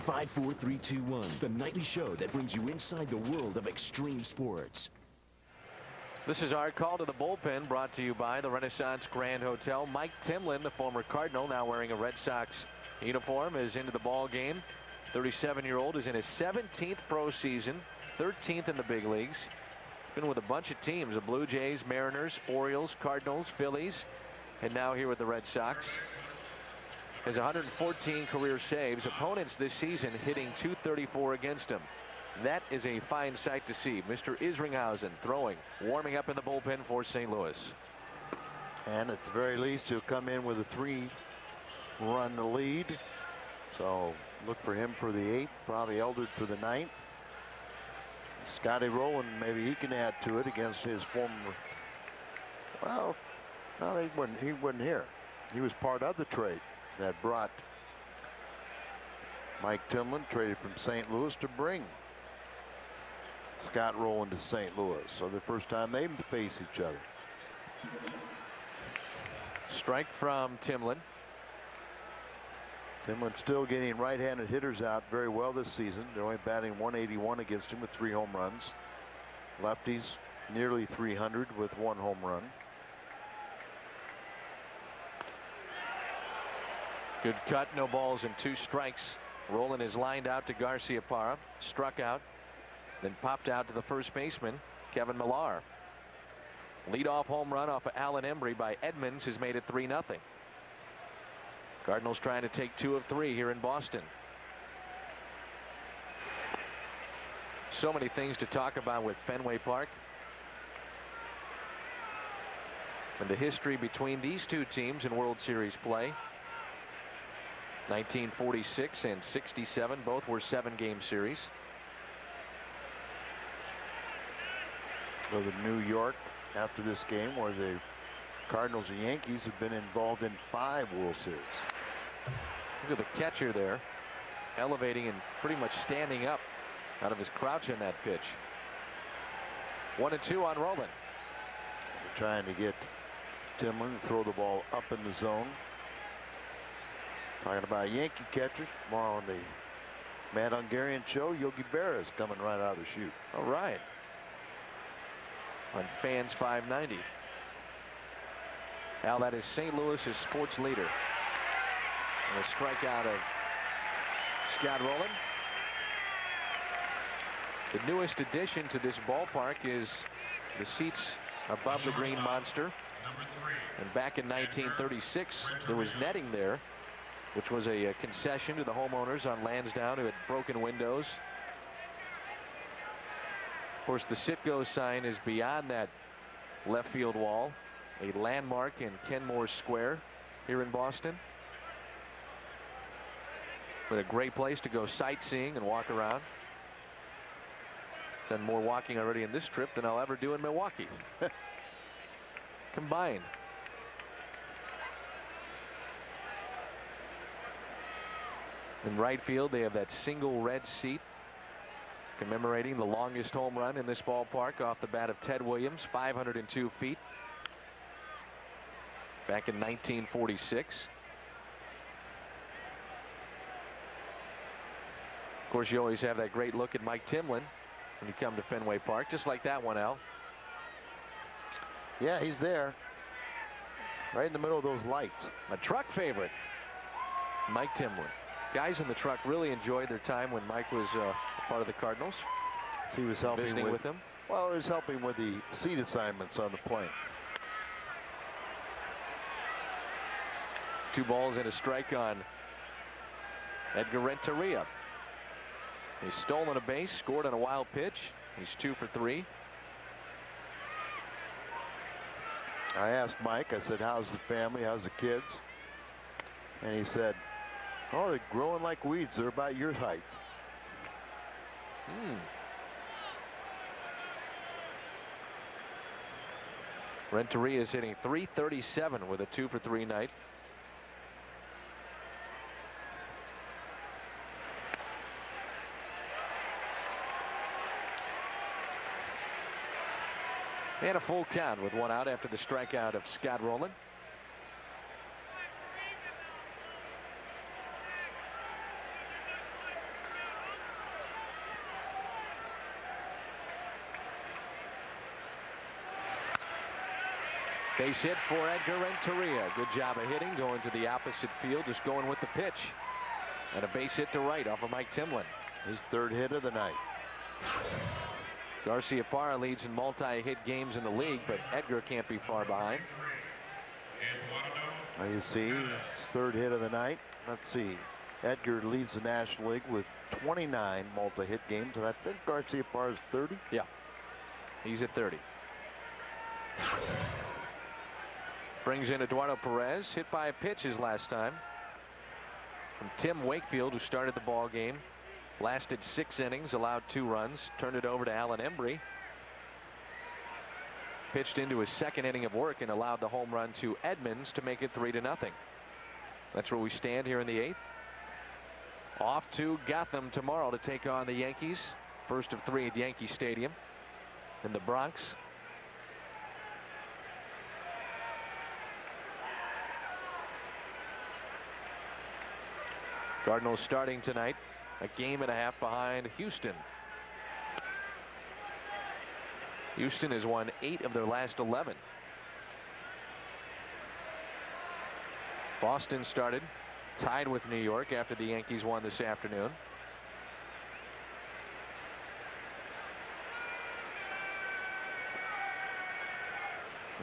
Five, 4, 3, 2, 1. The nightly show that brings you inside the world of extreme sports. This is our call to the bullpen, brought to you by the Renaissance Grand Hotel. Mike Timlin, the former Cardinal, now wearing a Red Sox uniform, is into the ball game. 37-year-old is in his 17th pro season, 13th in the big leagues. Been with a bunch of teams, the Blue Jays, Mariners, Orioles, Cardinals, Phillies, and now here with the Red Sox. Has 114 career saves. Opponents this season hitting .234 against him. That is a fine sight to see. Mr. Isringhausen throwing, warming up in the bullpen for St. Louis. And at the very least, he'll come in with a 3-run lead. So look for him for the 8th, probably Eldred for the 9th. Scotty Rowland, maybe he can add to it against his former. Well, no, he wasn't here. He was part of the trade that brought Mike Timlin, traded from St. Louis to bring Scott Rowland to St. Louis. So the first time they face each other. Strike from Timlin. Timlin still getting right-handed hitters out very well this season. They're only batting .181 against him with 3 home runs. Lefties nearly .300 with 1 home run. Good cut, no balls and 2 strikes. Rowland is lined out to Garciaparra, struck out, then popped out to the first baseman, Kevin Millar. Leadoff home run off of Alan Embry by Edmonds has made it 3-0. Cardinals trying to take 2 of 3 here in Boston. So many things to talk about with Fenway Park. And the history between these 2 teams in World Series play. 1946 and 67, both were 7-game series. Well, the New York after this game, where the Cardinals and Yankees have been involved in 5 World Series. Look at the catcher there, elevating and pretty much standing up out of his crouch in that pitch. 1-2 on Rowland. They're trying to get Timlin to throw the ball up in the zone. Talking about Yankee catchers, more on the Mad Hungarian show. Yogi Berra is coming right out of the chute. All right. On Fans 590. Al, that is St. Louis's sports leader. And a strikeout of Scott Rowland. The newest addition to this ballpark is the seats above the Green Monster. And back in 1936, there was netting there, which was a concession to the homeowners on Lansdowne who had broken windows. Of course, the Citgo sign is beyond that left field wall, a landmark in Kenmore Square here in Boston. But a great place to go sightseeing and walk around. Done more walking already in this trip than I'll ever do in Milwaukee. Combined. In right field, they have that single red seat commemorating the longest home run in this ballpark off the bat of Ted Williams, 502 feet. Back in 1946. Of course, you always have that great look at Mike Timlin when you come to Fenway Park, just like that one, Al. Yeah, he's there. Right in the middle of those lights. A truck favorite, Mike Timlin. Guys in the truck really enjoyed their time when Mike was part of the Cardinals. He was helping visiting with him. Well, he was helping with the seat assignments on the plane. 2 balls and a strike on Edgar Renteria. He's stolen a base, scored on a wild pitch. He's 2 for 3. I asked Mike, I said, how's the family? How's the kids? And he said, oh, they're growing like weeds. They're about your height. Renteria is hitting .337 with a 2 for 3 night. And a full count with 1 out after the strikeout of Scott Rowland. Base hit for Edgar Renteria. Good job of hitting, going to the opposite field, just going with the pitch. And a base hit to right off of Mike Timlin. His third hit of the night. Garciaparra leads in multi-hit games in the league, but Edgar can't be far behind. Now you see, his third hit of the night. Let's see. Edgar leads the National League with 29 multi-hit games, and I think Garciaparra is 30. Yeah, he's at 30. Brings in Eduardo Perez, hit by a pitch his last time. From Tim Wakefield, who started the ball game. Lasted 6 innings, allowed 2 runs, turned it over to Alan Embry. Pitched into his second inning of work and allowed the home run to Edmonds to make it 3-0. That's where we stand here in the 8th. Off to Gotham tomorrow to take on the Yankees. First of 3 at Yankee Stadium in the Bronx. Cardinals starting tonight, a game and a half behind Houston. Houston has won 8 of their last 11. Boston started tied with New York after the Yankees won this afternoon.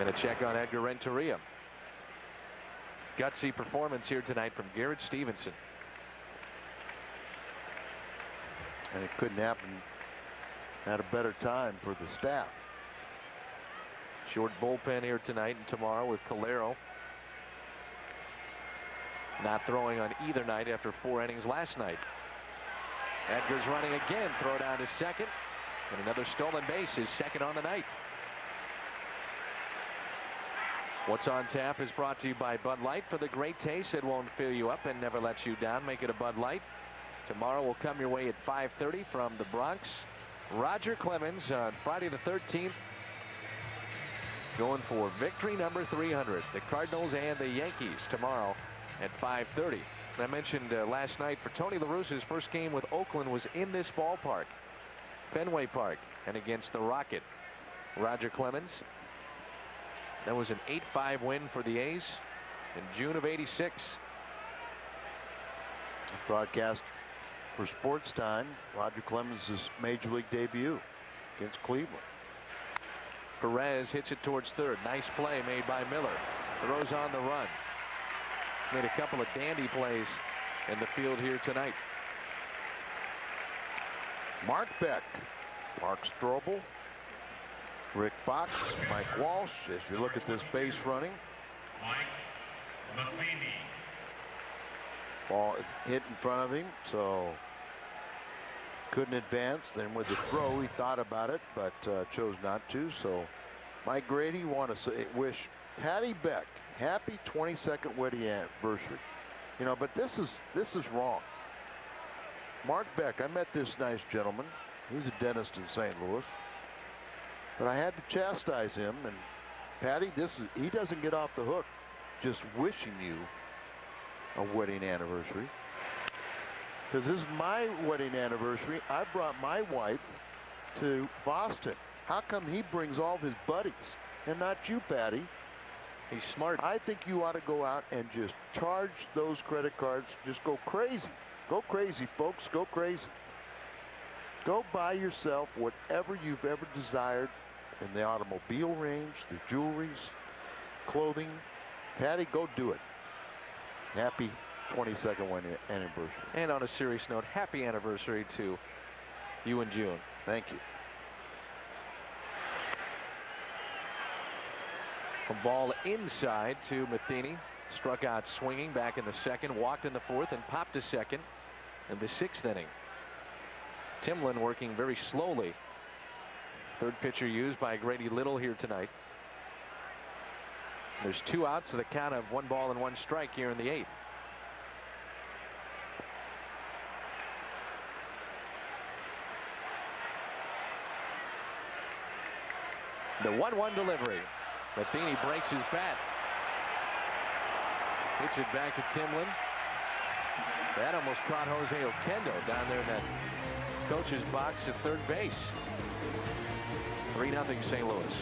And a check on Edgar Renteria. Gutsy performance here tonight from Garrett Stevenson. And it couldn't happen at a better time for the staff. Short bullpen here tonight and tomorrow with Calero not throwing on either night after 4 innings last night. Edgar's running again, throw down to second, and another stolen base, his second on the night. What's on Tap is brought to you by Bud Light. For the great taste that won't fill you up and never lets you down, make it a Bud Light. Tomorrow will come your way at 5:30 from the Bronx. Roger Clemens on Friday the 13th going for victory number 300. The Cardinals and the Yankees tomorrow at 5:30. I mentioned last night for Tony La Russa's first game with Oakland was in this ballpark, Fenway Park, and against the Rocket. Roger Clemens. That was an 8-5 win for the A's in June of '86. Broadcast for Sports Time, Roger Clemens' Major League debut against Cleveland. Perez hits it towards third. Nice play made by Miller. Throws on the run. Made a couple of dandy plays in the field here tonight. Mark Beck, Mark Strobel, Rick Fox, Mike Walsh. As you look at this base running, ball hit in front of him, so couldn't advance. Then with the throw, he thought about it, but chose not to. So Mike Grady want to wish Patty Beck happy 22nd wedding anniversary. You know, but this is wrong. Mark Beck, I met this nice gentleman. He's a dentist in St. Louis. But I had to chastise him, and Patty, he doesn't get off the hook just wishing you a wedding anniversary. Because this is my wedding anniversary. I brought my wife to Boston. How come he brings all of his buddies and not you, Patty? He's smart. I think you ought to go out and just charge those credit cards. Just go crazy. Go crazy, folks. Go crazy. Go buy yourself whatever you've ever desired in the automobile range, the jewelries, clothing. Patty, go do it. Happy 22nd wedding anniversary. And on a serious note, happy anniversary to you and June. Thank you. A ball inside to Matheny. Struck out swinging back in the second, walked in the fourth, and popped to second in the 6th inning. Timlin working very slowly. Third pitcher used by Grady Little here tonight. There's 2 outs to the count of 1 ball and 1 strike here in the 8th. The 1-1 delivery. Matheny breaks his bat. Hits it back to Timlin. That almost caught Jose Oquendo down there in that coach's box at third base. 3-0 St. Louis.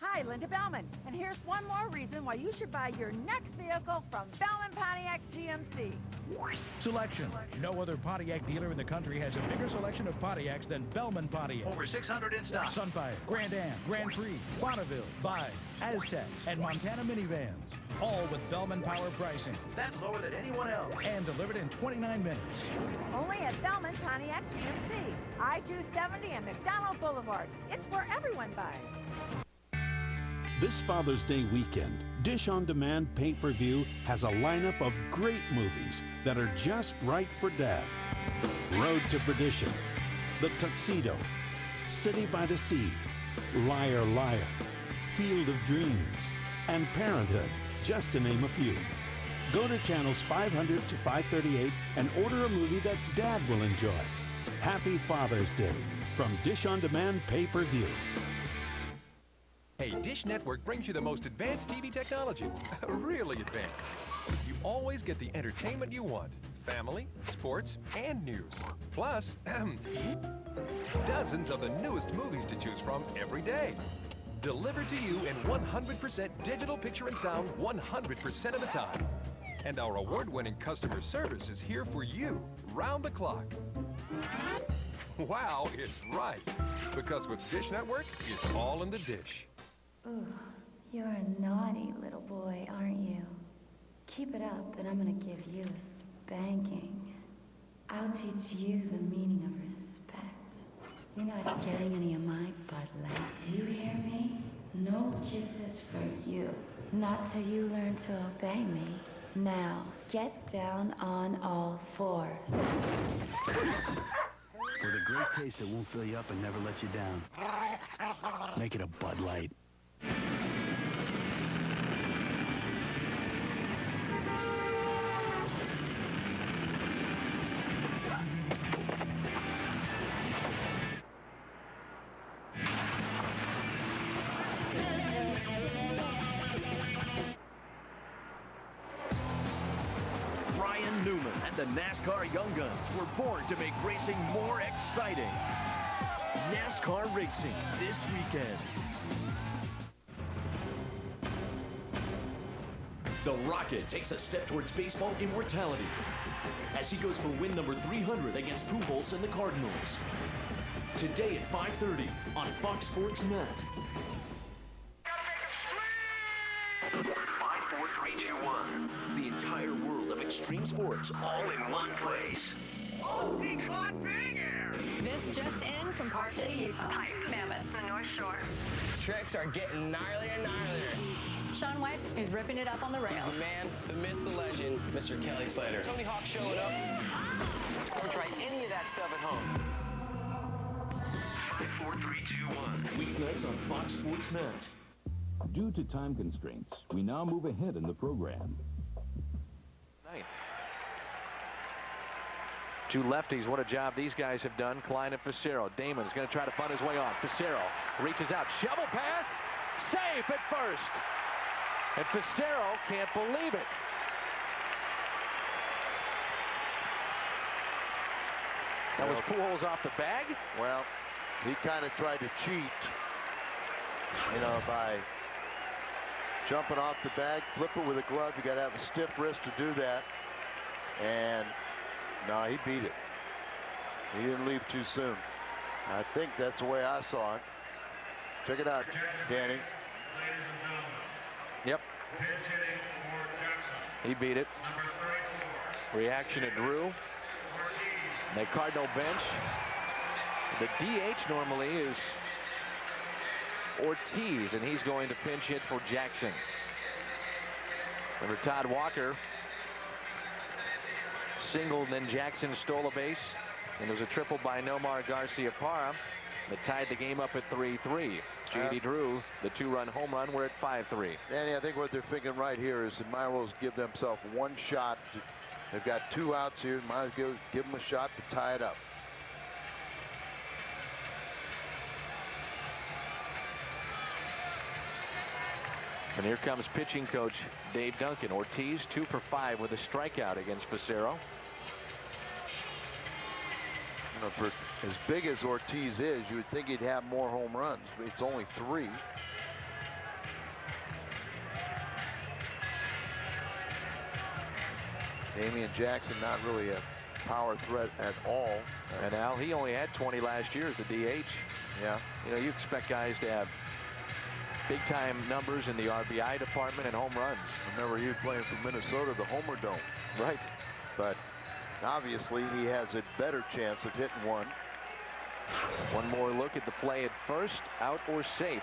Hi, Hi, Linda Bellman. And here's one more reason why you should buy your next vehicle from Bellman Pontiac GMC. Selection. No other Pontiac dealer in the country has a bigger selection of Pontiacs than Bellman Pontiac. Over 600 in stock. Sunfire, Grand Am, Grand Prix, Bonneville, Vibe, Aztec, and Montana minivans. All with Bellman Power pricing. That's lower than anyone else. And delivered in 29 minutes. Only at Bellman Pontiac GMC. I-270 and McDonald Boulevard. It's where everyone buys. This Father's Day weekend, Dish On Demand pay-per-view has a lineup of great movies that are just right for Dad. Road to Perdition, The Tuxedo, City by the Sea, Liar Liar, Field of Dreams, and Parenthood, just to name a few. Go to channels 500 to 538 and order a movie that Dad will enjoy. Happy Father's Day from Dish On Demand pay-per-view. Hey, Dish Network brings you the most advanced TV technology. Really advanced. You always get the entertainment you want. Family, sports, and news. Plus, dozens of the newest movies to choose from every day. Delivered to you in 100% digital picture and sound 100% of the time. And our award-winning customer service is here for you, round the clock. Wow, it's right. Because with Dish Network, it's all in the dish. Ooh, you're a naughty little boy, aren't you? Keep it up, and I'm gonna give you a spanking. I'll teach you the meaning of respect. You're not getting any of my Bud Light. Do you hear me? No kisses for you. Not till you learn to obey me. Now, get down on all fours. With a great taste that won't fill you up and never let you down. Make it a Bud Light. Ryan Newman and the NASCAR Young Guns were born to make racing more exciting. NASCAR racing this weekend. The Rocket takes a step towards baseball immortality as he goes for win number 300 against Pujols and the Cardinals. Today at 5:30 on Fox Sports Net. 5, 4, 3, 2, 1. The entire world of extreme sports all in one place. Oh, he caught big air! This just in from Park City, Utah. Hi, Mammoth, the North Shore. Tricks are getting gnarlier and gnarlier. Sean White is ripping it up on the rails. He's the man, the myth, the legend, Mr. Kelly Slater. Tony Hawk showing up. Don't try any of that stuff at home. 5, 4, 3, 2, 1. Weeknights on Fox Sports Net. Due to time constraints, we now move ahead in the program. Two lefties, what a job these guys have done. Klein and Facero. Damon's going to try to bunt his way on. Facero reaches out, shovel pass, safe at first. And Facero can't believe it. That was Pujols off the bag. Well, he kind of tried to cheat, by jumping off the bag, flip it with a glove. You got to have a stiff wrist to do that. And no, he beat it. He didn't leave too soon. I think that's the way I saw it. Check it out, Danny. Yep. He beat it. Reaction at Drew. The Cardinal bench. The DH normally is Ortiz, and he's going to pinch hit for Jackson. Remember, Todd Walker singled, then Jackson stole a base, and there was a triple by Nomar Garcia-Parra that tied the game up at 3-3. J.D. Drew, the two-run home run. We're at 5-3. Danny, I think what they're thinking right here is that might as well give themselves one shot. They've got 2 outs here. Might as well give them a shot to tie it up. And here comes pitching coach Dave Duncan. Ortiz 2 for 5 with a strikeout against Facero. For as big as Ortiz is, you would think he'd have more home runs. It's only 3. Damian Jackson not really a power threat at all. And Al, he only had 20 last year as the DH. Yeah. You know, you expect guys to have big-time numbers in the RBI department and home runs. Remember, he was playing for Minnesota, the Homer Dome. Right. But obviously, he has a better chance of hitting one. One more look at the play at first. Out or safe?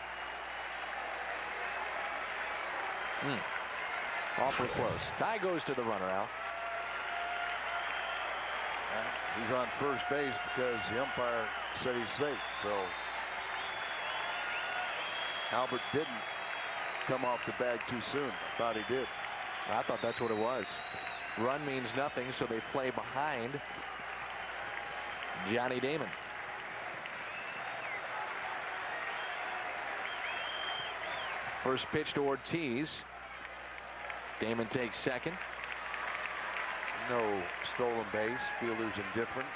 Awfully close. Tie goes to the runner, Al. He's on first base because the umpire said he's safe. So Albert didn't come off the bag too soon. I thought he did. I thought that's what it was. Run means nothing, so they play behind Johnny Damon. First pitch to Ortiz. Damon takes second. No stolen base. Fielder's indifference.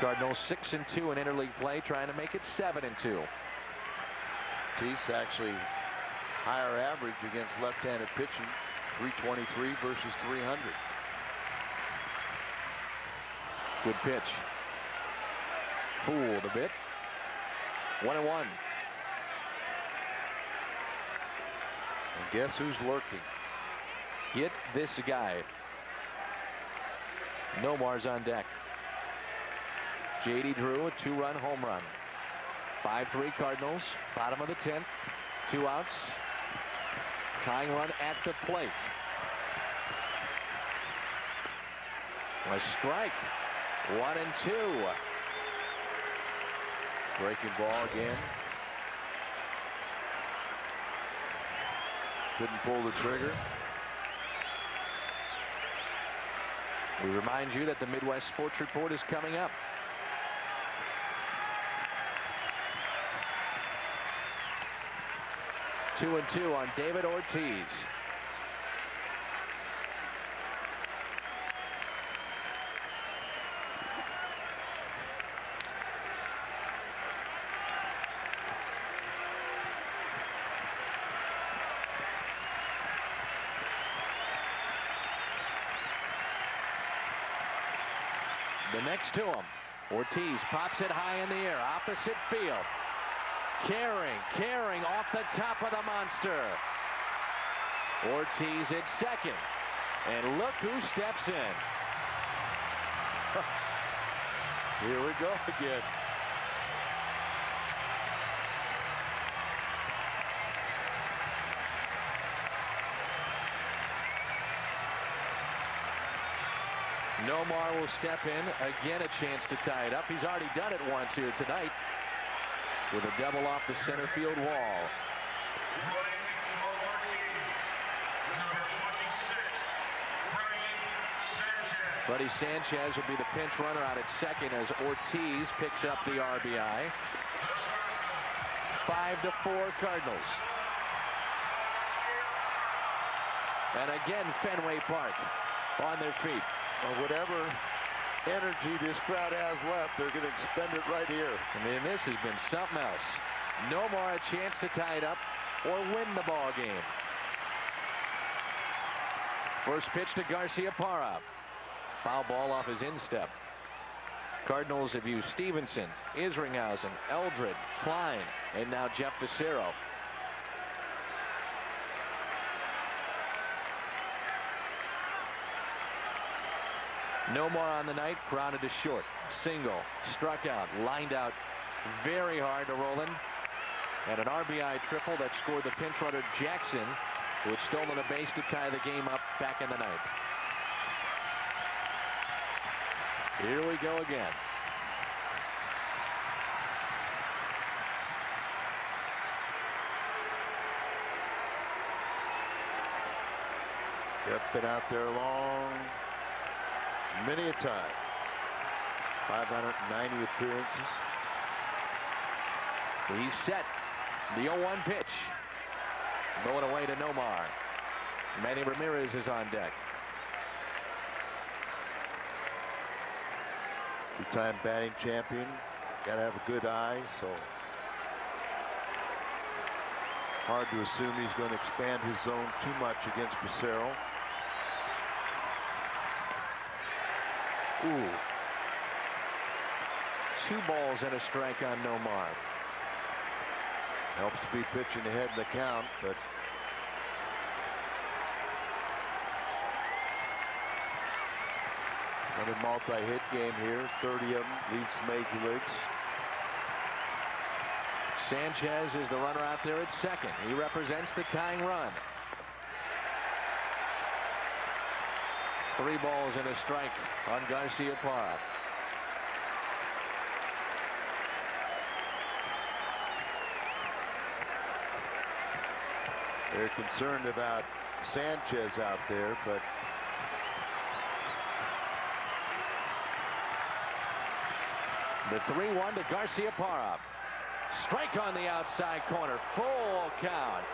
Cardinals 6-2 in interleague play, trying to make it 7-2. Ortiz actually higher average against left-handed pitching, 323 versus 300. Good pitch. Fooled a bit. 1-1. And guess who's lurking? Get this guy. Nomar's on deck. J.D. Drew, a 2-run home run. 5-3 Cardinals, bottom of the 10th. 2 outs. Tying run at the plate. A strike. 1-2. Breaking ball again. Couldn't pull the trigger. We remind you that the Midwest Sports Report is coming up. Two and 2 on David Ortiz. The next to him. Ortiz pops it high in the air, opposite field. Carrying off the top of the monster. Ortiz at second. And look who steps in. Here we go again. Nomar will step in. Again, a chance to tie it up. He's already done it once here tonight with a double off the center field wall. Buddy Sanchez will be the pinch runner out at second as Ortiz picks up the RBI. 5-4 Cardinals. And again, Fenway Park on their feet. Well, whatever energy this crowd has left, they're going to expend it right here. I mean, this has been something else. No more a chance to tie it up or win the ball game. First pitch to Garcia-Parra. Foul ball off his instep. Cardinals have used Stevenson, Isringhausen, Eldred, Klein, and now Jeff Becerro. No more on the night, grounded to short. Single, struck out, lined out very hard to Roland. And an RBI triple that scored the pinch runner Jackson, who had stolen a base to tie the game up back in the ninth. Here we go again. Yep, been out there long, many a time. 590 appearances. He's set. The 0-1 pitch. Going away to Nomar. Manny Ramirez is on deck. Two-time batting champion. Got to have a good eye, so Hard to assume he's going to expand his zone too much against Pissarro. Ooh. 2 balls and a strike on Nomar. Helps to be pitching ahead in the count, but another multi-hit game here. 30 of them, leads the major leagues. Sanchez is the runner out there at second. He represents the tying run. 3 balls and a strike on Garciaparra. They're concerned about Sanchez out there, but the 3-1 to Garciaparra. Strike on the outside corner. Full count.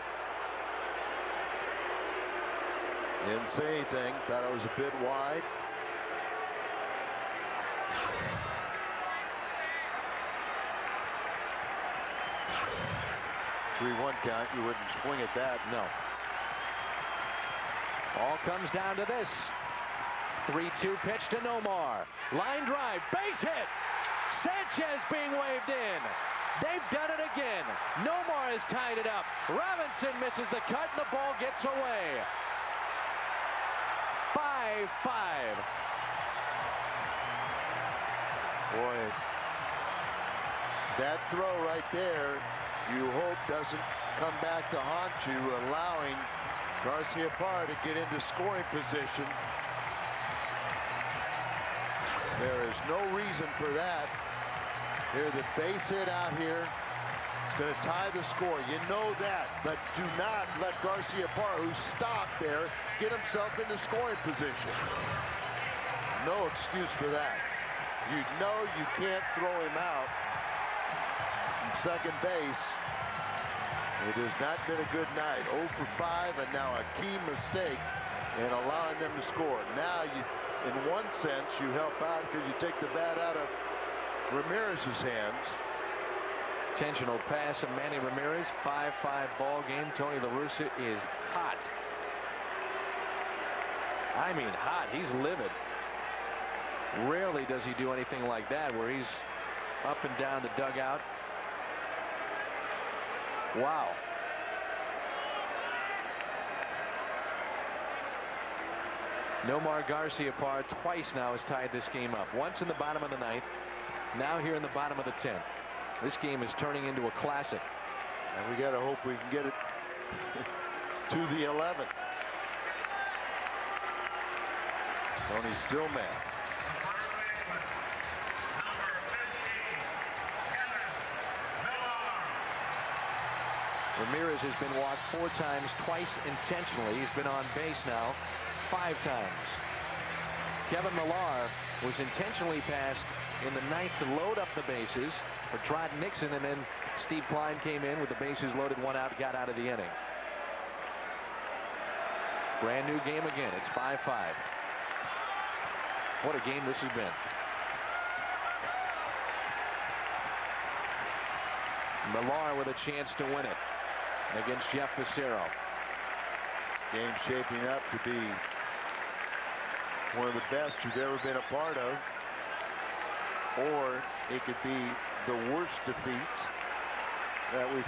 Didn't say anything. Thought it was a bit wide. (3-1) count. You wouldn't swing at that. No. All comes down to this. 3-2 pitch to Nomar. Line drive. Base hit. Sanchez being waved in. They've done it again. Nomar has tied it up. Robinson misses the cut and the ball gets away. 5-5. Boy, that throw right there, you hope doesn't come back to haunt you, allowing Garciaparra to get into scoring position. There is no reason for that. Here's the base hit out here. It's going to tie the score. You know that. But do not let Garciaparra, who's stopped there, get himself into scoring position. No excuse for that. You know you can't throw him out from second base. It has not been a good night. 0 for 5, and now a key mistake in allowing them to score. Now, you, in one sense, you help out because you take the bat out of Ramirez's hands. Intentional pass of Manny Ramirez. 5-5 ball game. Tony La Russa is hot. I mean hot. He's livid. Rarely does he do anything like that where he's up and down the dugout. Wow. Nomar Garciaparra twice now has tied this game up. Once in the bottom of the 9th. Now here in the bottom of the 10th. This game is turning into a classic. And we got to hope we can get it to the 11th. Tony's still mad. Ramirez has been walked 4 times, twice intentionally. He's been on base now 5 times. Kevin Millar was intentionally passed in the 9th to load up the bases for Trot Nixon, and then Steve Klein came in with the bases loaded, 1 out, got out of the inning. Brand new game again. It's 5-5. What a game this has been. Millar with a chance to win it against Jeff Pissarro. This game's shaping up to be one of the best you've ever been a part of, or it could be the worst defeat that we've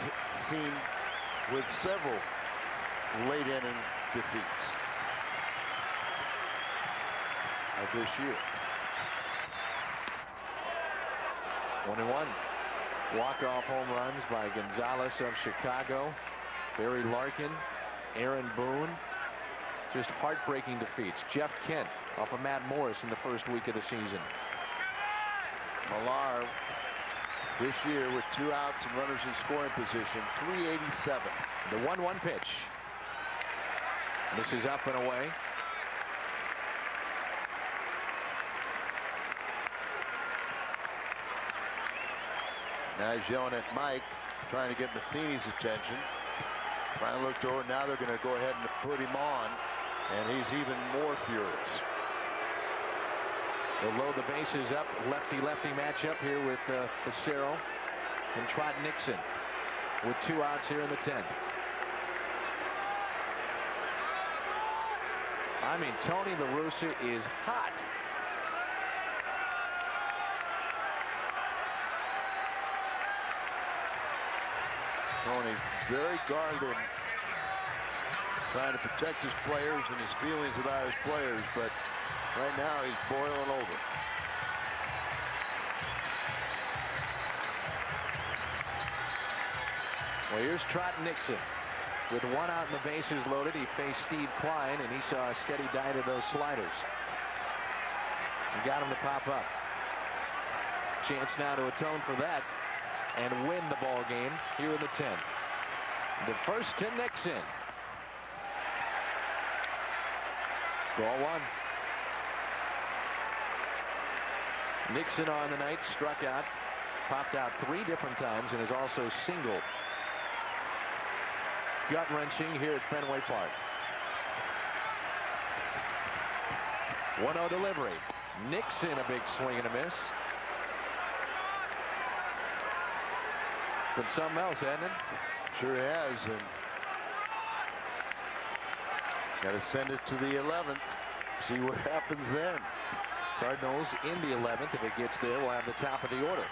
seen with several late inning defeats of this year. 1-1. Walk-off home runs by Gonzalez of Chicago, Barry Larkin, Aaron Boone. Just heartbreaking defeats. Jeff Kent off of Matt Morris in the first week of the season. Millar this year with 2 outs and runners in scoring position, 387. The 1-1 pitch. This is up and away. Now he's yelling at Mike, trying to get Matheny's attention. Finally looked over. Now they're going to go ahead and put him on, and he's even more furious. They'll load the bases up. Lefty-lefty matchup here with Pissarro and Trot Nixon with 2 outs here in the 10th. I mean, Tony La Russa is hot. Tony very guarded, trying to protect his players and his feelings about his players, but right now he's boiling over. Well, here's Trot Nixon. With one out and the bases loaded, he faced Steve Klein, and he saw a steady diet of those sliders. And got him to pop up. Chance now to atone for that and win the ball game here in the 10th. The first to Nixon. Ball one. Nixon on the night struck out, popped out 3 different times, and is also singled. Gut-wrenching here at Fenway Park. 1-0 delivery. Nixon a big swing and a miss. Been something else, hasn't it? Sure has, and got to send it to the 11th. See what happens then. Cardinals in the 11th. If it gets there, we'll have the top of the order.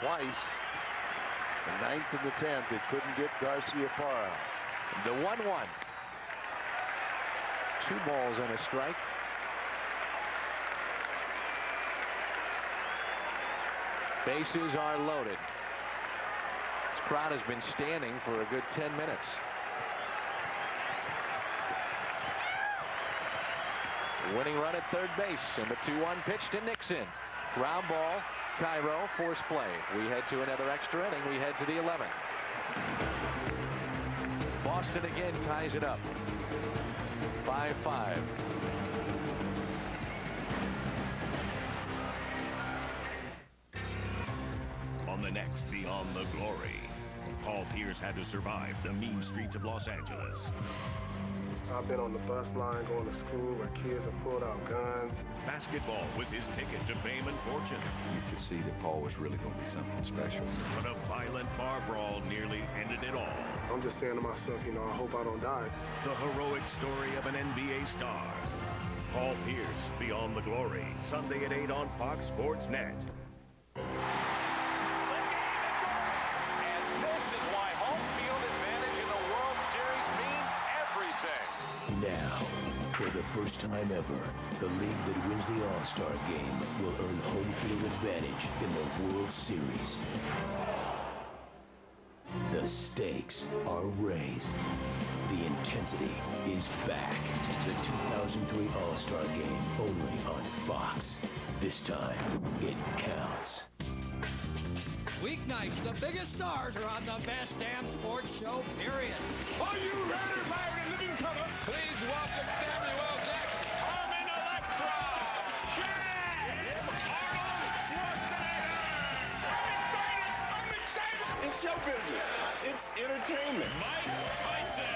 Twice. The 9th and the 10th, they couldn't get Garciaparra. The 1-1. 2 balls and a strike. Bases are loaded. This crowd has been standing for a good 10 minutes. Winning run at third base, and the 2-1 pitch to Nixon. Ground ball. Cairo, force play. We head to another extra inning. We head to the 11th. Boston again ties it up. 5-5. On the next Beyond the Glory, Paul Pierce had to survive the mean streets of Los Angeles. I've been on the bus line going to school where kids have pulled out guns. Basketball was his ticket to fame and fortune. You could see that Paul was really going to be something special. But a violent bar brawl nearly ended it all. I'm just saying to myself, you know, I hope I don't die. The heroic story of an NBA star. Paul Pierce, Beyond the Glory, Sunday at 8 on Fox Sports Net. Now, for the first time ever, the league that wins the All-Star game will earn home field advantage in the World Series. The stakes are raised. The intensity is back. The 2003 All-Star game only on Fox. This time, it counts. Weeknights, the biggest stars are on the best damn sports show, period. Are you ready, Byron and living color? Please welcome Samuel Jackson, Armin Electra, Jim, Arnold Schwarzenegger. I'm excited. It's show business. It's entertainment. Mike Tyson.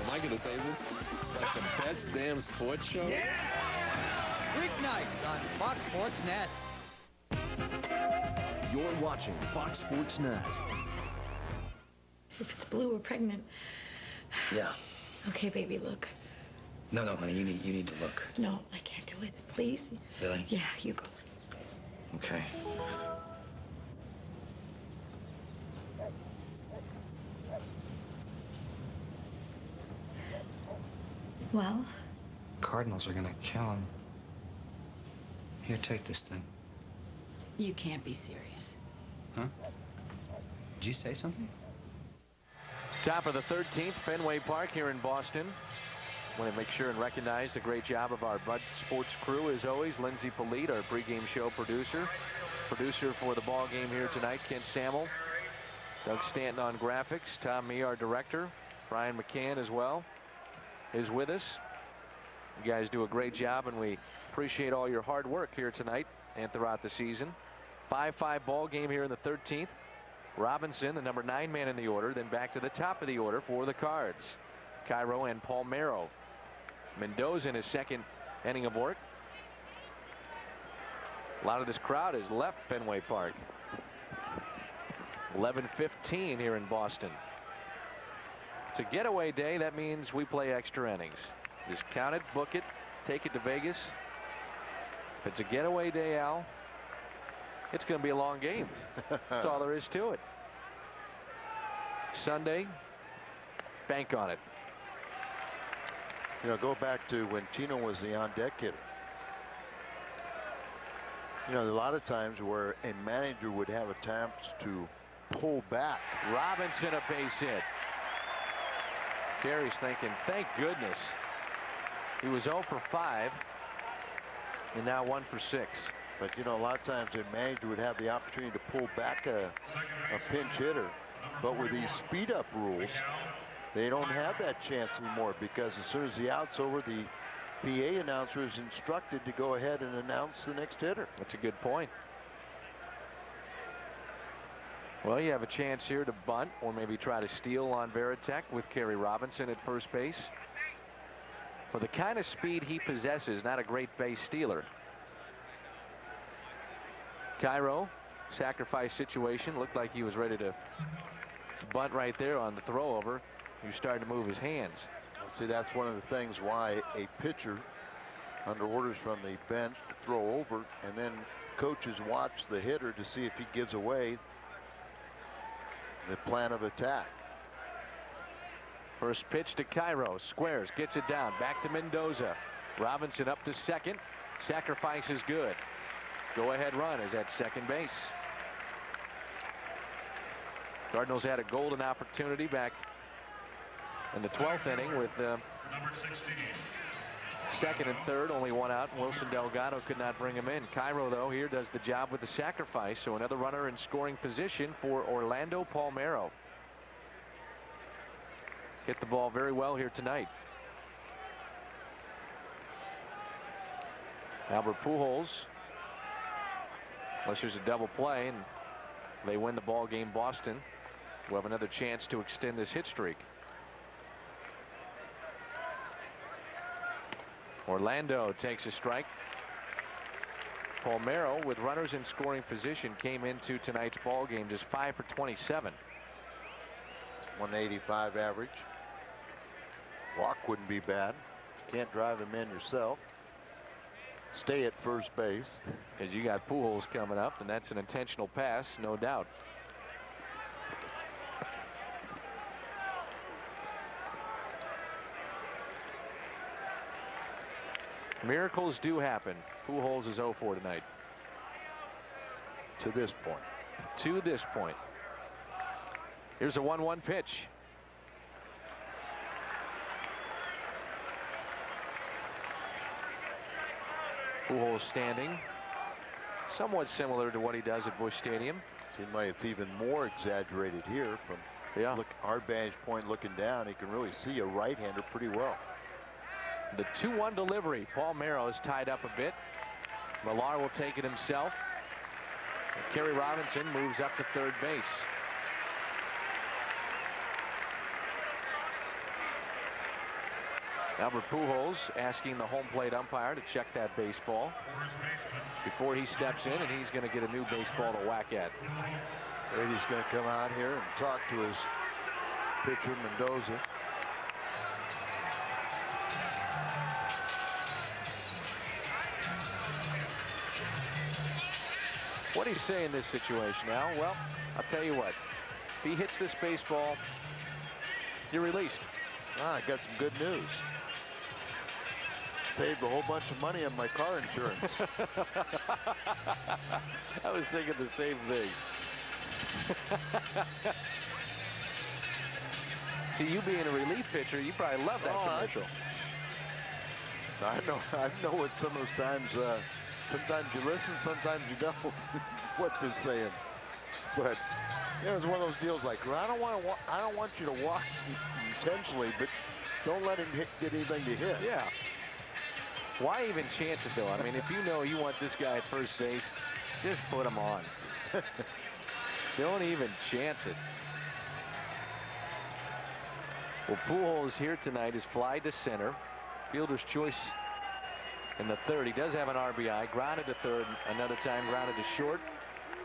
Am I going to say this? Like the best damn sports show? Yeah! Weeknights on Fox Sports Net. You're watching Fox Sports Net. If it's blue, we're pregnant. Yeah. Okay, baby, look. No, honey, you need to look. No, I can't do it. Please? Really? Yeah, you go. Okay. Well? Cardinals are gonna kill him. Here, take this thing. You can't be serious. Huh? Did you say something? Top of the 13th, Fenway Park here in Boston. Want to make sure and recognize the great job of our Bud Sports crew, as always. Lindsay Polite, our pregame show producer. Producer for the ball game here tonight, Kent Samuel. Doug Stanton on graphics. Tom Mee, our director. Brian McCann as well is with us. You guys do a great job, and we appreciate all your hard work here tonight and throughout the season. 5-5 ball game here in the 13th. Robinson, the number 9 man in the order, then back to the top of the order for the Cards. Cairo and Palmeiro. Mendoza in his second inning of work. A lot of this crowd has left Fenway Park. 11:15 here in Boston. It's a getaway day. That means we play extra innings. Just count it, book it, take it to Vegas. If it's a getaway day, Al, it's going to be a long game. That's all there is to it. Sunday, bank on it. You know, go back to when Tino was the on-deck hitter. You know, a lot of times where a manager would have attempts to pull back. Robinson a base hit. Gary's thinking, thank goodness. He was 0 for 5 and now 1 for 6. But you know, a lot of times a manager would have the opportunity to pull back a pinch hitter. But with these speed up rules, they don't have that chance anymore, because as soon as the out's over, the PA announcer is instructed to go ahead and announce the next hitter. That's a good point. Well, you have a chance here to bunt or maybe try to steal on Veritek with Kerry Robinson at first base. For the kind of speed he possesses, not a great base stealer. Cairo, sacrifice situation, looked like he was ready to bunt right there on the throw over. He was starting to move his hands. See, that's one of the things why a pitcher under orders from the bench to throw over, and then coaches watch the hitter to see if he gives away the plan of attack. First pitch to Cairo, squares, gets it down, back to Mendoza. Robinson up to second. Sacrifice is good. Go ahead run is at second base. Cardinals had a golden opportunity back in the 12th inning with second and third, only one out. Wilson Delgado could not bring him in. Cairo, though, here does the job with the sacrifice, so another runner in scoring position for Orlando Palmeiro. Hit the ball very well here tonight. Albert Pujols, unless there's a double play and they win the ball game, Boston will have another chance to extend this hit streak. Orlando takes a strike. Palmeiro, with runners in scoring position, came into tonight's ball game just 5 for 27. It's 185 average. Walk wouldn't be bad. Can't drive him in yourself. Stay at first base. Because you got Pujols coming up, and that's an intentional pass, no doubt. Miracles do happen. Pujols is 0 for tonight. To this point. To this point. Here's a 1-1 pitch. Pujols standing. Somewhat similar to what he does at Busch Stadium. Seems like it's even more exaggerated here from our vantage point looking down. He can really see a right-hander pretty well. The 2-1 delivery. Palmeiro is tied up a bit. Millar will take it himself. And Kerry Robinson moves up to third base. Albert Pujols asking the home plate umpire to check that baseball before he steps in, and he's going to get a new baseball to whack at. Brady's going to come out here and talk to his pitcher, Mendoza. What do you say in this situation, Al? Well, I'll tell you what. If he hits this baseball, you're released. I got some good news. Saved a whole bunch of money on my car insurance. I was thinking the same thing. See, you being a relief pitcher, you probably love that commercial. I know what some of those times, sometimes you listen, sometimes you don't what they're saying. But you know, it's one of those deals like, well, I don't want you to walk intentionally, but don't let him get anything to hit. Yeah. Why even chance it, though? I mean, if you know you want this guy at first base, just put him on. Don't even chance it. Well, Pujols here tonight is fly to center. Fielder's choice in the third. He does have an RBI. Grounded to third another time. Grounded to short.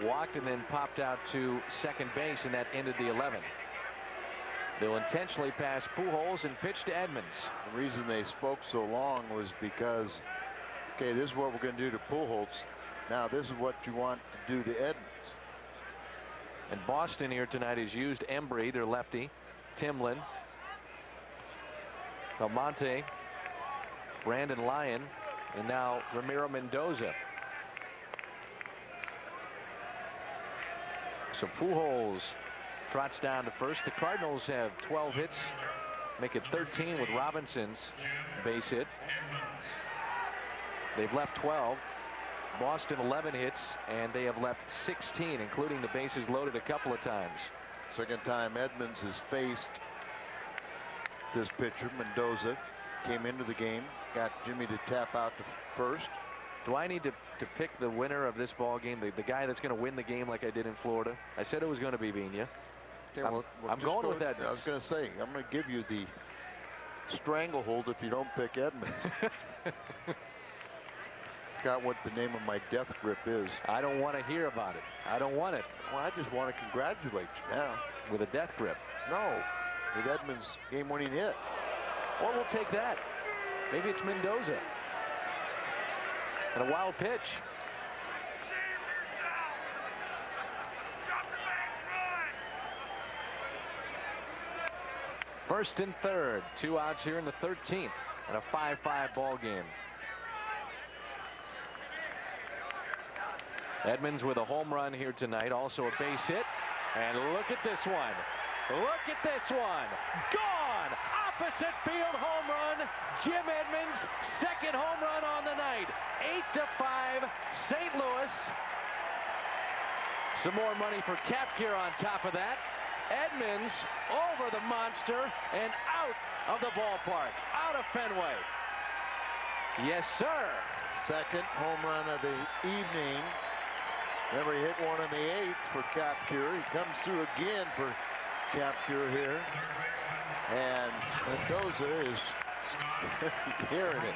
Walked and then popped out to second base, and that ended the 11th. They'll intentionally pass Pujols and pitch to Edmonds. The reason they spoke so long was because, okay, this is what we're going to do to Pujols. Now this is what you want to do to Edmonds. And Boston here tonight has used Embry, their lefty, Timlin, Almonte, Brandon Lyon, and now Ramiro Mendoza. So Pujols trots down to first. The Cardinals have 12 hits, make it 13 with Robinson's base hit. They've left 12. Boston 11 hits, and they have left 16, including the bases loaded a couple of times. Second time Edmonds has faced this pitcher. Mendoza came into the game, got Jimmy to tap out to first. Do I need to pick the winner of this ball game, the guy that's going to win the game like I did in Florida? I said it was going to be Vigna. Okay, well, I'm going with Edmonds. I was going to say, I'm going to give you the stranglehold if you don't pick Edmonds. Forgot what the name of my death grip is. I don't want to hear about it. I don't want it. Well, I just want to congratulate you now. With a death grip? No, with Edmonds' game-winning hit. Or we'll take that. Maybe it's Mendoza. And a wild pitch. First and third. 2 outs here in the 13th. And a 5-5 ball game. Edmonds with a home run here tonight. Also a base hit. And look at this one. Look at this one. Gone. Opposite field home run. Jim Edmonds, second home run on the night. 8-5 St. Louis. Some more money for Capcure on top of that. Edmonds over the monster and out of the ballpark. Out of Fenway. Yes, sir. Second home run of the evening. Remember, he hit one in the 8th for Capcure. He comes through again for Capcure here. And Mendoza is hearing it.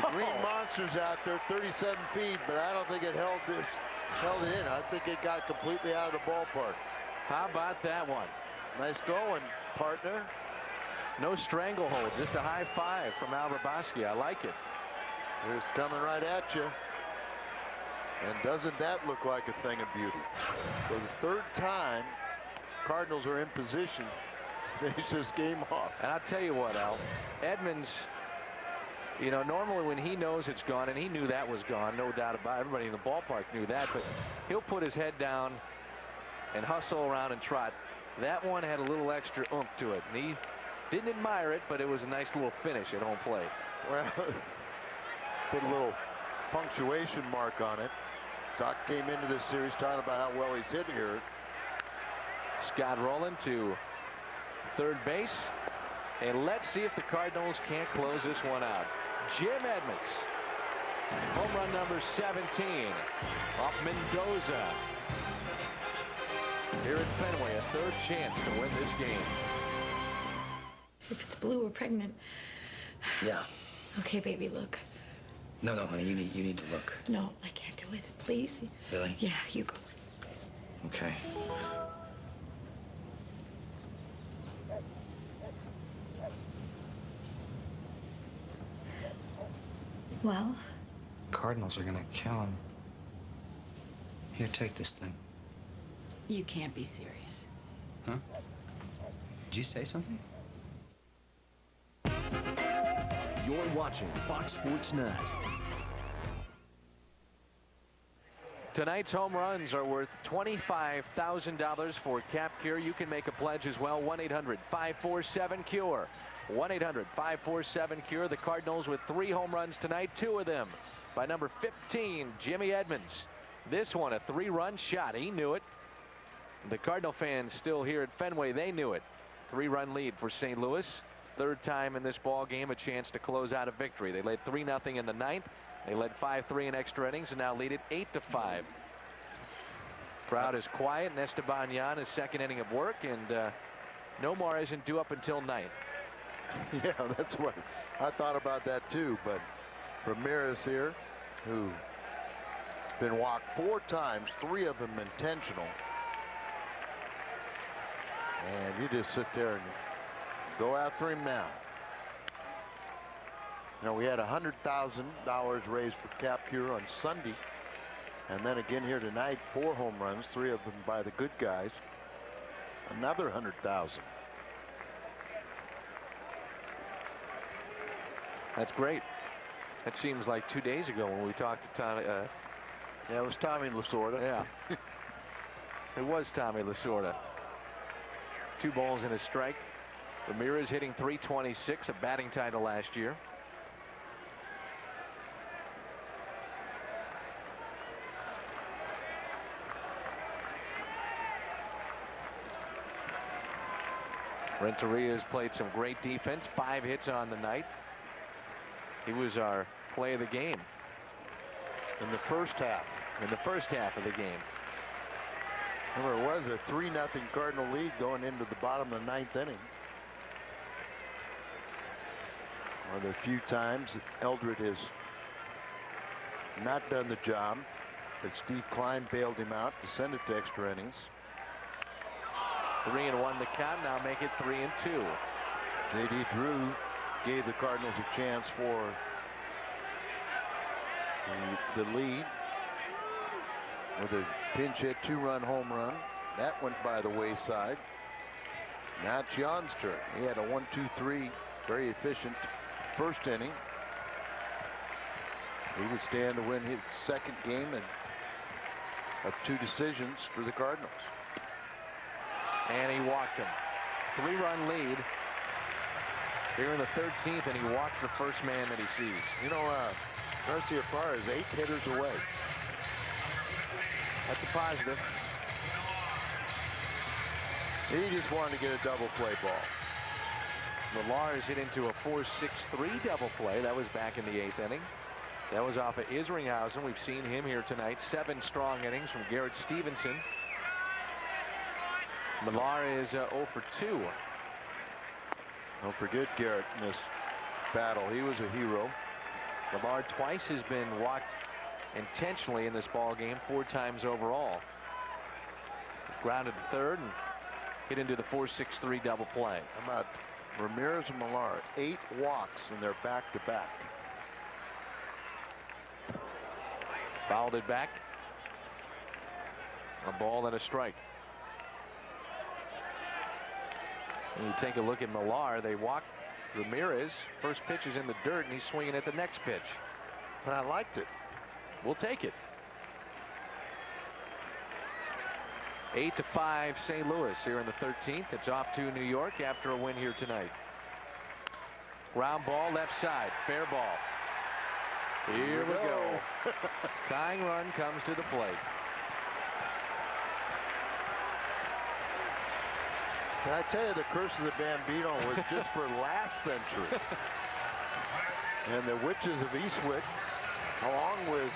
The Green Monster's out there 37 feet, but I don't think it held it in. I think it got completely out of the ballpark. How about that one? Nice going, partner. No stranglehold, just a high five from Al Raboski. I like it. Here's coming right at you. And doesn't that look like a thing of beauty? For the third time, Cardinals are in position to finish this game off. And I'll tell you what, Al, Edmonds, you know, normally when he knows it's gone, and he knew that was gone, no doubt about it. Everybody in the ballpark knew that, but he'll put his head down and hustle around and trot. That one had a little extra oomph to it, and he didn't admire it, but it was a nice little finish at home plate. Well, put a little punctuation mark on it. Doc came into this series talking about how well he's hit here. Scott Rowland to third base. And let's see if the Cardinals can't close this one out. Jim Edmonds. Home run number 17 off Mendoza. Here at Fenway, a third chance to win this game. If it's blue, we're pregnant. Yeah. Okay, baby, look. No, honey, you need to look. No, I can't do it. Please. Really? Yeah, you go. Okay. Well? Cardinals are gonna kill him. Here, take this thing. You can't be serious. Huh? Did you say something? You're watching Fox Sports Net. Tonight's home runs are worth $25,000 for Capcure. You can make a pledge as well. 1-800-547-CURE. 1-800-547-CURE. The Cardinals with 3 home runs tonight, 2 of them by number 15, Jimmy Edmonds. This one, a 3-run shot. He knew it. The Cardinal fans still here at Fenway, they knew it. 3-run lead for St. Louis. Third time in this ball game, a chance to close out a victory. They led 3-0 in the 9th. They led 5-3 in extra innings and now lead it 8-5. Crowd is quiet, and Esteban Yan is second inning of work, and Nomar isn't due up until 9th. Yeah, that's what I thought about that too. But Ramirez here, who's been walked 4 times, 3 of them intentional. And you just sit there and go after him now. Now, we had $100,000 raised for Cap Cure on Sunday. And then again here tonight, 4 home runs, 3 of them by the good guys. Another 100,000. That's great. That seems like 2 days ago when we talked to Tommy. Yeah, it was Tommy Lasorda. Yeah. It was Tommy Lasorda. 2 balls and a strike. Ramirez hitting .326, a batting title last year. Renteria's played some great defense. 5 hits on the night. He was our play of the game in the first half. In the first half of the game. Remember, it was a 3-0 Cardinal lead going into the bottom of the 9th inning. One of the few times that Eldred has not done the job, that Steve Klein bailed him out to send it to extra innings. 3-1 the count. Now make it 3-2. J.D. Drew gave the Cardinals a chance for the lead with a pinch hit 2-run home run. That went by the wayside. Now it's Jan's turn. He had a 1-2-3, very efficient first inning. He would stand to win his second game and of 2 decisions for the Cardinals. And he walked him. 3-run lead here in the 13th, and he walks the first man that he sees. You know, Garcia Farr is 8 hitters away. That's a positive. He just wanted to get a double play ball. Millar is hit into a 4-6-3 double play. That was back in the 8th inning. That was off of Isringhausen. We've seen him here tonight. 7 strong innings from Garrett Stevenson. Millar is 0 for 2. Don't forget Garrett in this battle. He was a hero. Millar twice has been walked intentionally in this ball game, 4 times overall. He's grounded to third and hit into the 4-6-3 double play. How about Ramirez and Millar? 8 walks in their back-to-back. Fouled it back. A ball and a strike. When you take a look at Millar, they walk Ramirez. First pitch is in the dirt, and he's swinging at the next pitch. But I liked it. We'll take it. 8-5 St. Louis here in the 13th. It's off to New York after a win here tonight. Ground ball left side. Fair ball. Here we go. Tying run comes to the plate. Can I tell you, the curse of the Bambino was just for last century. And the Witches of Eastwick, along with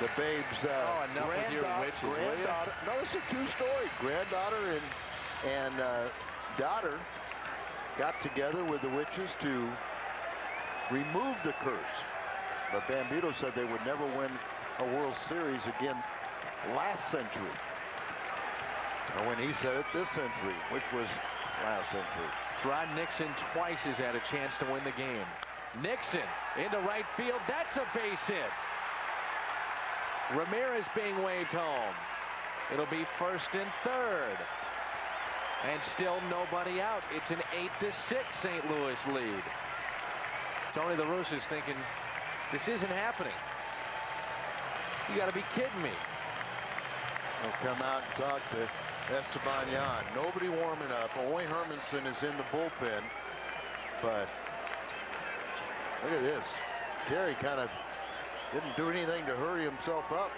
the Babes' enough with your witches, granddaughter. No, it's a true story. Granddaughter and daughter got together with the Witches to remove the curse. But Bambino said they would never win a World Series again last century. Or when he said it, this century, which was last century. Rod Nixon twice has had a chance to win the game. Nixon into right field. That's a base hit. Ramirez being waved home. It'll be first and third. And still nobody out. It's an 8-6 St. Louis lead. Tony La Russa is thinking, this isn't happening. You got to be kidding me. He'll come out and talk to Esteban Yan. Nobody warming up. Only Hermanson is in the bullpen. But look at this. Terry kind of didn't do anything to hurry himself up.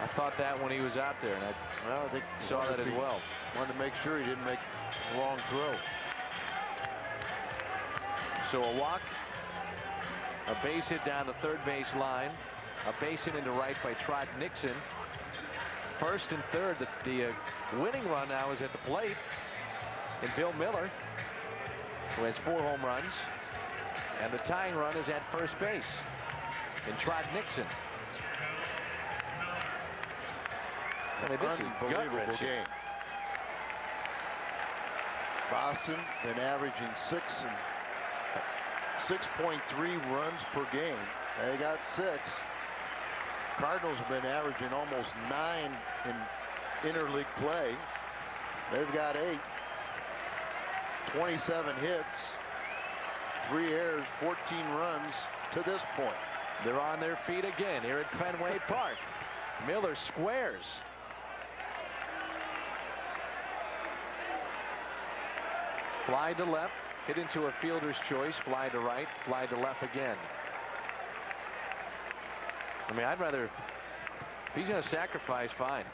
I thought that when he was out there, and I think saw that as well. Wanted to make sure he didn't make a wrong throw. So a walk, a base hit down the third base line, a base hit into right by Trot Nixon. First and third, the winning run now is at the plate. And Bill Miller, who has 4 home runs, and the tying run is at first base in Trot Nixon. I mean, this is unbelievable game. Boston been averaging 6.3 runs per game. They got 6. Cardinals have been averaging almost 9 in interleague play. They've got 8. 27 hits, 3 errors, 14 runs to this point. They're on their feet again here at Fenway Park. Miller squares. Fly to left, hit into a fielder's choice, fly to right, fly to left again. I mean, I'd rather, if he's going to sacrifice, fine.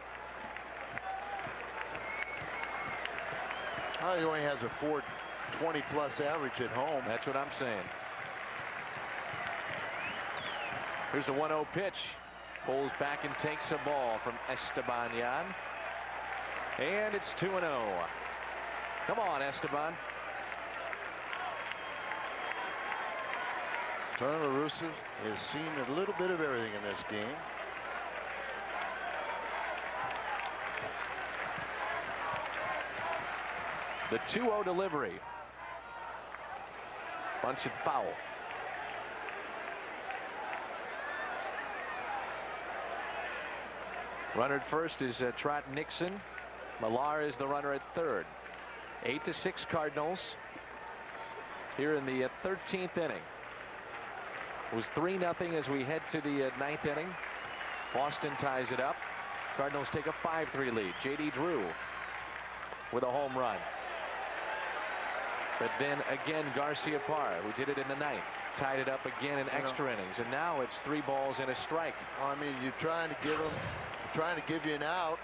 Oh, he only has a 420 plus average at home. That's what I'm saying. Here's a 1-0 pitch. Pulls back and takes a ball from Esteban Yan. And it's 2-0. Come on, Esteban. Tony La Russa has seen a little bit of everything in this game. The 2-0 delivery. Bunted foul. Runner at first is Trot Nixon. Millar is the runner at third. 8-6 Cardinals here in the 13th inning. It was 3-0 as we head to the 9th inning. Boston ties it up. Cardinals take a 5-3 lead. J.D. Drew with a home run. But then again, Garcia Parra, who did it in the 9th, tied it up again in extra innings. And now it's 3 balls and a strike. I mean, you're trying to give him, trying to give you an out,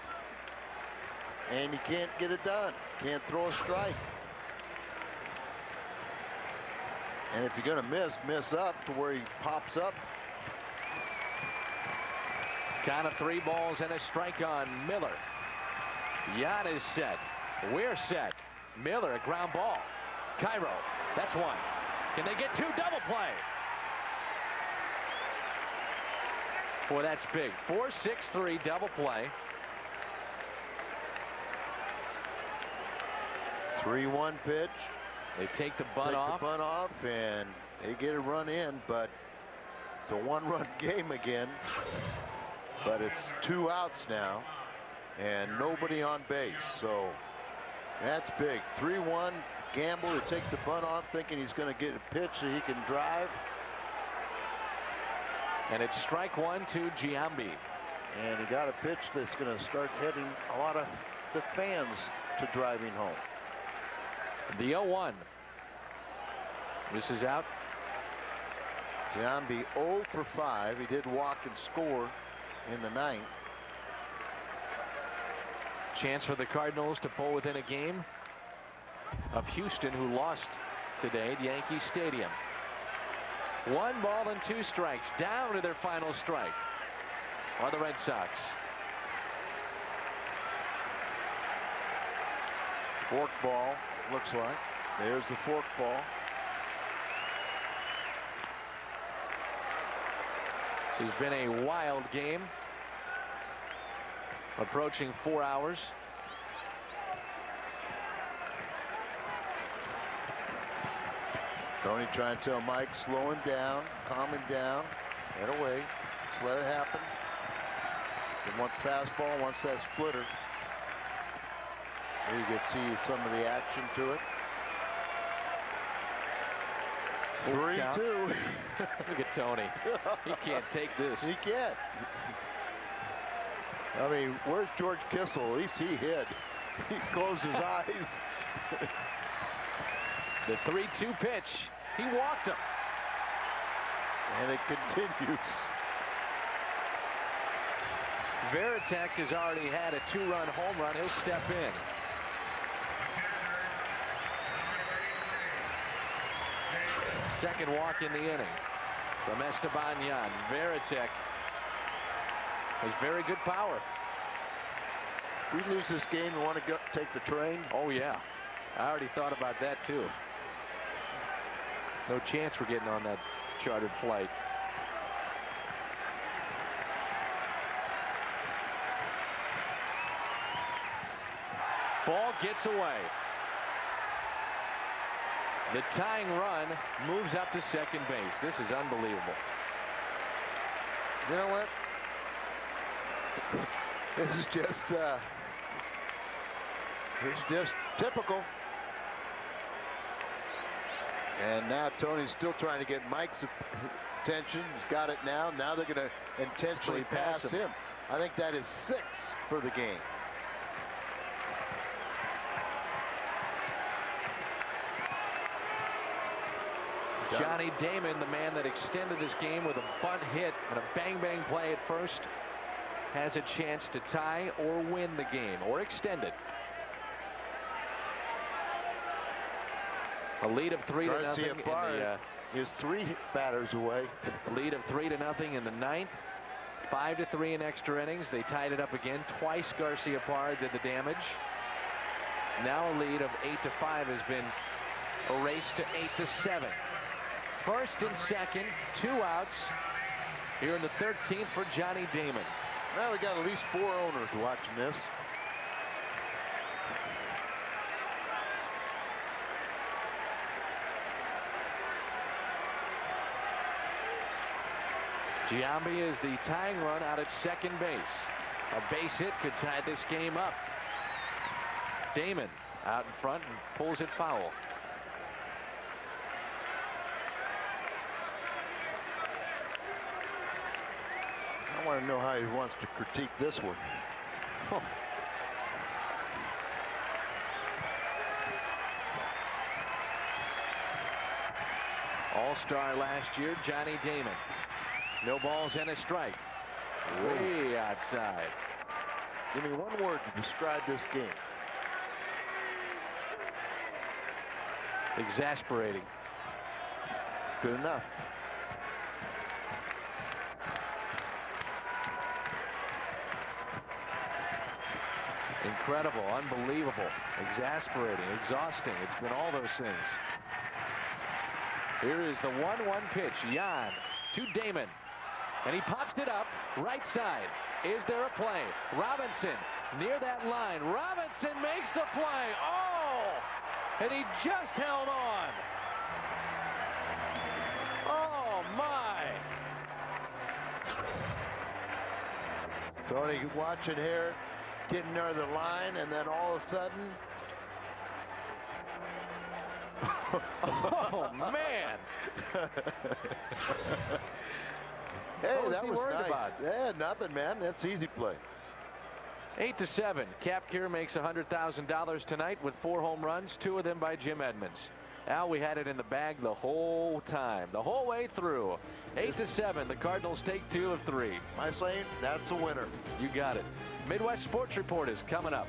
and you can't get it done. Can't throw a strike. And if you're going to miss up to where he pops up. Count of 3 balls and a strike on Miller. Yan is set. We're set. Miller, a ground ball. Cairo, that's 1. Can they get 2? Double play. Boy, that's big. 4-6-3 double play. 3-1 pitch. They take the bunt off. And they get a run in, but it's a 1-run game again. But it's 2 outs now and nobody on base. So that's big. 3-1. Gamble to take the bunt off, thinking he's going to get a pitch so he can drive. And it's strike 1 to Giambi. And he got a pitch that's going to start heading a lot of the fans to driving home. The 0-1. This is out. Giambi 0 for 5. He did walk and score in the 9th. Chance for the Cardinals to pull within a game of Houston, who lost today at Yankee Stadium. 1 ball and 2 strikes. Down to their final strike are the Red Sox. Fork ball, looks like. There's the fork ball. This has been a wild game. Approaching 4 hours. Tony trying to tell Mike, slow him down, calm him down, get away, just let it happen. He wants fastball, wants that splitter. There you can see some of the action to it. 3-2. Look at Tony. He can't take this. He can't. I mean, where's George Kissel? At least he hid. He closed his eyes. The 3-2 pitch. He walked him. And it continues. Varitek has already had a 2-run home run. He'll step in. Second walk in the inning from Esteban Yan. Varitek has very good power. If we lose this game, we want to go take the train. Oh yeah, I already thought about that too. No chance we're getting on that chartered flight. Ball gets away. The tying run moves up to second base. This is unbelievable. You know what? This is just typical. And now Tony's still trying to get Mike's attention. He's got it now. Now they're going to intentionally pass him. I think that is 6 for the game. Johnny Damon, the man that extended this game with a bunt hit and a bang-bang play at first, has a chance to tie or win the game or extend it. A lead of 3-0 is 3 batters away. Lead of 3-0 in the 9th. 5-3 in extra innings. They tied it up again. Twice Garciaparra did the damage. Now a lead of 8-5 has been erased to 8-7. First and second, 2 outs here in the 13th for Johnny Damon. Well, we got at least 4 owners watching this. Giambi is the tying run out at second base. A base hit could tie this game up. Damon out in front and pulls it foul. I want to know how he wants to critique this one. Huh. All-star last year, Johnny Damon. No balls and a strike. Way outside. Give me one word to describe this game. Exasperating. Good enough. Incredible, unbelievable, exasperating, exhausting. It's been all those things. Here is the 1-1 pitch. Jan to Damon. And he pops it up right side. Is there a play? Robinson near that line. Robinson makes the play. Oh! And he just held on. Oh, my. Tony watching here, getting near the line, and then all of a sudden. Oh, man. Hey, that was nice. Yeah, nothing, man. That's easy play. 8-7. Kapkir makes $100,000 tonight with 4 home runs, 2 of them by Jim Edmonds. Al, we had it in the bag the whole time, the whole way through. 8-7. The Cardinals take 2 of 3. My saying, that's a winner. You got it. Midwest Sports Report is coming up.